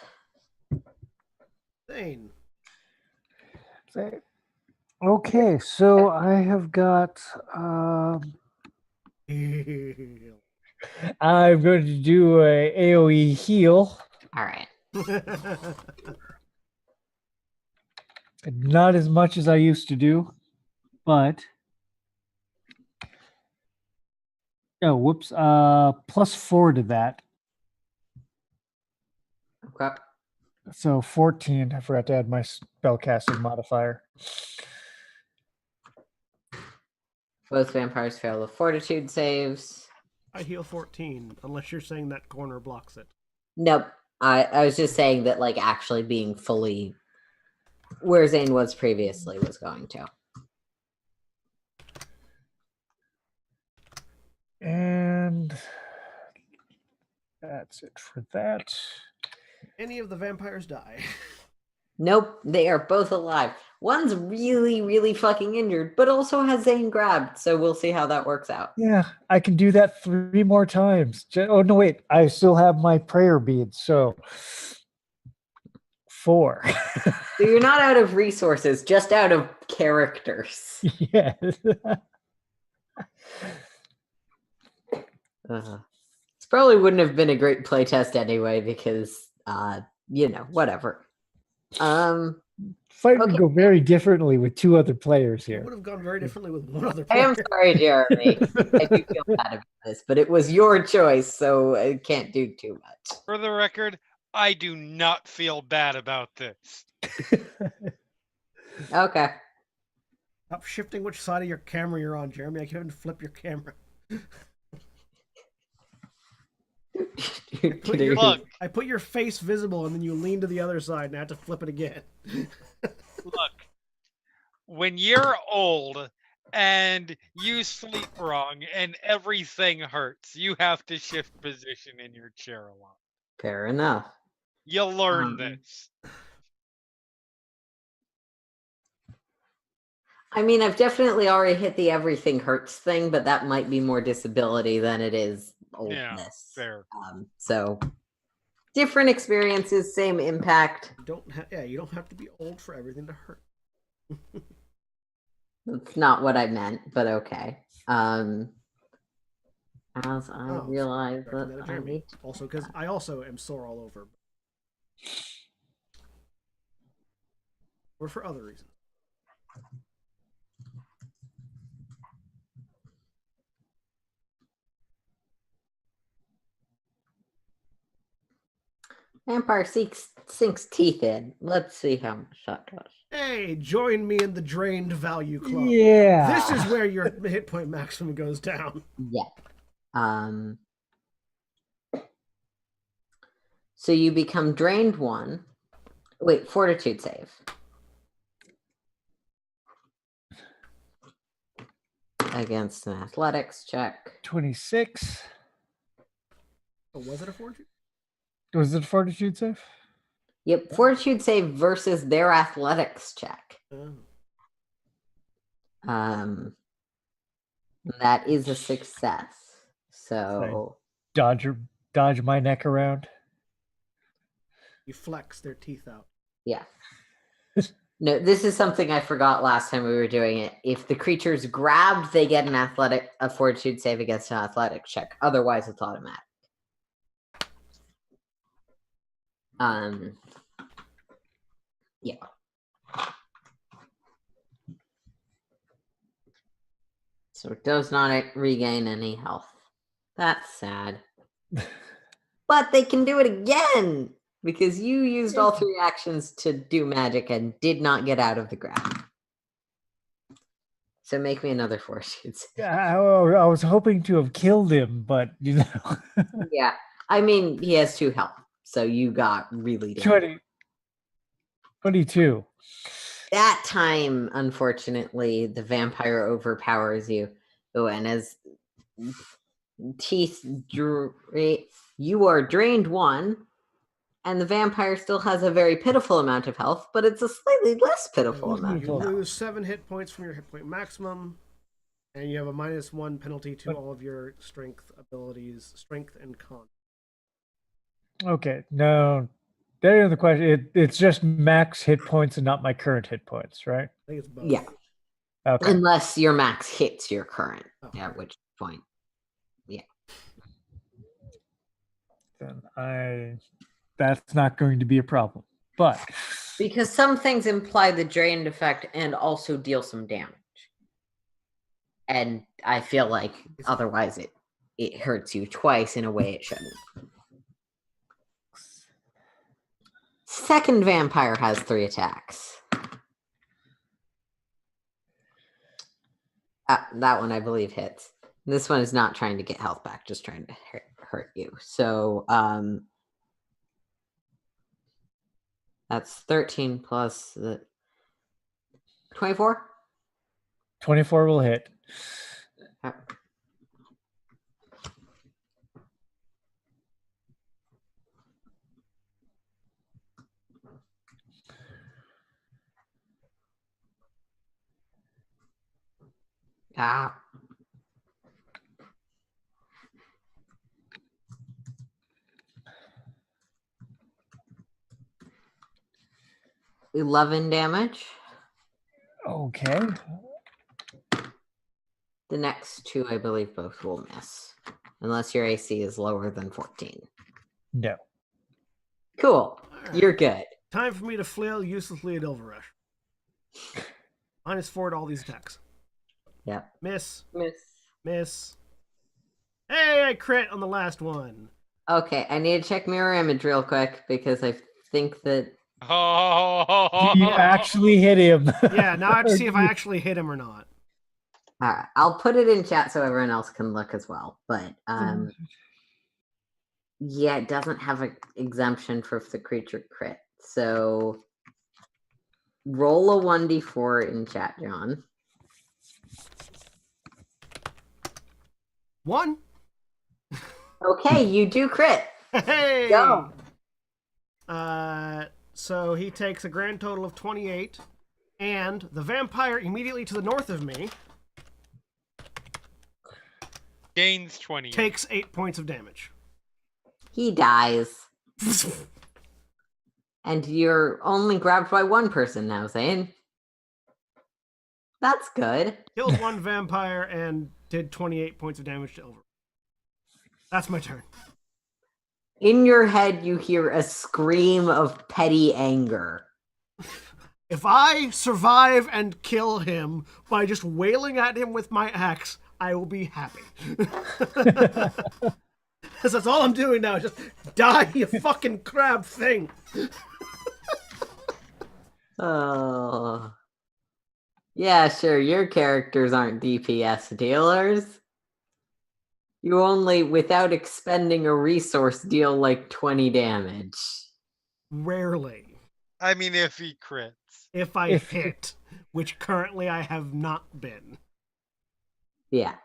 Zane. Okay, so I have got. I'm going to do a AOE heal. All right. Not as much as I used to do, but oh, whoops! +4 to that, Okay. so 14. I forgot to add my spellcasting modifier. Both vampires fail the fortitude saves. I heal 14, unless you're saying that corner blocks it. Nope. I was just saying that, like, actually being fully where Zane was previously was going to. And that's it for that. Any of the vampires die. Nope, they are both alive. One's really, really fucking injured, but also has Zane grabbed, so we'll see how that works out. Yeah, I can do that 3 more times. Oh, no, wait. I still have my prayer beads, so 4. So you're not out of resources, just out of characters. Yes. This probably wouldn't have been a great playtest anyway, because, whatever. Fight would go very differently with 2 other players It here. would have gone very differently with one other I player. am sorry, Jeremy. I do feel bad about this, but it was your choice, so I can't do too much. for the record, I do not feel bad about this. Okay. Stop shifting which side of your camera you're on, Jeremy. I can't even flip your camera. Look, I put your face visible, and then you lean to the other side, and I have to flip it again. look. When you're old and you sleep wrong and everything hurts, you have to shift position in your chair a lot. Fair enough. You'll learn this. I mean, I've definitely already hit the everything hurts thing, but that might be more disability than it is oldness. Yeah, fair. So different experiences, same impact. You don't have to be old for everything to hurt. That's not what I meant, but okay. As I realize that I need to... Also, because I also am sore all over. Or for other reasons. Vampire sinks teeth in. Let's see how much that does. Hey, join me in the drained value club. Yeah. This is where your hit point maximum goes down. Yeah. So you become drained 1. Wait, fortitude save. Against an athletics check. 26. Oh, was it a fortune? Was it a fortitude save? Yep, fortitude save versus their athletics check. Oh. That is a success. So Dodge my neck around. You flex their teeth out. yeah. No, this is something I forgot last time we were doing it. If the creature's grabbed, they get a fortitude save against an athletics check. Otherwise, it's automatic. Yeah. So it does not regain any health. That's sad. But they can do it again because you used all 3 actions to do magic and did not get out of the grab. So make me another fortitude save. I was hoping to have killed him, but you know. Yeah. I mean, he has 2 health. So you got really damaged. 22. That time, unfortunately, the vampire overpowers you. Oh, and as teeth, you are drained 1, and the vampire still has a very pitiful amount of health, but it's a slightly less pitiful amount You of health. lose 7 hit points from your hit point maximum, and you have a -1 penalty to all of your strength abilities, strength and con. Okay, no. That isn't the question. It's just max hit points and not my current hit points, right? I think it's both. Yeah. Okay. Unless your max hits your current, at which point. Then that's not going to be a problem. But because some things imply the drained effect and also deal some damage. And I feel like otherwise it hurts you twice in a way it shouldn't. Second vampire has 3 attacks. That one I believe hits. This one is not trying to get health back, just trying to hurt you. So that's 13 plus the 24. 24 will hit. Ah. $11 damage. Okay. The next 2, I believe, both will miss. Unless your AC is lower than 14. No. Cool. You're good. Time for me to flail uselessly at Ilvaresh. -4 to all these attacks. Yep. Miss. Miss. Miss. Hey, I crit on the last one. Okay, I need to check mirror image real quick because I think that... You actually hit him. Yeah, now I have to see if I actually hit him or not. All right, I'll put it in chat so everyone else can look as well. But yeah, it doesn't have an exemption for if the creature crit. So roll a 1d4 in chat, John. 1. Okay, you do crit. Hey! Go. So he takes a grand total of 28, and the vampire immediately to the north of me Gains 20. takes 8 points of damage. He dies. And you're only grabbed by 1 person now, Zane. That's good. Killed 1 vampire and did 28 points of damage to Ilver. That's my turn. In your head, you hear a scream of petty anger. If I survive and kill him by just wailing at him with my axe, I will be happy. Because that's all I'm doing now. Just die, you fucking crab thing. Oh. Yeah, sure. Your characters aren't DPS dealers. You only, without expending a resource, deal like 20 damage. Rarely. I mean, if he crits. If I If- hit, which currently I have not been. Yeah.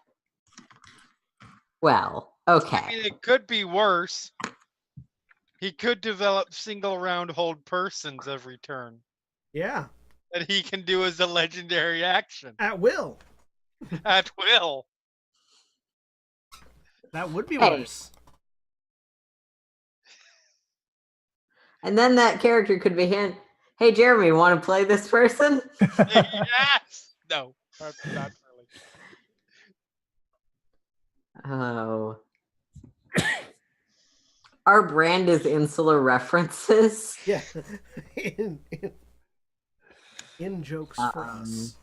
Well, I okay. mean, it could be worse. He could develop single round hold persons every turn Yeah, that he can do as a legendary action at will. at will. That would be Hey. worse. And then that character could be him. Hey, Jeremy, want to play this person? Yes. No, not really. Oh. Our brand is insular references. Yeah. in jokes for us.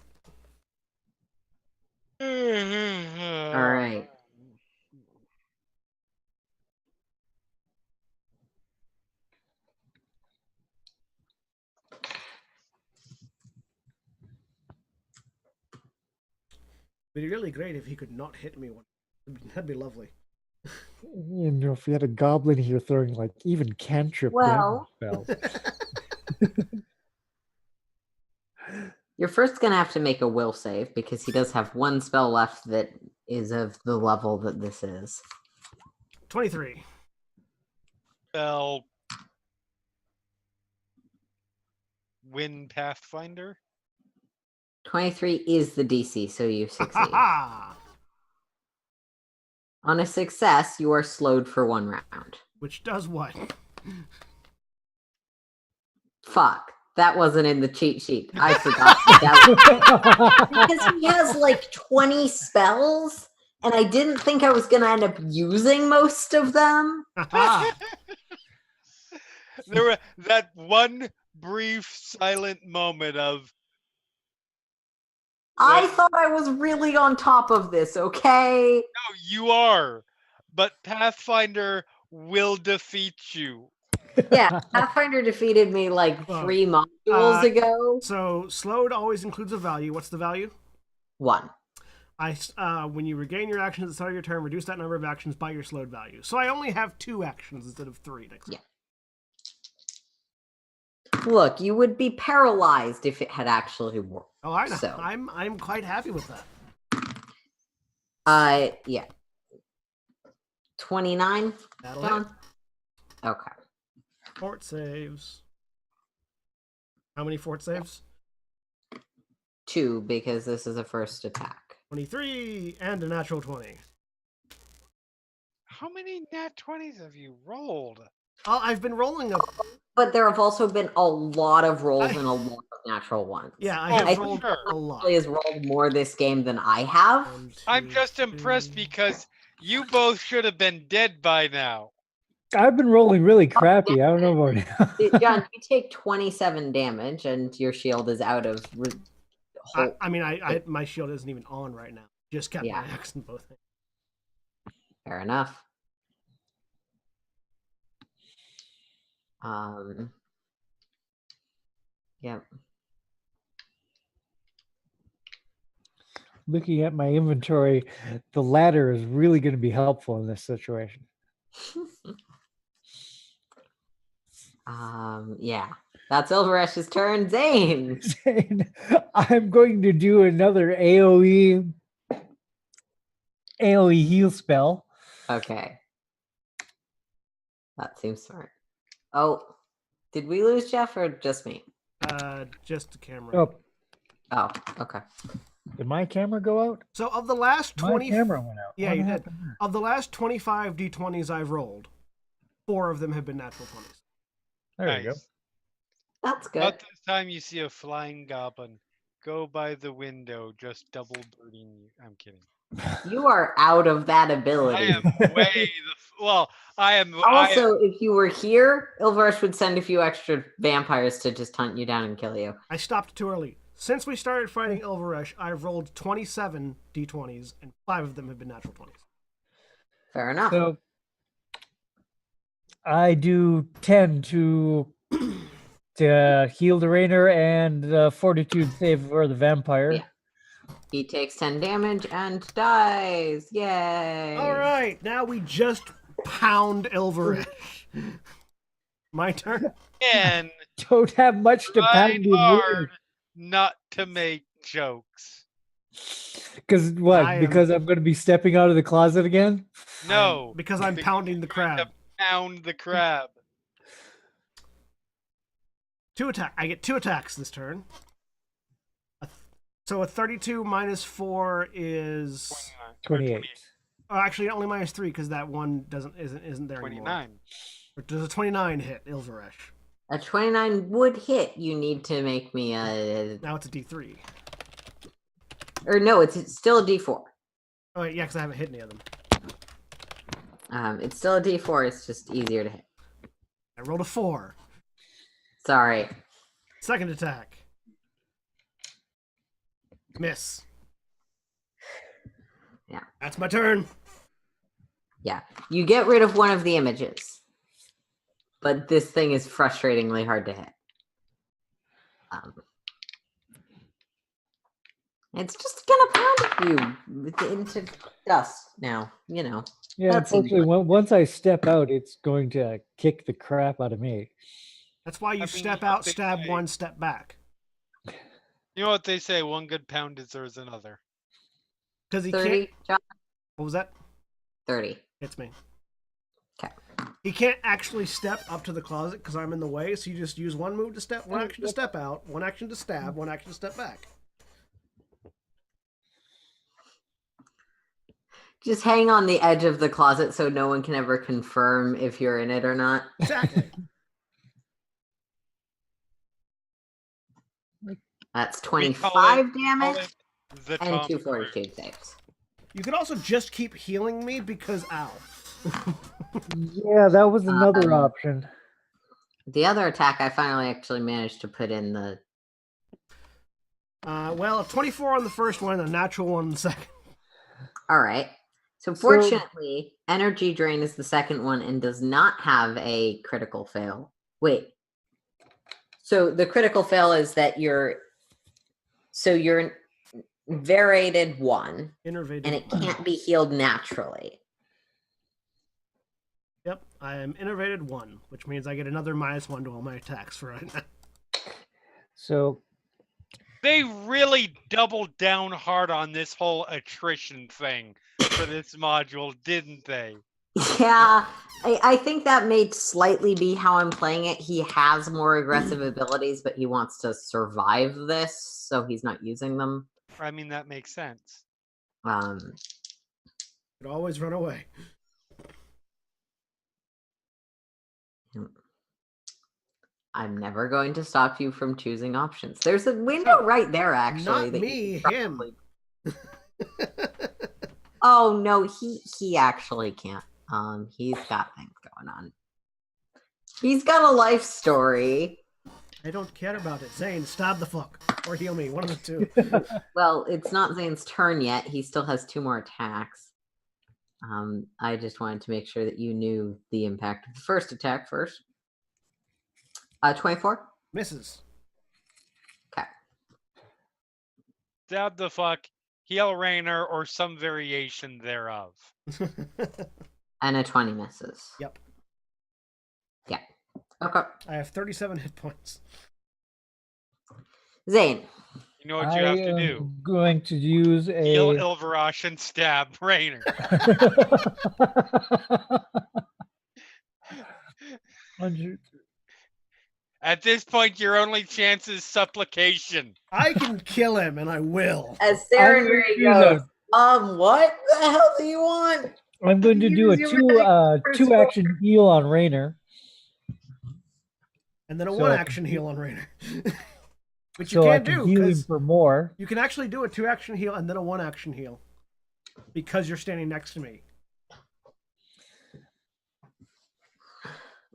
All right. It'd be really great if he could not hit me. That'd be lovely. You know, if we had a goblin here throwing like even cantrip Well- spells. You're first going to have to make a will save because he does have one spell left that is of the level that this is. 23. Well, win Pathfinder. 23 is the DC, so you succeed. Ha On a success, you are slowed for 1 round. Which does what? Fuck. That wasn't in the cheat sheet. I forgot. That because he has like 20 spells, and I didn't think I was going to end up using most of them. There were that one brief silent moment of I thought I was really on top of this, okay? no, you are, but Pathfinder will defeat you. Yeah, Pathfinder defeated me like Well, 3 modules ago. So slowed always includes a value. What's the value? 1. When you regain your action at the start of your turn, reduce that number of actions by your slowed value. So I only have 2 actions instead of 3 next Yeah. time. Look, you would be paralyzed if it had actually worked. Oh, I know. So. I'm quite happy with that. Yeah. 29, That'll John? hit. Okay. Fort saves. How many fort saves? 2, because this is a first attack. 23 and a natural 20. How many nat 20s have you rolled? Oh, I've been rolling a. But there have also been a lot of rolls and a lot of natural ones. Yeah, I Oh, have I rolled sure. a lot. He has rolled more this game than I have. 1, 2, I'm just impressed 3. because you both should have been dead by now. I've been rolling really crappy. I don't know about John, you take 27 damage and your shield is out of... I mean, my shield isn't even on right now. Just kept Yeah. my axe in both hands. Fair enough. Yep. Looking at my inventory, the ladder is really going to be helpful in this situation. Yeah. That's Ilvaresh's turn. Zane! Saying, I'm going to do another AoE heal spell. Okay. That seems smart. Oh, did we lose Jeff or just me? Just the camera. Oh, Oh, okay. did my camera go out? So of the last My 20, camera went out. Yeah, What you did. happened there? of the last 25 d20s I've rolled, 4 of them have been natural 20s. There you go. Nice. That's good. About this time you see a flying goblin go by the window, just double birding you. I'm kidding. You are out of that I ability. am way well. I am. Also, if you were here, Ilvaresh would send a few extra vampires to just hunt you down and kill you. I stopped too early. Since we started fighting Ilvaresh, I've rolled 27 d20s, and 5 of them have been natural 20s. Fair enough. So I do 10 to heal the Rainer and Fortitude save for the vampire. Yeah. He takes 10 damage and dies. Yay! All right, now we just pound Ilverish. My turn. And Don't have much to try pound in hard not to make jokes. Because what? I am- Because I'm going to be stepping out of the closet again? No, Because I'm pounding the trying crab. to pound the crab. I get 2 attacks this turn. So a 32 minus 4 is 28. oh, actually only minus 3 because that one isn't there anymore. 29. Or does a 29 hit Ilverish? A 29 would hit. You need to make me a. Now it's a D3. Or no, it's still a D4. Oh yeah, because I haven't hit any of them. It's still a D4. It's just easier to hit. I rolled a 4. Sorry. Second attack. Miss. Yeah. That's my turn. Yeah. You get rid of one of the images. But this thing is frustratingly hard to hit. It's just gonna pound you into dust now, you know. Yeah, That seems unfortunately, once I step out, it's going to kick the crap out of me. That's why you I mean, step you know out, what they stab say. 1, step back. You know what they say? One good pound deserves another. Because he 30, can't. John? What was that? 30. It's me. Okay. He can't actually step up to the closet because I'm in the way. So you just use one move to step, one action to step out, one action to stab, one action to step back. Just hang on the edge of the closet so no one can ever confirm if you're in it or not. Exactly. That's We call 25 it damage the and Tom 2 Cruise. fortitude saves. You could also just keep healing me because ow. Yeah, that was another option. The other attack I finally actually managed to put in the. Well, a 24 on the first one, a natural one on the second. All right. So fortunately, energy drain is the second one and does not have a critical fail. Wait. So the critical fail is that you're variated 1 Innervated. and it can't be healed naturally. Yep, I am innervated 1, which means I get another -1 to all my attacks for right now. So, They really doubled down hard on this whole attrition thing for this module, didn't they? Yeah, I think that may slightly be how I'm playing it. He has more aggressive abilities, but he wants to survive this, so he's not using them. I mean, that makes sense. Could always run away. I'm never going to stop you from choosing options. There's a window right there, actually. Not that me, you could him. probably- Oh no, he actually can't. He's got things going on. He's got a life story. I don't care about it. Zane, stab the fuck. Or heal me, one of the two. Well, it's not Zane's turn yet. He still has 2 more attacks. I just wanted to make sure that you knew the impact of the first attack first. 24? Misses. Okay. Stab the fuck, heal Rainer, or some variation thereof. And a 20 misses. Yep. Yeah. Okay. I have 37 hit points. Zane. You know what you have to do? I'm going to use Heal a. Ilverash and stab Rainer. 100. At this point, your only chance is supplication. I can kill him, and I will. As I'm Sarah going to goes, use a- what the hell do you want? I'm going to do a Use your two action heal on Rainer. And then a So 1 I can action heal on Rainer. Which So you I can't can do, heal him because for more. you can actually do a 2 action heal and then a 1 action heal. Because you're standing next to me.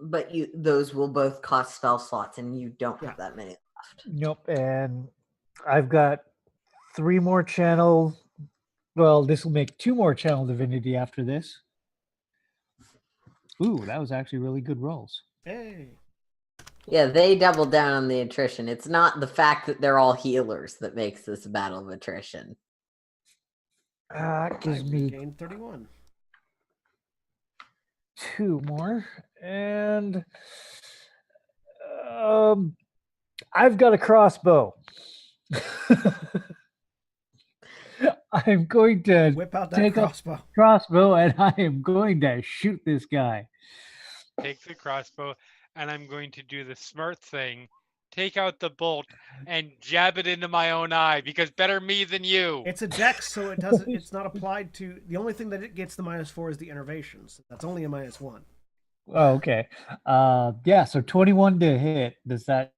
But those will both cost spell slots, and you don't have that many left. Nope. And I've got 3 more channel. Well, this will make 2 more channel divinity after this. Ooh, that was actually really good rolls. Hey. Yeah, they doubled down on the attrition. It's not the fact that they're all healers that makes this a battle of attrition. It I gives me gained 31. 2 more. And I've got a crossbow. I'm going to Whip out that take up crossbow. crossbow and I am going to shoot this guy. Take the crossbow, and I'm going to do the smart thing. Take out the bolt and jab it into my own eye, because better me than you. It's a dex, so it doesn't. It's not applied to. The only thing that it gets the -4 is the innervations. That's only a -1. Oh, okay. Yeah, so 21 to hit. Does that?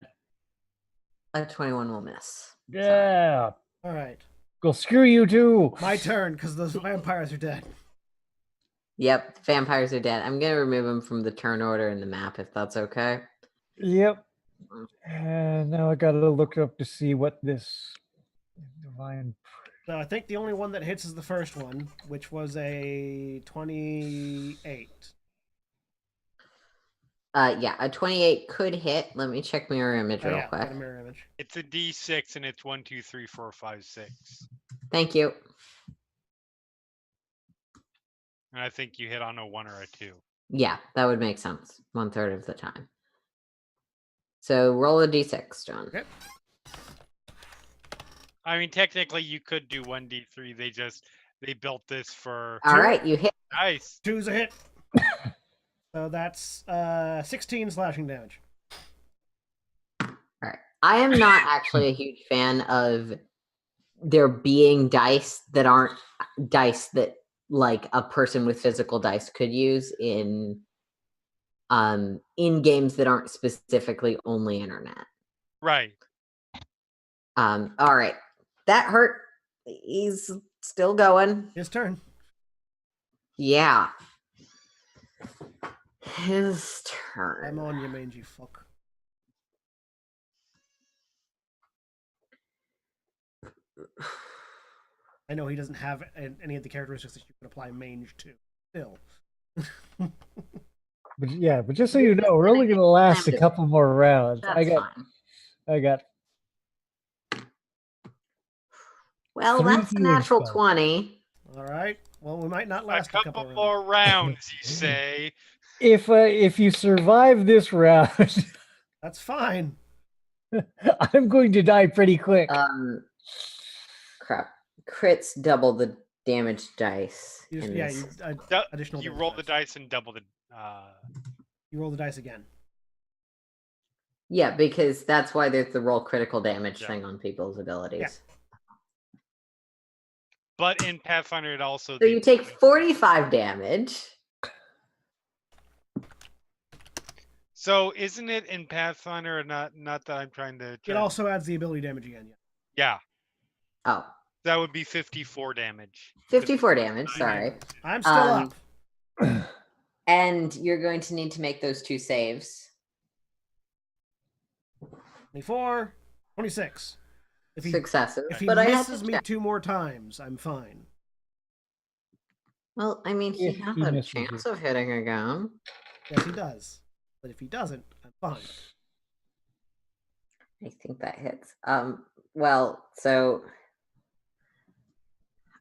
A 21 will miss. Yeah. All right, Go screw you too. my turn because those vampires are dead. Yep, vampires are dead. I'm gonna remove them from the turn order in the map if that's okay. Yep. And now I gotta look up to see what this divine. So I think the only one that hits is the first one, which was a 28. Yeah, a 28 could hit. Let me check mirror image Oh real yeah, quick. got a mirror image. It's a D6, and it's 1, 2, 3, 4, 5, 6. Thank you. And I think you hit on a 1 or a 2. Yeah, that would make sense. 1/3 of the time. So roll a d6, John. Okay. I mean, technically, you could do 1d3. They built this for All right, you hit. nice. 2's a hit. So that's 16 slashing damage. All right. I am not actually a huge fan of there being dice that aren't dice that like a person with physical dice could use in games that aren't specifically only internet. Right. All right. That hurt. He's still going. His turn. Yeah. His turn. I'm on you, mangy fuck. I know he doesn't have any of the characteristics that you can apply mange to. Still. But yeah, but just so you know, we're only gonna last a couple more rounds. That's fine. I got. Well, 3 that's a healing natural spells. 20. All right. Well, we might not A last couple rounds. more rounds, you say? If you survive this round, That's fine. I'm going to die pretty quick. Crap. Crits double the damage dice. You just, in yeah, this. additional. You damage roll the dice and double the. You roll the dice again. Yeah, because that's why there's the roll critical damage Yeah. thing on people's abilities. Yeah. But in Pathfinder, it also. So you take 45 damage. So isn't it in Pathfinder? Or not that I'm trying to. It also adds the ability damage again. Yeah. Yeah, Oh, that would be 54 damage. 54 damage. Sorry. I'm still up. And you're going to need to make those 2 saves. 24, 26. If he, Successes. if he but I have misses to me check. 2 more times, I'm fine. Well, I mean, he If has he a misses chance you. of hitting again. Yes, he does. But if he doesn't, I'm fine. I think that hits. Well, so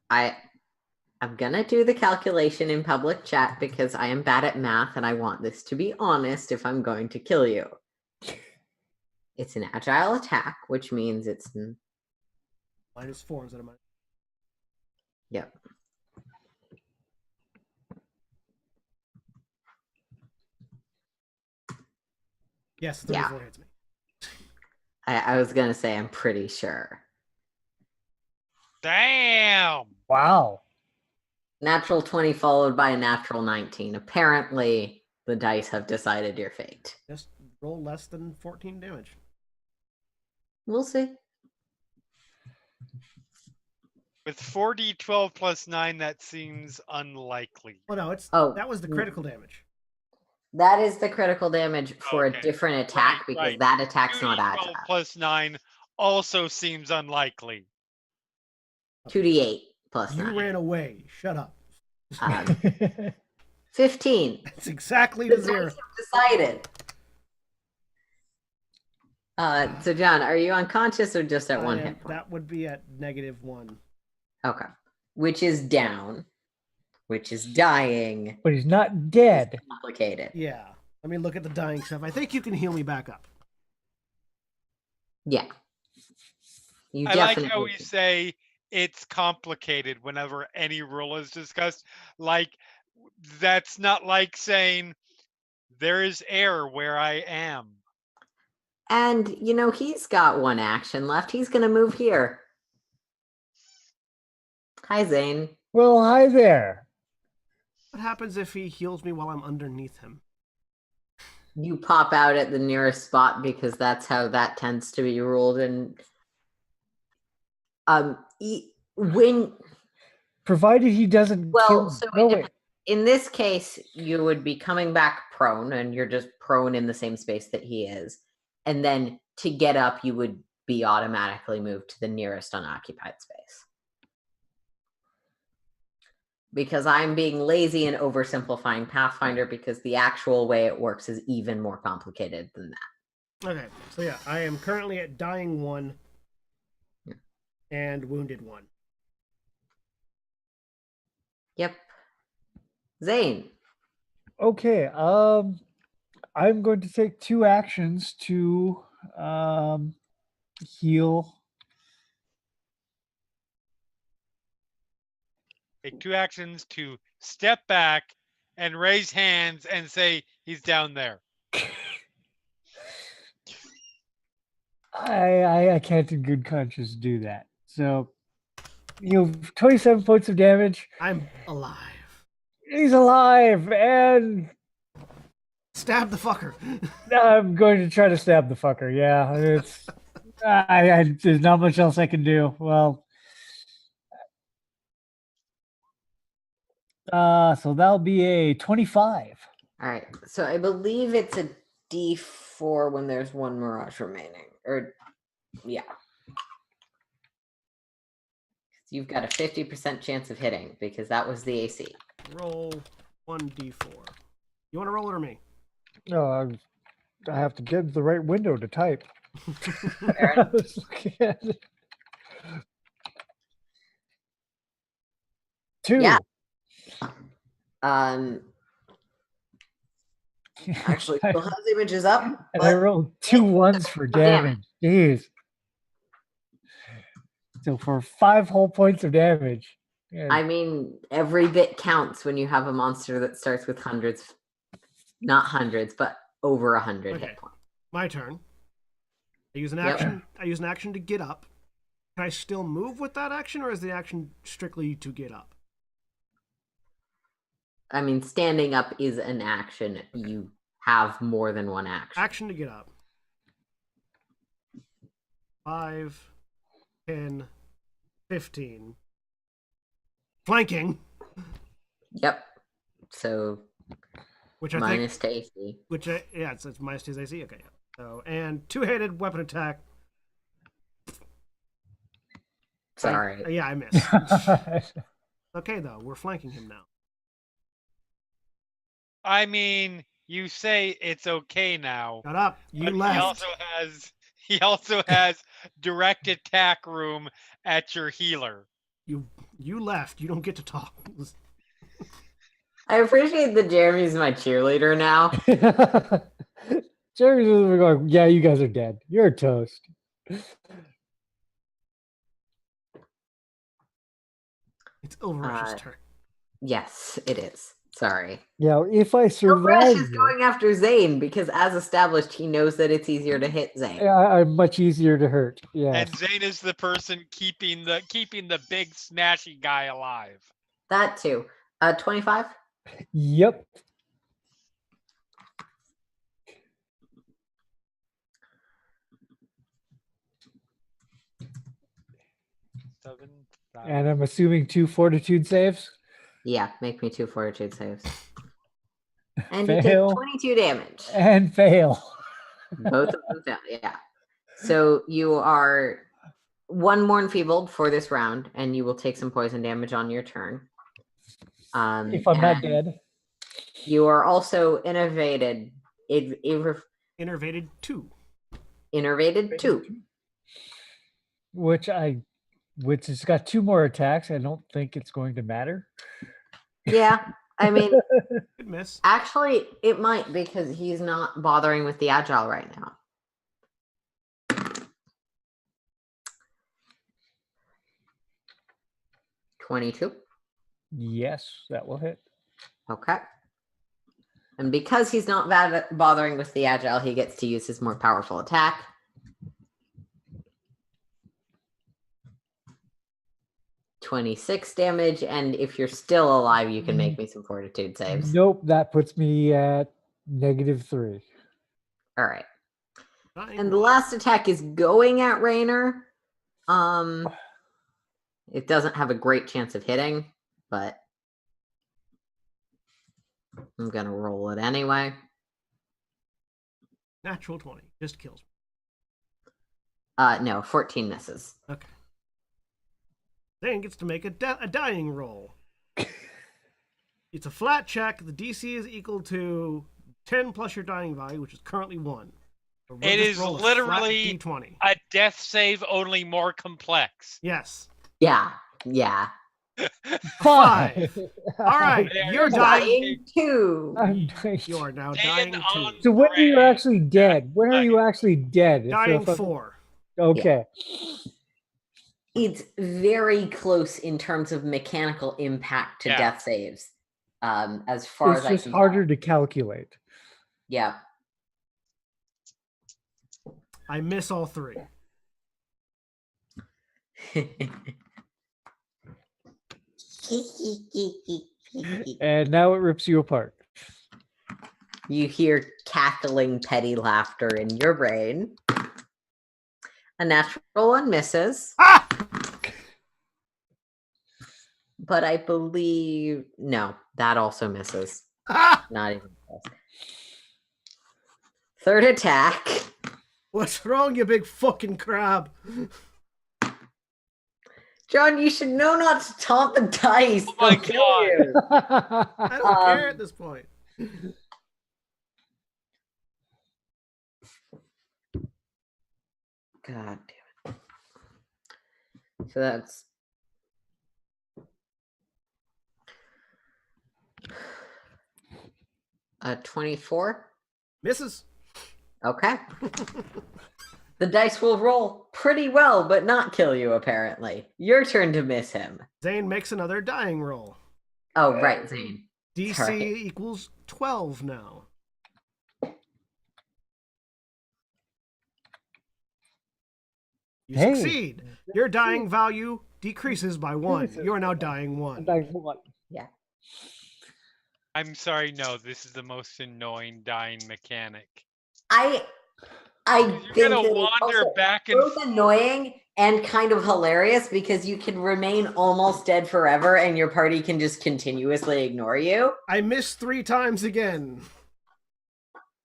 I'm gonna do the calculation in public chat because I am bad at math and I want this to be honest if I'm going to kill you. It's an agile attack, which means it's -4 instead of -. Yep. Yes, 34 hits me. I was gonna say I'm pretty sure. Damn. Wow. Natural 20 followed by a natural 19. Apparently, the dice have decided your fate. Just roll less than 14 damage. We'll see. With 4d12 plus 9, that seems unlikely. Oh no, Oh. that was the critical damage. That is the critical damage for Okay. a different attack Right, because right. that attack's not 2d12 agile. plus 9 also seems unlikely. 2d8 plus You 9. ran away. Shut up. Um, 15. That's exactly The the dice zero. have decided. So John, are you unconscious or just at one hit point? That would be at -1. Okay. Which is down. Which is dying. But he's not dead. Complicated. Yeah. Let me look at the dying stuff. I think you can heal me back up. Yeah. You I like definitely how we say it's complicated whenever any rule is discussed. Like, that's not like saying there is air where I am. And, he's got one action left. He's going to move here. Hi, Zane. Well, hi there. What happens if he heals me while I'm underneath him? You pop out at the nearest spot because that's how that tends to be ruled. And when... Provided he doesn't kill... So no, wait. in this case, you would be coming back prone, and you're just prone in the same space that he is. And then to get up, you would be automatically moved to the nearest unoccupied space. Because I'm being lazy and oversimplifying Pathfinder, because the actual way it works is even more complicated than that. Okay, so yeah, I am currently at dying 1 and wounded 1. Yep. Zane. Okay, I'm going to take 2 actions to heal. Take 2 actions to step back and raise hands and say he's down there. I can't in good conscience do that. So, 27 points of damage. I'm alive. He's alive, and Stab the fucker. I'm going to try to stab the fucker. Yeah, it's there's not much else I can do. Well, so that'll be a 25. All right. So I believe it's a D4 when there's 1 mirage remaining. Or, yeah. You've got a 50% chance of hitting because that was the AC. Roll 1d4. You want to roll it or me? No, I have to get the right window to type. Fair I enough. was looking at it. 2. Yeah. Actually, still has images up. And I rolled 2 ones for damage. Jeez. So for 5 whole points of damage. Yeah. I mean, every bit counts when you have a monster that starts with hundreds, not hundreds, but over 100 Okay. hit points. My turn. I use an Yep. action. I use an action to get up. Can I still move with that action, or is the action strictly to get up? I mean, standing up is an action. You have more than one action. Action to get up. 5, 10, 15. Flanking, Yep. So which I minus think, to AC. it's minus 2's AC. Okay, yeah. So and 2-handed weapon attack. Sorry. Yeah, I missed. Okay, though, we're flanking him now. I mean, you say it's okay now. Got up. You but left. He also has direct attack room at your healer. You left. You don't get to talk. I appreciate that Jeremy's my cheerleader now. Jerry's going, yeah, you guys are dead. You're toast. It's Ilverash's turn. Yes, it is. Sorry. Yeah, if I Ilverash survive, is going after Zane because, as established, he knows that it's easier to hit Zane. I'm much easier to hurt. Yeah. And Zane is the person keeping the big snatchy guy alive. That too. 25. Yep. And I'm assuming 2 fortitude saves. Yeah, make me 2 fortitude saves. And Fail. you take 22 damage. And fail. Both of them fail. Yeah. So you are 1 more enfeebled for this round, and you will take some poison damage on your turn. If I'm not dead. You are also innovated. Innervated 2. Innervated 2. Which it's got 2 more attacks. I don't think it's going to matter. Yeah, I mean, Good miss. actually, it might because he's not bothering with the agile right now. $22. Yes, that will hit. Okay. And because he's not bothering with the agile, he gets to use his more powerful attack. $26 damage, and if you're still alive, you can make me some fortitude saves. Nope, that puts me at -3. All right. Dying And the one. last attack is going at Raynor. It doesn't have a great chance of hitting, but I'm gonna roll it anyway. Natural 20. Just kills me. No, 14 misses. Okay. Zane gets to make a dying roll. It's a flat check. The DC is equal to 10 plus your dying value, which is currently 1. So we'll It just is roll a flat literally D20. a death save, only more complex. Yes. Yeah. 5. All right. Yeah, You're you're dying. 2. I'm dying. You are now Staying dying on 2. So when are you brand. actually dead? When are you actually dead? Dying If I- 4. Okay. It's very close in terms of mechanical impact to Yeah. death saves. As far It's as I just can harder to calculate. Yeah. I miss all 3. And now it rips you apart. You hear cackling petty laughter in your brain. A natural 1 misses. Ah! But I believe no, that also misses. Ah! Not even close. Third attack. What's wrong, you big fucking crab? John, you should know not to taunt the dice. Oh my They'll kill God. you. I don't care at this point. God damn it. So that's a 24. Misses. Okay. The dice will roll pretty well, but not kill you, apparently. Your turn to miss him. Zane makes another dying roll. Oh, right, Zane. DC Sorry. equals 12 now. You Hey. succeed. Your dying value decreases by 1. You are now dying 1. Yeah. I'm sorry, no, this is the most annoying dying mechanic. I You're think gonna that it's wander also back and both annoying and kind of hilarious because you can remain almost dead forever and your party can just continuously ignore you. I missed 3 times again.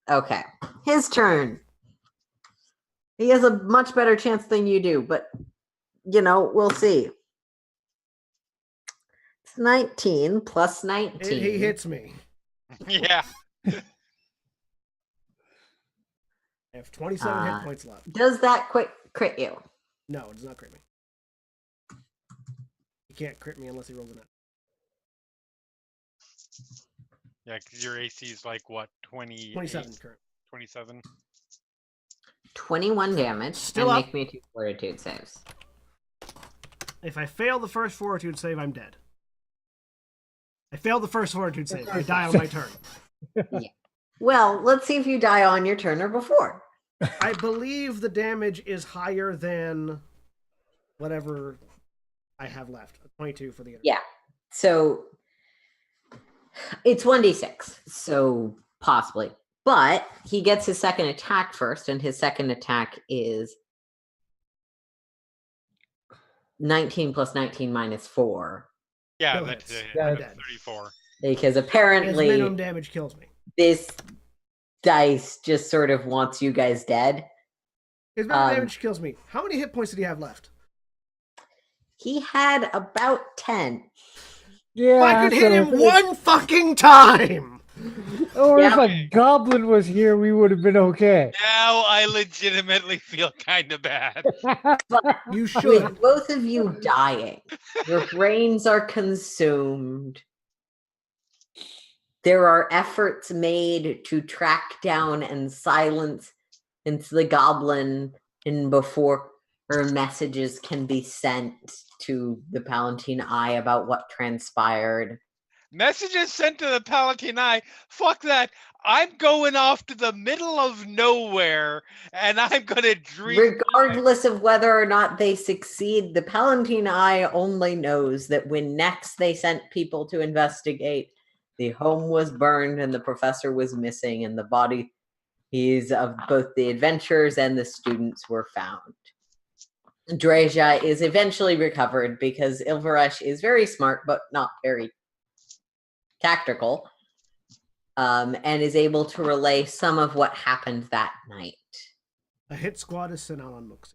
Okay. His turn. He has a much better chance than you do, but we'll see. It's 19 plus 19. He hits me. yeah. I have 27 hit points left. Does that crit you? No, it does not crit me. He can't crit me unless he rolls a net. Yeah, because your AC is like what, 27 current. 27. 21 damage. Still and up. make me 2 fortitude saves. If I fail the first fortitude save, I'm dead. I failed the first fortitude save. I die on my turn. Well, let's see if you die on your turn or before. I believe the damage is higher than whatever I have left. 22 for the other. Yeah. So it's 1d6. So possibly. But he gets his second attack first, and his second attack is 19 plus 19 minus 4. Yeah, Still that's hits. that's Dead. 34. Because His apparently minimum damage kills me. this dice just sort of wants you guys dead. His minimum damage kills me. How many hit points did he have left? He had about 10. Yeah. If I could hit so him one fucking time! Or Yeah. if a goblin was here, we would have been okay. Now I legitimately feel kind of bad. You With should. both of you dying, your brains are consumed. There are efforts made to track down and silence the goblin, and before her messages can be sent to the Palatine Eye about what transpired. Messages sent to the Palatine Eye. Fuck that. I'm going off to the middle of nowhere and I'm gonna drink. Regardless of whether or not they succeed, the Palatine Eye only knows that when next they sent people to investigate, the home was burned and the professor was missing, and the bodies of both the adventurers and the students were found. Dreja is eventually recovered because Ilvaresh is very smart but not very tactical, and is able to relay some of what happened that night. A hit squad is sent out on Mooks.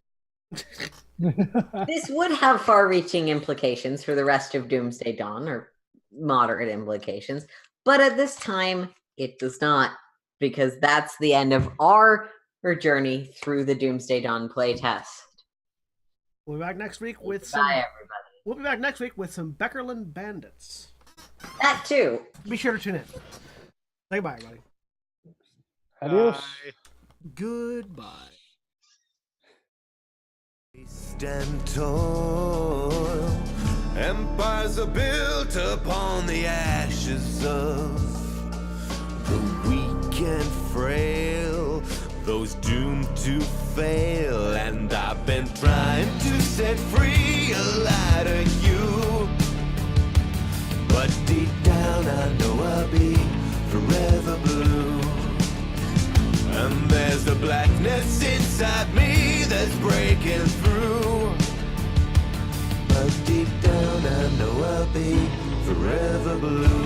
This would have far-reaching implications for the rest of Doomsday Dawn, or moderate implications, but at this time, it does not, because that's the end of our journey through the Doomsday Dawn playtest. We'll be back next week with some. Bye, everybody. We'll be back next week with some Beckerland bandits. That too. Be sure to tune in. Say bye, everybody. Adios. Bye. Goodbye. Stand tall. Empires are built upon the ashes of the weak and frail, those doomed to fail. And I've been trying to set free a light of you, but deep down I know I'll be forever blue. And there's the blackness inside me that's breaking through, but deep down I know I'll be forever blue.